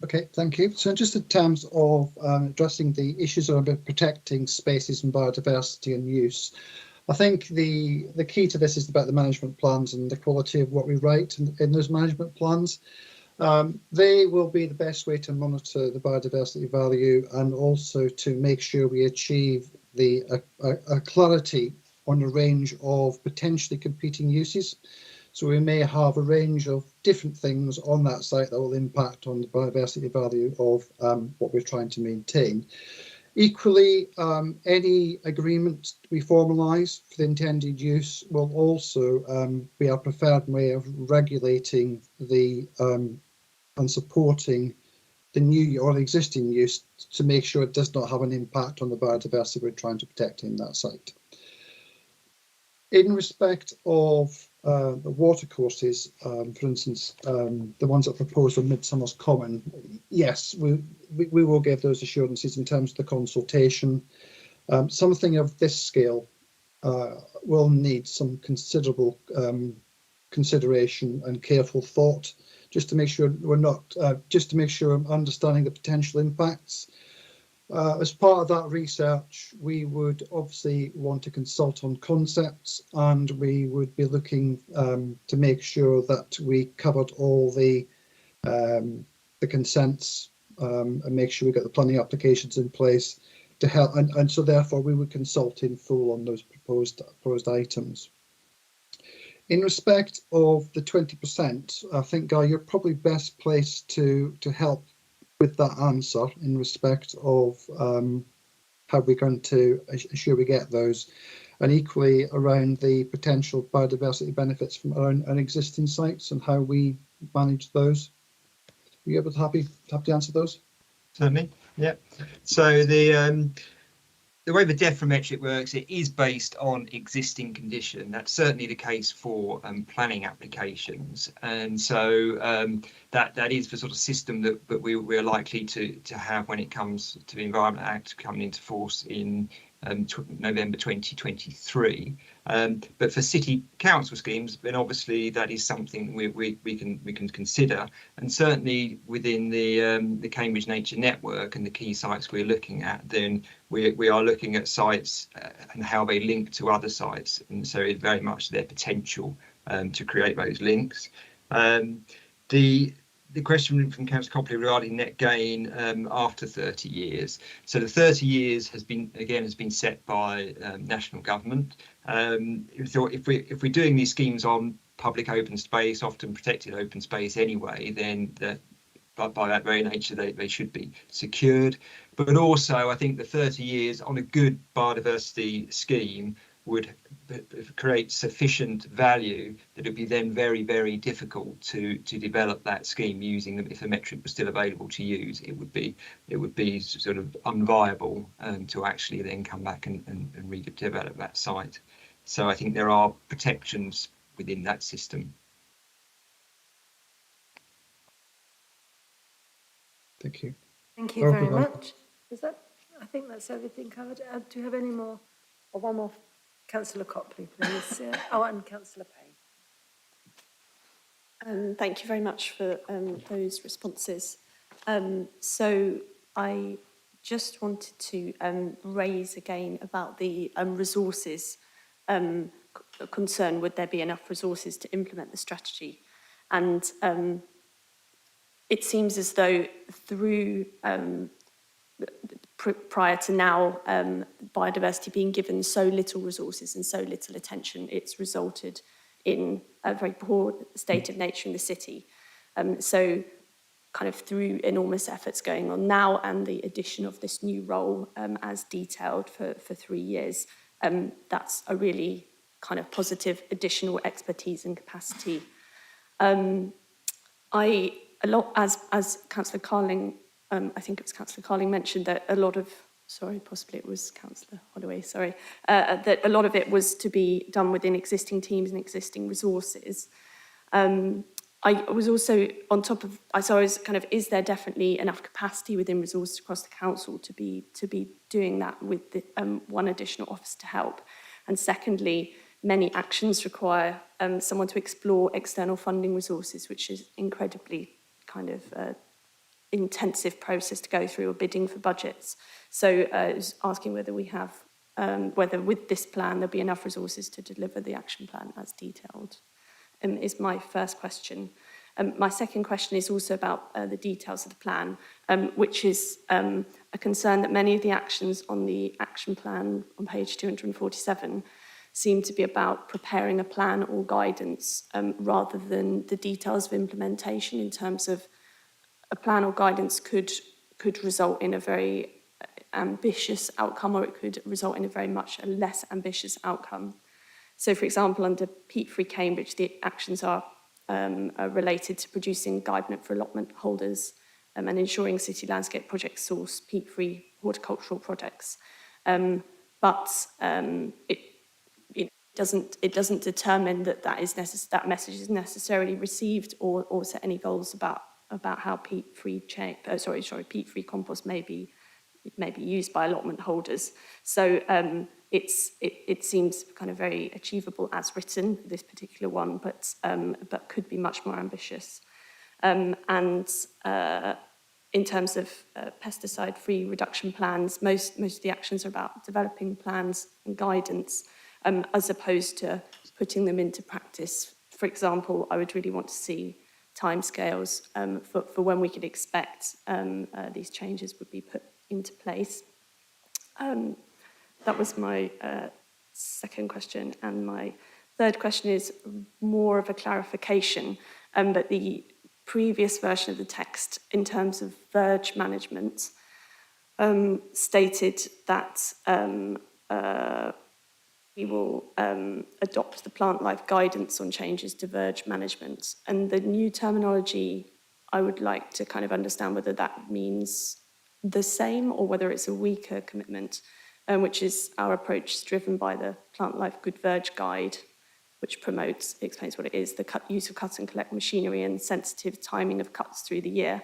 Speaker 6: Okay, thank you. So just in terms of addressing the issues about protecting spaces and biodiversity and use, I think the key to this is about the management plans and the quality of what we write in those management plans. They will be the best way to monitor the biodiversity value, and also to make sure we achieve a clarity on a range of potentially competing uses. So we may have a range of different things on that site that will impact on the biodiversity value of what we're trying to maintain. Equally, any agreement we formalise for the intended use will also be our preferred way of regulating the and supporting the new or the existing use, to make sure it does not have an impact on the biodiversity we're trying to protect in that site. In respect of the watercourses, for instance, the ones that are proposed on Midsummer's Common, yes, we will give those assurances in terms of the consultation. Something of this scale will need some considerable consideration and careful thought, just to make sure we're not, just to make sure I'm understanding the potential impacts. As part of that research, we would obviously want to consult on concepts, and we would be looking to make sure that we covered all the consents and make sure we got the planning applications in place to help. And so therefore we would consult in full on those proposed items. In respect of the 20%, I think, Guy, you're probably best placed to help with that answer in respect of how we're going to ensure we get those, and equally around the potential biodiversity benefits from our own existing sites and how we manage those. Are you able to happy to answer those?
Speaker 19: Certainly, yeah. So the way the DEFRA metric works, it is based on existing condition. That's certainly the case for planning applications, and so that is the sort of system that we're likely to have when it comes to the Environment Act coming into force in November 2023. But for city council schemes, then obviously that is something we can consider, and certainly within the Cambridge Nature Network and the key sites we're looking at, then we are looking at sites and how they link to other sites, and so it's very much their potential to create those links. The question from Councillor Copley regarding net gain after 30 years. So the 30 years has been set by national government. So if we're doing these schemes on public open space, often protected open space anyway, then by that very nature they should be secured. But also I think the 30 years on a good biodiversity scheme would create sufficient value that it would be then very, very difficult to develop that scheme using them. If the metric was still available to use, it would be sort of unviable to actually then come back and redevelop that site. So I think there are protections within that system.
Speaker 6: Thank you.
Speaker 1: Thank you very much. I think that's everything covered. Do you have any more, or one more Councillor Copley, please. And Councillor Payne.
Speaker 3: Thank you very much for those responses. So I just wanted to raise again about the resources concern. Would there be enough resources to implement the strategy? And it seems as though through prior to now, biodiversity being given so little resources and so little attention, it's resulted in a very poor state of nature in the city. So kind of through enormous efforts going on now and the addition of this new role as detailed for 3 years, that's a really kind of positive additional expertise and capacity. As Councillor Carling, I think it was Councillor Carling mentioned that a lot of, sorry, possibly it was Councillor Holloway, sorry, that a lot of it was to be done within existing teams and existing resources. I was also on top of, so I was kind of, is there definitely enough capacity within resources across the council to be doing that with the, one additional office to help? And secondly, many actions require someone to explore external funding resources, which is incredibly kind of intensive process to go through, or bidding for budgets. So I was asking whether we have, whether with this plan there'll be enough resources to deliver the action plan as detailed. Is my first question. My second question is also about the details of the plan, which is a concern that many of the actions on the action plan on page 247 seem to be about preparing a plan or guidance rather than the details of implementation. In terms of a plan or guidance could result in a very ambitious outcome, or it could result in a very much a less ambitious outcome. So, for example, under peat-free Cambridge, the actions are related to producing guidance for allotment holders and ensuring city landscape projects source peat-free horticultural products. But it doesn't determine that that message is necessarily received, or set any goals about how peat-free peat-free compost may be used by allotment holders. So it seems kind of very achievable as written, this particular one, but could be much more ambitious. And in terms of pesticide-free reduction plans, most of the actions are about developing plans and guidance, as opposed to putting them into practice. For example, I would really want to see timescales for when we could expect these changes would be put into place. That was my second question, and my third question is more of a clarification, but the previous version of the text in terms of verge management stated that we will adopt the plant life guidance on changes to verge management. And the new terminology, I would like to kind of understand whether that means the same or whether it's a weaker commitment, which is our approach driven by the Plant Life Good Verge Guide, which explains what it is, the use of cut and collect machinery and sensitive timing of cuts through the year.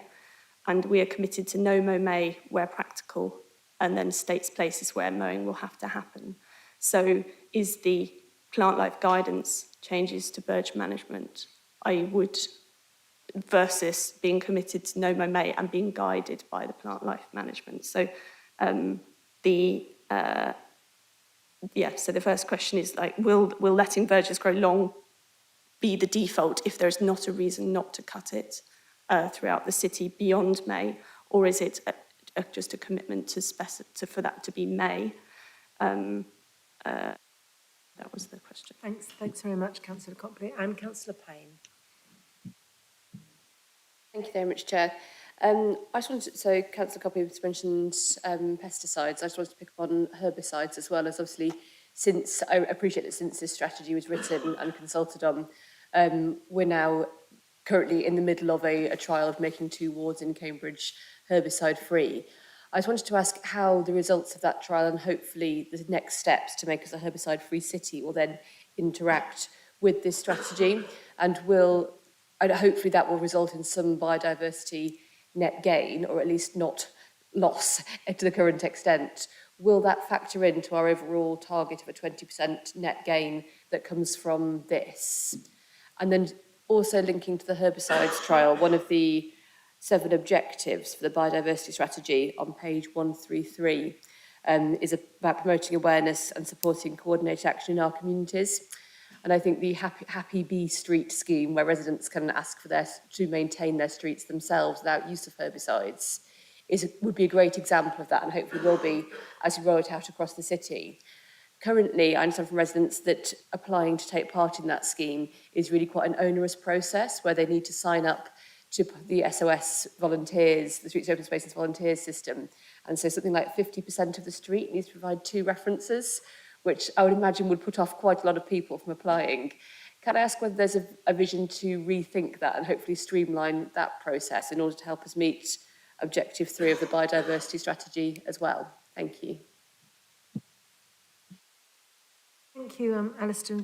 Speaker 3: And we are committed to no mow May where practical, and then states places where mowing will have to happen. So is the plant life guidance changes to verge management, versus being committed to no mow May and being guided by the plant life management? So so the first question is, like, will letting verges grow long be the default if there's not a reason not to cut it throughout the city beyond May, or is it just a commitment for that to be May? That was the question.
Speaker 1: Thanks very much, Councillor Copley. And Councillor Payne.
Speaker 10: Thank you very much, Chair. I just wanted to, so Councillor Copley has mentioned pesticides. I just wanted to pick up on herbicides as well, as obviously I appreciate that since this strategy was written and consulted on, we're now currently in the middle of a trial of making 2 wards in Cambridge herbicide free. I just wanted to ask how the results of that trial and hopefully the next steps to make us a herbicide free city will then interact with this strategy, and hopefully that will result in some biodiversity net gain, or at least not loss to the current extent, will that factor into our overall target of a 20% net gain that comes from this? And then also linking to the herbicides trial, one of the 7 objectives for the biodiversity strategy on page 133 is about promoting awareness and supporting coordinated action in our communities. And I think the Happy Bee Street scheme, where residents can ask for to maintain their streets themselves without use of herbicides, would be a great example of that, and hopefully will be as we roll it out across the city. Currently, I understand from residents that applying to take part in that scheme is really quite an onerous process, where they need to sign up to the SOS volunteers, the Streets Open Spaces volunteers system. And so something like 50% of the street needs to provide 2 references, which I would imagine would put off quite a lot of people from applying. Can I ask whether there's a vision to rethink that and hopefully streamline that process in order to help us meet Objective 3 of the biodiversity strategy as well? Thank you.
Speaker 1: Thank you, Alistair.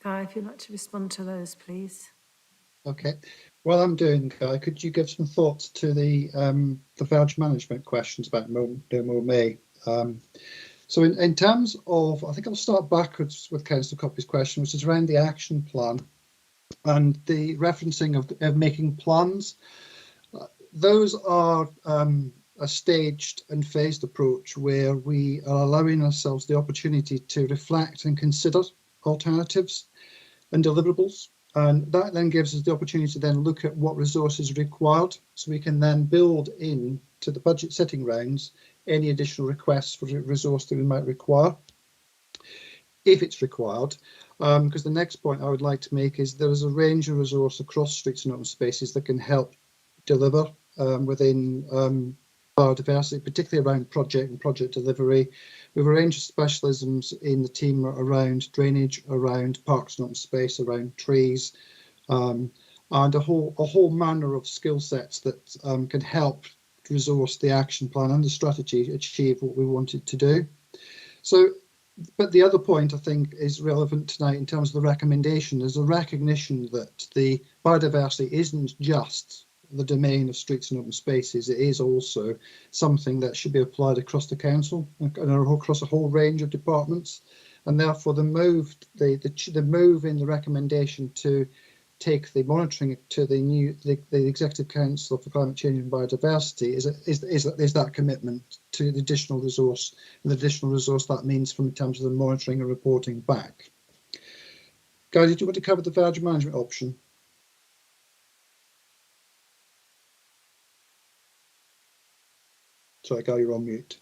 Speaker 1: Guy, if you'd like to respond to those, please.
Speaker 6: Okay. While I'm doing, Guy, could you give some thoughts to the voucher management questions about no more May? So in terms of, I think I'll start backwards with Councillor Coppy's question, which is around the action plan and the referencing of making plans. Those are a staged and phased approach where we are allowing ourselves the opportunity to reflect and consider alternatives and deliverables. And that then gives us the opportunity to then look at what resources are required, so we can then build in to the budget setting rounds any additional requests for resource that we might require, if it's required. Because the next point I would like to make is there is a range of resource across streets and open spaces that can help deliver within biodiversity, particularly around project and project delivery. We have a range of specialisms in the team around drainage, around parks and open space, around trees, and a whole manner of skill sets that can help resource the action plan and the strategy achieve what we wanted to do. So, but the other point I think is relevant tonight in terms of the recommendation is a recognition that the biodiversity isn't just the domain of streets and open spaces. It is also something that should be applied across the council and across a whole range of departments, and therefore the move in the recommendation to take the monitoring to the Executive Council for Climate Change and Biodiversity is that commitment to the additional resource, and the additional resource that means from in terms of the monitoring and reporting back. Guy, did you want to cover the voucher management option? Sorry, Guy, you're on mute.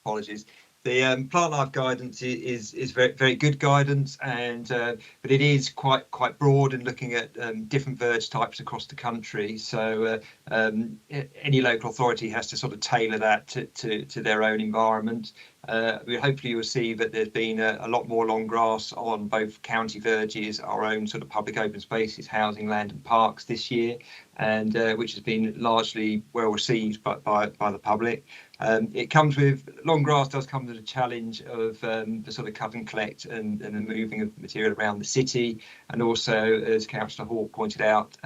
Speaker 19: Apologies. The plant life guidance is very, very good guidance, and but it is quite broad in looking at different verge types across the country. So any local authority has to sort of tailor that to their own environment. Hopefully you'll see that there's been a lot more long grass on both county verges, our own sort of public open spaces, housing, land and parks this year, and which has been largely well received by the public. It comes with, long grass does come with a challenge of the sort of cut and collect and the moving of material around the city, and also, as Councillor Hall pointed out,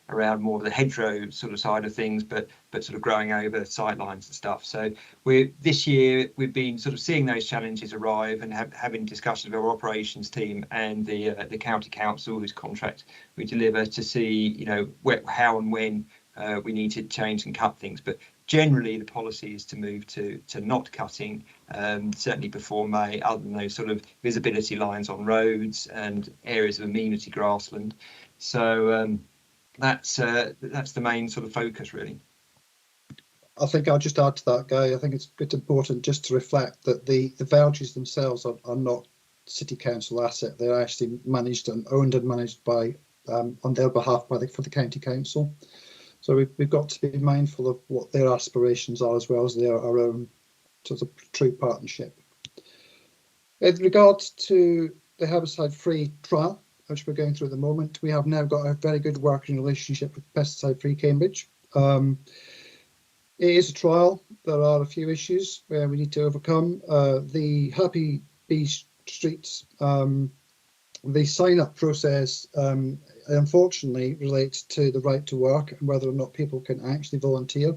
Speaker 19: around more of the hedgerow sort of side of things, but sort of growing over sightlines and stuff. So this year we've been sort of seeing those challenges arrive and having discussions with our operations team and the county council, whose contract we deliver, to see how and when we need to change and cut things. But generally the policy is to move to not cutting, certainly before May, other than those sort of visibility lines on roads and areas of amenity grassland. So that's the main sort of focus, really.
Speaker 6: I think I'll just add to that, Guy. I think it's important just to reflect that the vouchers themselves are not city council asset. They're actually managed and owned and managed by on their behalf for the county council. So we've got to be mindful of what their aspirations are, as well as our own sort of true partnership. In regards to the herbicide-free trial, which we're going through at the moment, we have now got a very good working relationship with Pesticide-Free Cambridge. It is a trial. There are a few issues where we need to overcome. The Happy Bee Streets, the sign-up process unfortunately relates to the right to work and whether or not people can actually volunteer.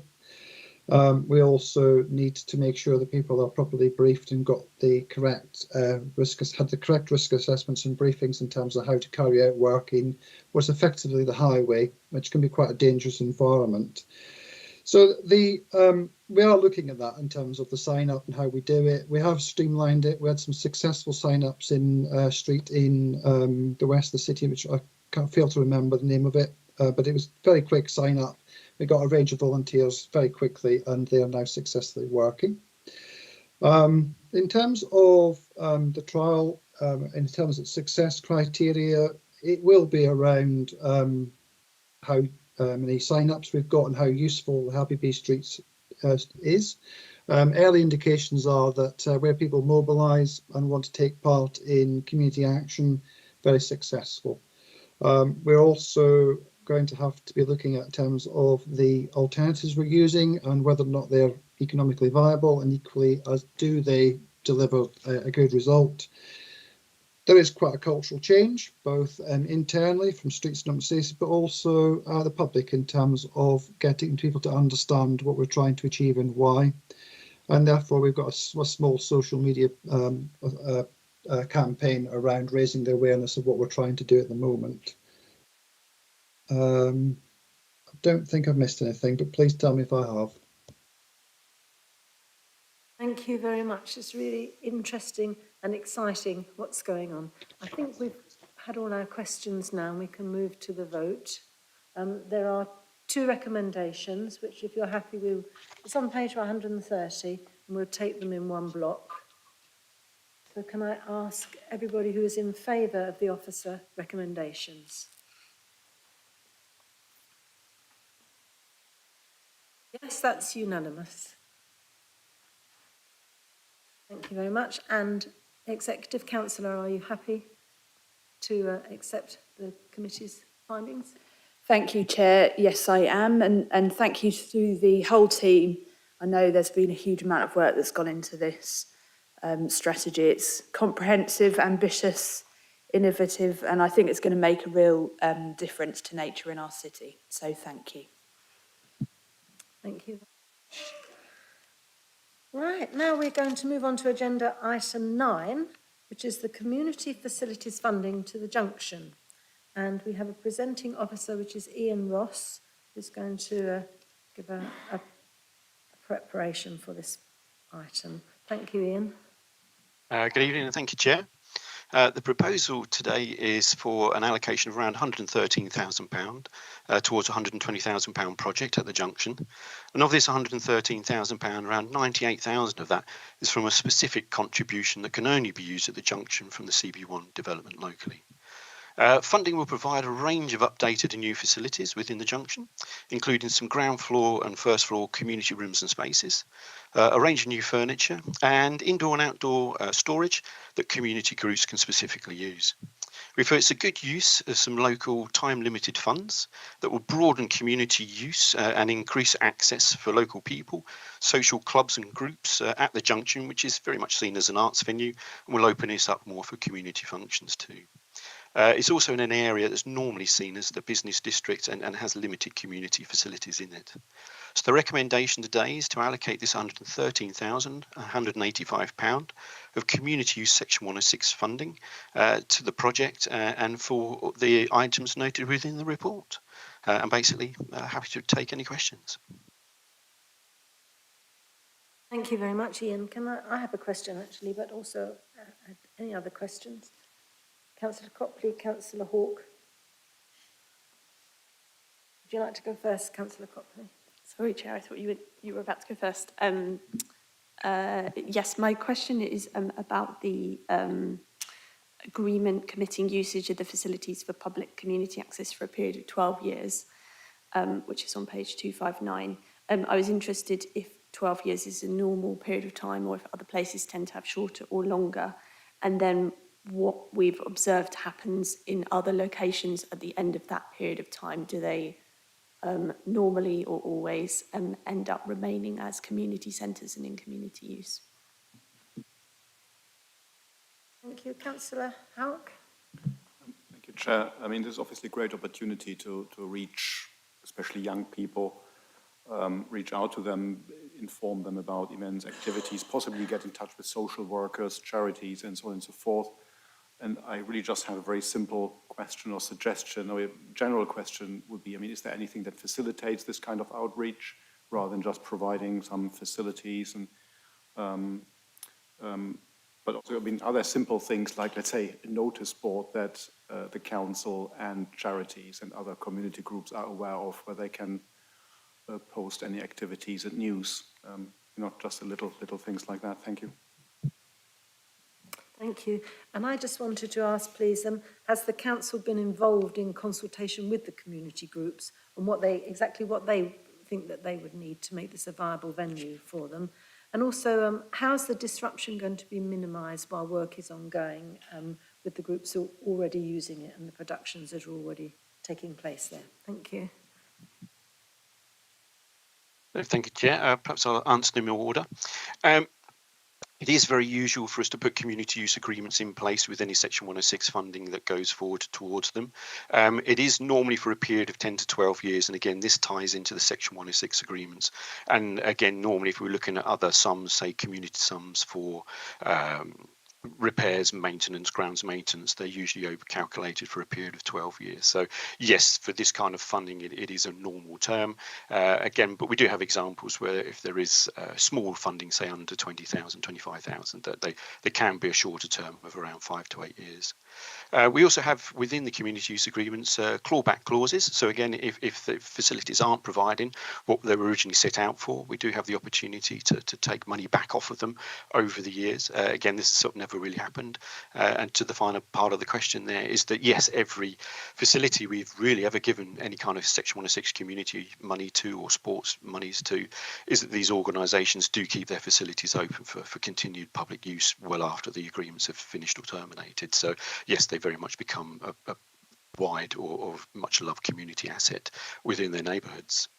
Speaker 6: We also need to make sure that people are properly briefed and got the correct had the correct risk assessments and briefings in terms of how to carry out work in what's effectively the highway, which can be quite a dangerous environment. So we are looking at that in terms of the sign up and how we do it. We have streamlined it. We had some successful sign ups in street in the west of the city, which I can't fail to remember the name of it, but it was very quick sign up. We got a range of volunteers very quickly, and they are now successfully working. In terms of the trial, in terms of success criteria, it will be around how many sign-ups we've got and how useful Happy Bee Streets is. Early indications are that where people mobilise and want to take part in community action, very successful. We're also going to have to be looking at terms of the alternatives we're using and whether or not they're economically viable, and equally as do they deliver a good result. There is quite a cultural change, both internally from streets and cities, but also the public in terms of getting people to understand what we're trying to achieve and why. And therefore, we've got a small social media campaign around raising the awareness of what we're trying to do at the moment. I don't think I've missed anything, but please tell me if I have.
Speaker 1: Thank you very much. It's really interesting and exciting what's going on. I think we've had all our questions now and we can move to the vote. There are two recommendations, which if you're happy, it's on page 130 and we'll take them in one block. So can I ask everybody who is in favour of the officer recommendations? Yes, that's unanimous. Thank you very much. And Executive Councillor, are you happy to accept the committee's findings?
Speaker 2: Thank you, Chair. Yes, I am. And thank you to the whole team. I know there's been a huge amount of work that's gone into this strategy. It's comprehensive, ambitious, innovative, and I think it's going to make a real difference to nature in our city. So thank you.
Speaker 1: Thank you. Right, now we're going to move on to agenda item 9, which is the community facilities funding to the junction. And we have a presenting officer, which is Ian Ross, who's going to give a preparation for this item. Thank you, Ian.
Speaker 20: Good evening and thank you, Chair. The proposal today is for an allocation of around £113,000 towards a £120,000 project at the junction. And of this £113,000, around £98,000 of that is from a specific contribution that can only be used at the junction from the CB1 development locally. Funding will provide a range of updated and new facilities within the junction, including some ground floor and first floor community rooms and spaces, a range of new furniture and indoor and outdoor storage that community groups can specifically use. We feel it's a good use of some local time-limited funds that will broaden community use and increase access for local people, social clubs and groups at the junction, which is very much seen as an arts venue, and will open this up more for community functions too. It's also in an area that's normally seen as the business district and has limited community facilities in it. So the recommendation today is to allocate this £113,185 of community use section 106 funding to the project and for the items noted within the report. And basically happy to take any questions.
Speaker 1: Thank you very much, Ian. I have a question actually, but also any other questions? Councillor Copley, Councillor Hawke. Would you like to go first, Councillor Copley?
Speaker 3: Sorry, Chair, I thought you were about to go first. Yes, my question is about the agreement committing usage of the facilities for public community access for a period of 12 years, which is on page 259. I was interested if 12 years is a normal period of time or if other places tend to have shorter or longer, and then what we've observed happens in other locations at the end of that period of time. Do they normally or always end up remaining as community centres and in community use?
Speaker 1: Thank you. Councillor Houck.
Speaker 14: Thank you, Chair, I mean, this is obviously a great opportunity to reach, especially young people, reach out to them, inform them about events, activities, possibly get in touch with social workers, charities, and so on and so forth. And I really just have a very simple question or suggestion, or a general question would be, I mean, is there anything that facilitates this kind of outreach rather than just providing some facilities? And but also, I mean, other simple things like, let's say, a notice board that the council and charities and other community groups are aware of, where they can post any activities and news, not just the little things like that. Thank you.
Speaker 1: Thank you. And I just wanted to ask, please, has the council been involved in consultation with the community groups on exactly what they think that they would need to make this a viable venue for them? And also, how's the disruption going to be minimised while work is ongoing with the groups who are already using it and the productions that are already taking place there? Thank you.
Speaker 20: Thank you, Chair. Perhaps I'll answer them in order. It is very usual for us to put community use agreements in place with any Section 106 funding that goes forward towards them. It is normally for a period of 10 to 12 years, and again, this ties into the Section 106 agreements. And again, normally if we're looking at other sums, say community sums for repairs, maintenance, grounds maintenance, they're usually over-calculated for a period of 12 years. So yes, for this kind of funding, it is a normal term. Again, but we do have examples where if there is small funding, say under 20,000, 25,000, that they can be a shorter term of around 5 to 8 years. We also have within the community use agreements clawback clauses. So again, if the facilities aren't providing what they were originally set out for, we do have the opportunity to take money back off of them over the years. Again, this has sort of never really happened. And to the final part of the question there is that yes, every facility we've really ever given any kind of Section 106 community money to or sports monies to is that these organisations do keep their facilities open for continued public use well after the agreements have finished or terminated. So yes, they very much become a wide or much loved community asset within their neighbourhoods.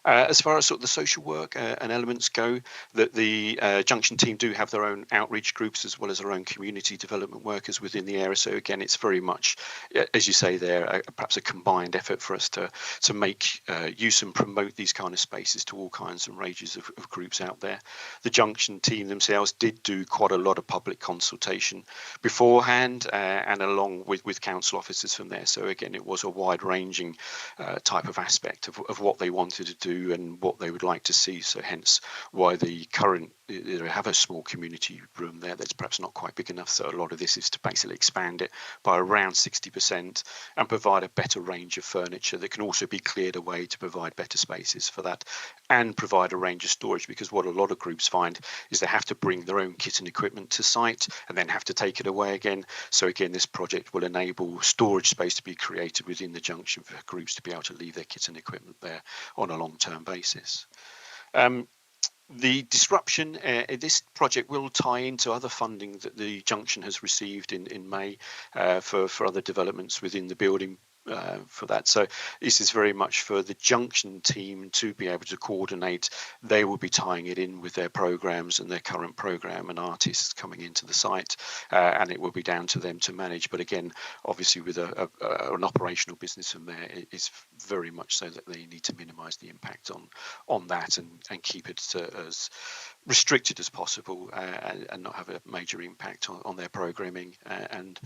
Speaker 20: As far as sort of the social work and elements go, that the Junction team do have their own outreach groups as well as their own community development workers within the area. So again, it's very much, as you say there, perhaps a combined effort for us to make use and promote these kind of spaces to all kinds and ranges of groups out there. The Junction team themselves did do quite a lot of public consultation beforehand and along with council officers from there. So again, it was a wide-ranging type of aspect of what they wanted to do and what they would like to see. So hence why the current, they have a small community room there that's perhaps not quite big enough. So a lot of this is to basically expand it by around 60% and provide a better range of furniture that can also be cleared away to provide better spaces for that and provide a range of storage, because what a lot of groups find is they have to bring their own kit and equipment to site and then have to take it away again. So again, this project will enable storage space to be created within the Junction for groups to be able to leave their kit and equipment there on a long-term basis. The disruption, this project will tie into other funding that the Junction has received in May for other developments within the building for that. So this is very much for the Junction team to be able to coordinate. They will be tying it in with their programs and their current program and artists coming into the site, and it will be down to them to manage. But again, obviously with an operational business from there, it's very much so that they need to minimise the impact on that and keep it as restricted as possible and not have a major impact on their programming and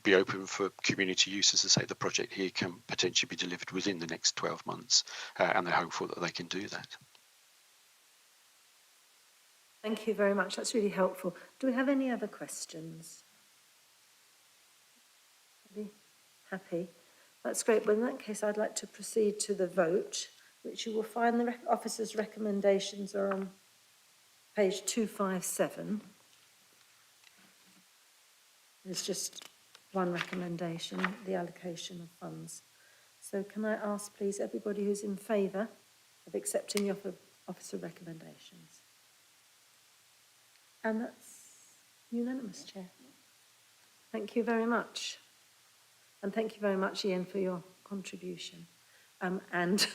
Speaker 20: be open for community use. As I say, the project here can potentially be delivered within the next 12 months and they're hopeful that they can do that.
Speaker 1: Thank you very much. That's really helpful. Do we have any other questions? Happy? That's great. Well, in that case, I'd like to proceed to the vote, which you will find the officers' recommendations are on page 257. There's just one recommendation, the allocation of funds. So can I ask, please, everybody who's in favour of accepting the officer recommendations? And that's unanimous, Chair. Thank you very much. And thank you very much, Ian, for your contribution. And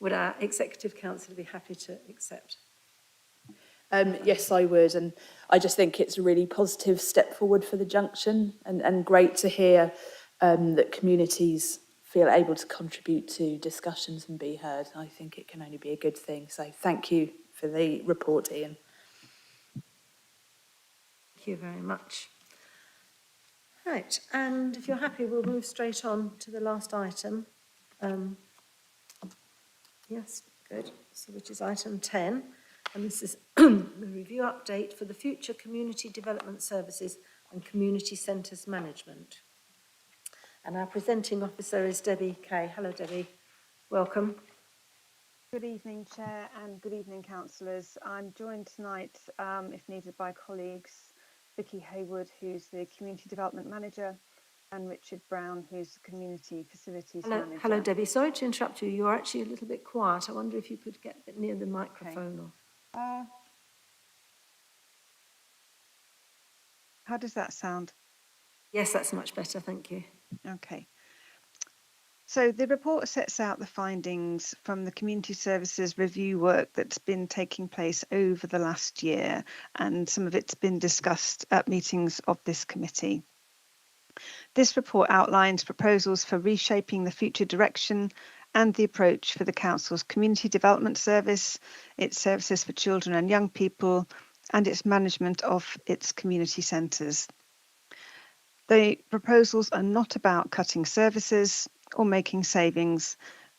Speaker 1: would our Executive Council be happy to accept?
Speaker 2: Yes, I would, and I just think it's a really positive step forward for the junction, and great to hear that communities feel able to contribute to discussions and be heard. I think it can only be a good thing. So thank you for the report, Ian.
Speaker 1: Thank you very much. Right, and if you're happy, we'll move straight on to the last item. Yes, good. So which is item 10, and this is the review update for the future community development services and community centres management. And our presenting officer is Debbie Kay. Hello, Debbie. Welcome.
Speaker 21: Good evening, Chair, and good evening, councillors. I'm joined tonight, if needed, by colleagues Vicky Haywood, who's the Community Development Manager, and Richard Brown, who's the Community Facilities Manager.
Speaker 1: Hello, Debbie. Sorry to interrupt you. You're actually a little bit quiet. I wonder if you could get a bit near the microphone.
Speaker 21: Okay. How does that sound?
Speaker 1: Yes, that's much better. Thank you.
Speaker 21: Okay. So the report sets out the findings from the community services review work that's been taking place over the last year, and some of it's been discussed at meetings of this committee. This report outlines proposals for reshaping the future direction and the approach for the Council's Community Development Service, its services for children and young people, and its management of its community centres. The proposals are not about cutting services or making savings,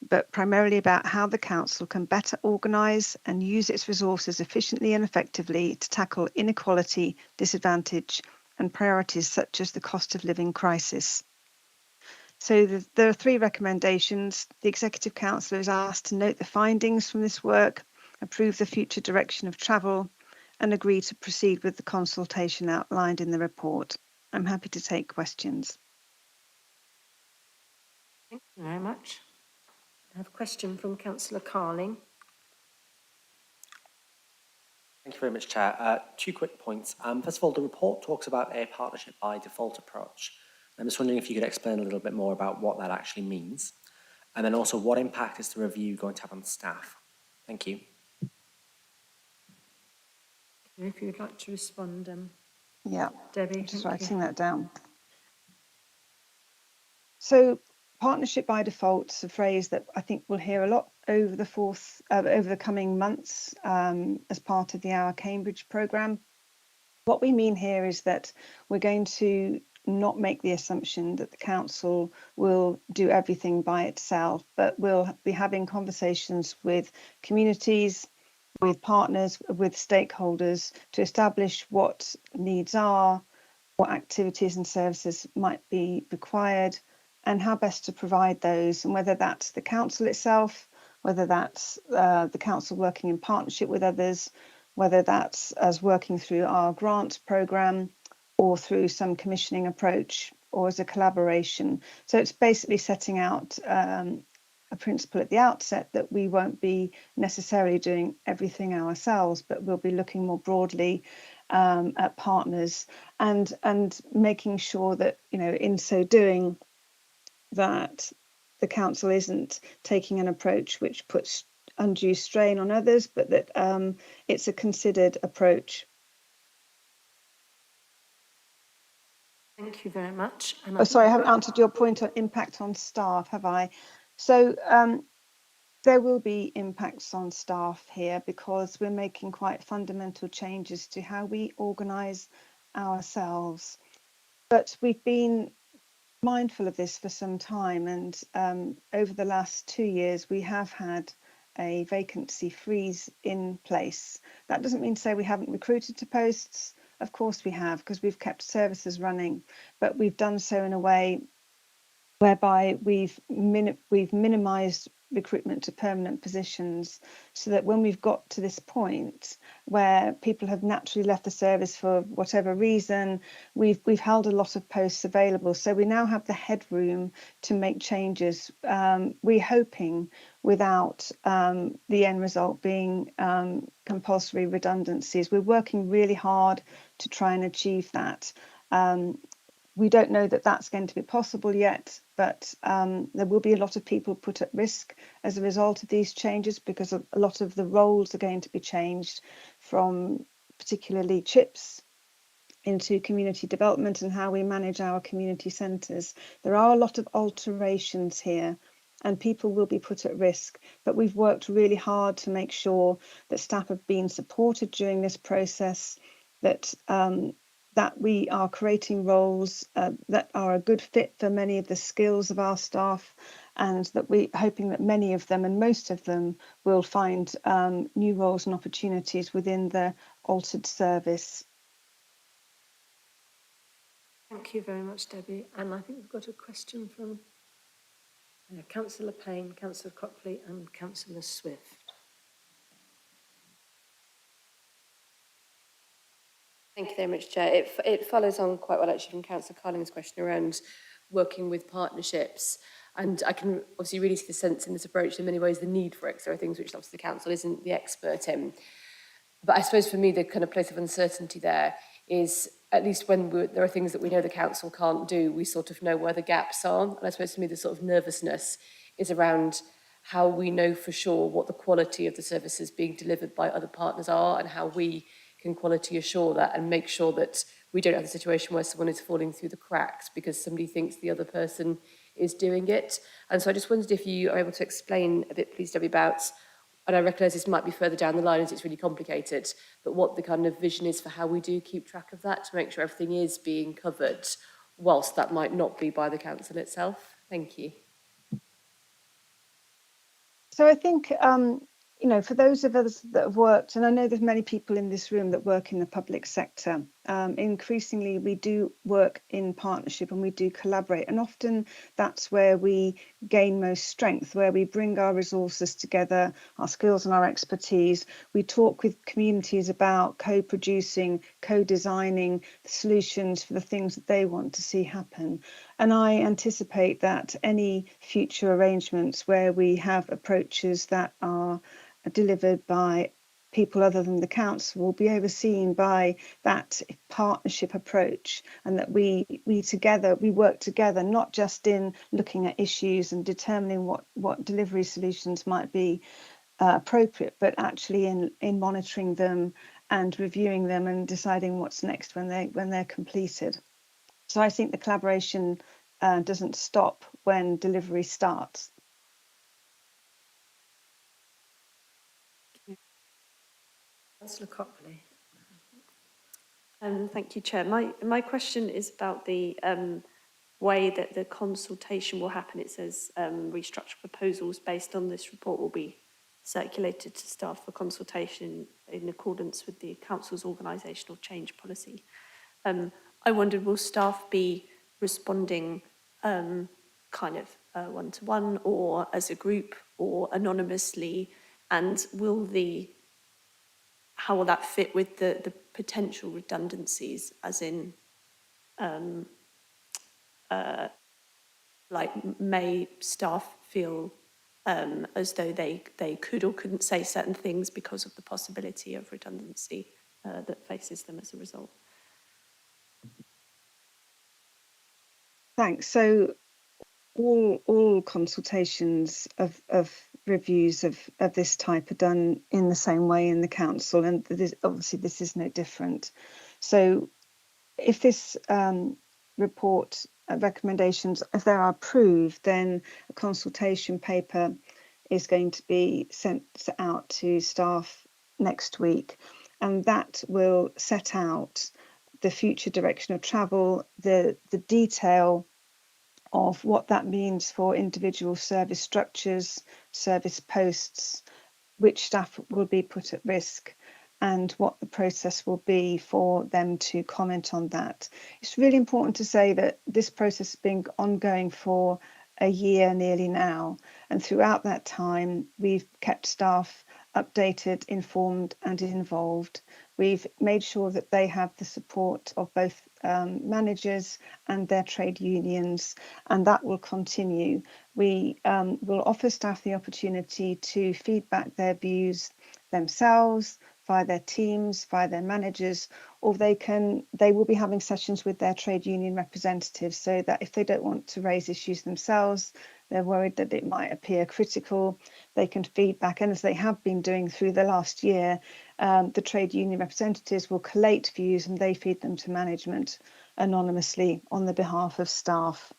Speaker 21: but primarily about how the Council can better organise and use its resources efficiently and effectively to tackle inequality, disadvantage, and priorities such as the cost of living crisis. So there are three recommendations. The Executive Council is asked to note the findings from this work, approve the future direction of travel, and agree to proceed with the consultation outlined in the report. I'm happy to take questions.
Speaker 1: Thank you very much. I have a question from Councillor Carling.
Speaker 16: Thank you very much, Chair. Two quick points. First of all, the report talks about a partnership by default approach. I'm just wondering if you could explain a little bit more about what that actually means. And then also, what impact is the review going to have on staff? Thank you.
Speaker 1: If you'd like to respond,
Speaker 21: Yeah,
Speaker 1: Debbie.
Speaker 21: Just writing that down. So, partnership by default is a phrase that I think we'll hear a lot over the coming months as part of the Our Cambridge programme. What we mean here is that we're going to not make the assumption that the council will do everything by itself, but we'll be having conversations with communities, with partners, with stakeholders to establish what needs are, what activities and services might be required, and how best to provide those, and whether that's the council itself, whether that's the council working in partnership with others, whether that's us working through our grant programme or through some commissioning approach or as a collaboration. So it's basically setting out a principle at the outset that we won't be necessarily doing everything ourselves, but we'll be looking more broadly at partners and making sure that, you know, in so doing, that the council isn't taking an approach which puts undue strain on others, but that it's a considered approach.
Speaker 1: Thank you very much.
Speaker 21: Oh, sorry, I haven't answered your point on impact on staff, have I? So there will be impacts on staff here because we're making quite fundamental changes to how we organise ourselves. But we've been mindful of this for some time, and over the last 2 years we have had a vacancy freeze in place. That doesn't mean to say we haven't recruited to posts. Of course we have, because we've kept services running, but we've done so in a way whereby we've minimised recruitment to permanent positions, so that when we've got to this point where people have naturally left the service for whatever reason, we've held a lot of posts available. So we now have the headroom to make changes. We're hoping without the end result being compulsory redundancies. We're working really hard to try and achieve that. We don't know that that's going to be possible yet, but there will be a lot of people put at risk as a result of these changes, because a lot of the roles are going to be changed, from particularly CHIPS into community development and how we manage our community centres. There are a lot of alterations here and people will be put at risk, but we've worked really hard to make sure that staff have been supported during this process, that that we are creating roles that are a good fit for many of the skills of our staff, and that we're hoping that many of them and most of them will find new roles and opportunities within the altered service.
Speaker 1: Thank you very much, Debbie. And I think we've got a question from Councillor Payne, Councillor Copley and Councillor Swift.
Speaker 10: Thank you very much, Chair. It follows on quite well actually from Councillor Carling's question around working with partnerships. And I can obviously really see the sense in this approach, in many ways, the need for it, 'cause there are things which obviously the Council isn't the expert in. But I suppose for me, the kind of place of uncertainty there is, at least when there are things that we know the Council can't do, we sort of know where the gaps are. And I suppose for me, the sort of nervousness is around how we know for sure what the quality of the services being delivered by other partners are, and how we can quality assure that and make sure that we don't have a situation where someone is falling through the cracks because somebody thinks the other person is doing it. And so I just wondered if you are able to explain a bit, please, Debbie, about, and I recognise this might be further down the line as it's really complicated, but what the kind of vision is for how we do keep track of that to make sure everything is being covered, whilst that might not be by the Council itself. Thank you.
Speaker 21: So I think, you know, for those of us that have worked, and I know there's many people in this room that work in the public sector, increasingly we do work in partnership and we do collaborate. And often that's where we gain most strength, where we bring our resources together, our skills and our expertise. We talk with communities about co-producing, co-designing solutions for the things that they want to see happen. And I anticipate that any future arrangements where we have approaches that are delivered by people other than the council will be overseen by that partnership approach, and that we work together, not just in looking at issues and determining what delivery solutions might be appropriate, but actually in monitoring them and reviewing them and deciding what's next when they're completed. So I think the collaboration doesn't stop when delivery starts.
Speaker 1: Councillor Copley.
Speaker 3: Thank you, Chair. My question is about the way that the consultation will happen. It says restructure proposals based on this report will be circulated to staff for consultation in accordance with the Council's organisational change policy. I wondered, will staff be responding kind of one-to-one or as a group or anonymously, and how will that fit with the potential redundancies, as in like, may staff feel as though they could or couldn't say certain things because of the possibility of redundancy that faces them as a result?
Speaker 21: Thanks. So all consultations of reviews of this type are done in the same way in the council, and obviously this is no different. So if this report recommendations, if they are approved, then a consultation paper is going to be sent out to staff next week, and that will set out the future direction of travel, the detail of what that means for individual service structures, service posts, which staff will be put at risk, and what the process will be for them to comment on that. It's really important to say that this process has been ongoing for a year nearly now, and throughout that time we've kept staff updated, informed and involved. We've made sure that they have the support of both managers and their trade unions, and that will continue. We will offer staff the opportunity to feedback their views themselves, via their teams, via their managers, or they will be having sessions with their trade union representatives, so that if they don't want to raise issues themselves, they're worried that it might appear critical, they can feed back. And as they have been doing through the last year, the trade union representatives will collate views and they feed them to management anonymously on the behalf of staff.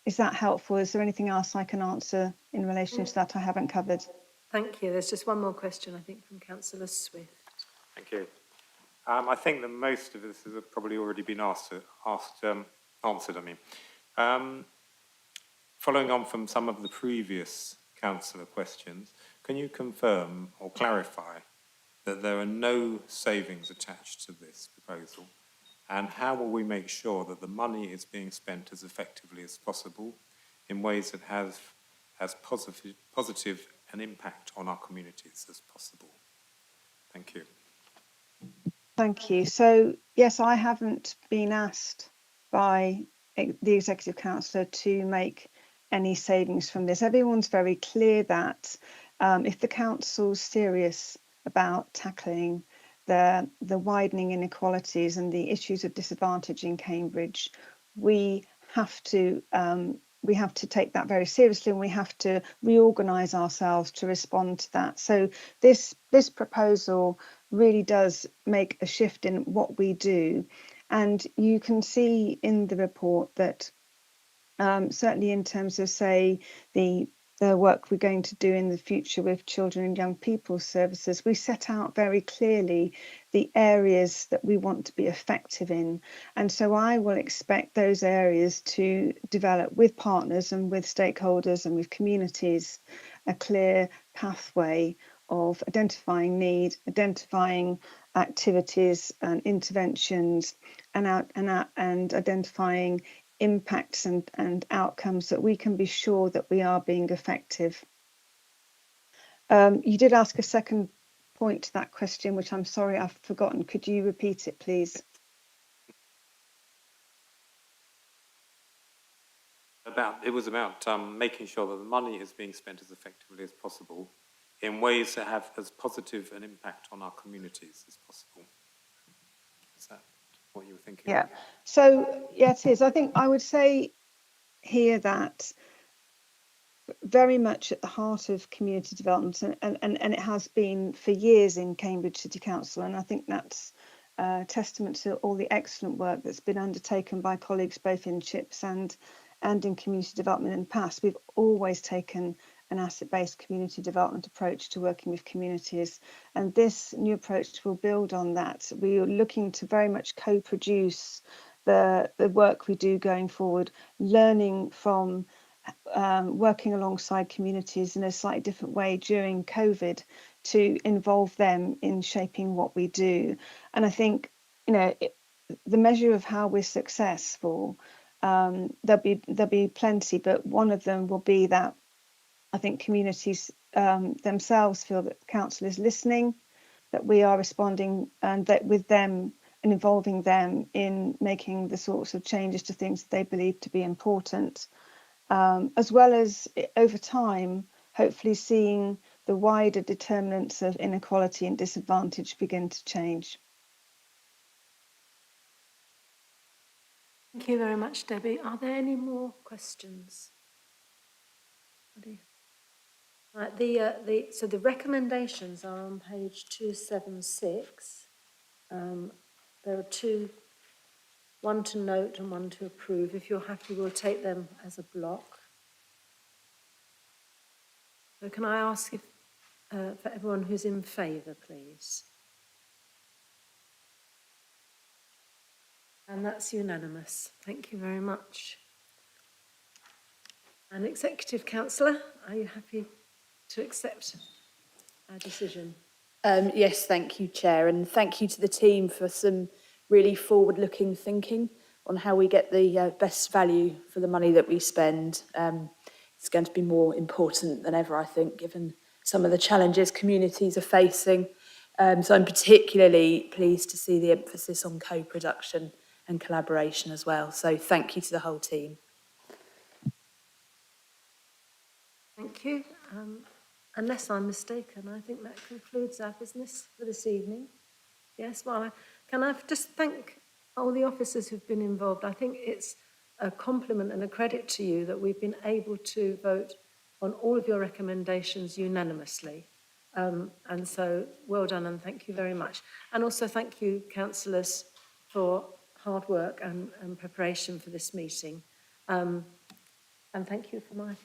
Speaker 21: Is that helpful? Is there anything else I can answer in relation to that I haven't covered?
Speaker 1: Thank you. There's just one more question, I think, from Councillor Swift.
Speaker 13: Thank you. I think that most of this has probably already been answered. Following on from some of the previous councillor questions, can you confirm or clarify that there are no savings attached to this proposal? And how will we make sure that the money is being spent as effectively as possible in ways that have as positive an impact on our communities as possible? Thank you.
Speaker 21: Thank you. So, yes, I haven't been asked by the Executive Councillor to make any savings from this. Everyone's very clear that if the Council's serious about tackling the widening inequalities and the issues of disadvantage in Cambridge, we have to take that very seriously, and we have to reorganise ourselves to respond to that. So this proposal really does make a shift in what we do, and you can see in the report that certainly in terms of, say, the work we're going to do in the future with children and young people services, we set out very clearly the areas that we want to be effective in. And so I will expect those areas to develop with partners and with stakeholders and with communities a clear pathway of identifying need, identifying activities and interventions, and identifying impacts and outcomes that we can be sure that we are being effective. You did ask a second point to that question, which I'm sorry I've forgotten. Could you repeat it, please?
Speaker 13: It was about making sure that the money is being spent as effectively as possible in ways that have as positive an impact on our communities as possible. Is that what you were thinking?
Speaker 21: Yeah. So, yeah, it is. I think I would say here that very much at the heart of community development, and it has been for years in Cambridge City Council, and I think that's testament to all the excellent work that's been undertaken by colleagues both in CHIPS and in community development in the past. We've always taken an asset-based community development approach to working with communities, and this new approach will build on that. We are looking to very much co-produce the work we do going forward, learning from working alongside communities in a slightly different way during COVID to involve them in shaping what we do. And I think, the measure of how we're successful, there'll be plenty, but one of them will be that I think communities themselves feel that the council is listening, that we are responding, and that with them and involving them in making the sorts of changes to things that they believe to be important. As well as over time, hopefully seeing the wider determinants of inequality and disadvantage begin to change.
Speaker 1: Thank you very much, Debbie. Are there any more questions? Right, so the recommendations are on page 276. There are two, one to note and one to approve. If you're happy, we'll take them as a block. So can I ask if, for everyone who's in favour, please? And that's unanimous. Thank you very much. And Executive Councillor, are you happy to accept our decision?
Speaker 2: Yes, thank you, Chair, and thank you to the team for some really forward-looking thinking on how we get the best value for the money that we spend. It's going to be more important than ever, I think, given some of the challenges communities are facing. So I'm particularly pleased to see the emphasis on co-production and collaboration as well. So thank you to the whole team.
Speaker 1: Thank you. Unless I'm mistaken, I think that concludes our business for this evening. Yes, well, can I just thank all the officers who've been involved? I think it's a compliment and a credit to you that we've been able to vote on all of your recommendations unanimously. And so well done and thank you very much. And also thank you, councillors, for hard work and preparation for this meeting. And thank you for my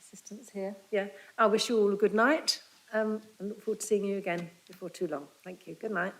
Speaker 1: assistance here. Yeah, I wish you all a good night and look forward to seeing you again before too long. Thank you. Good night.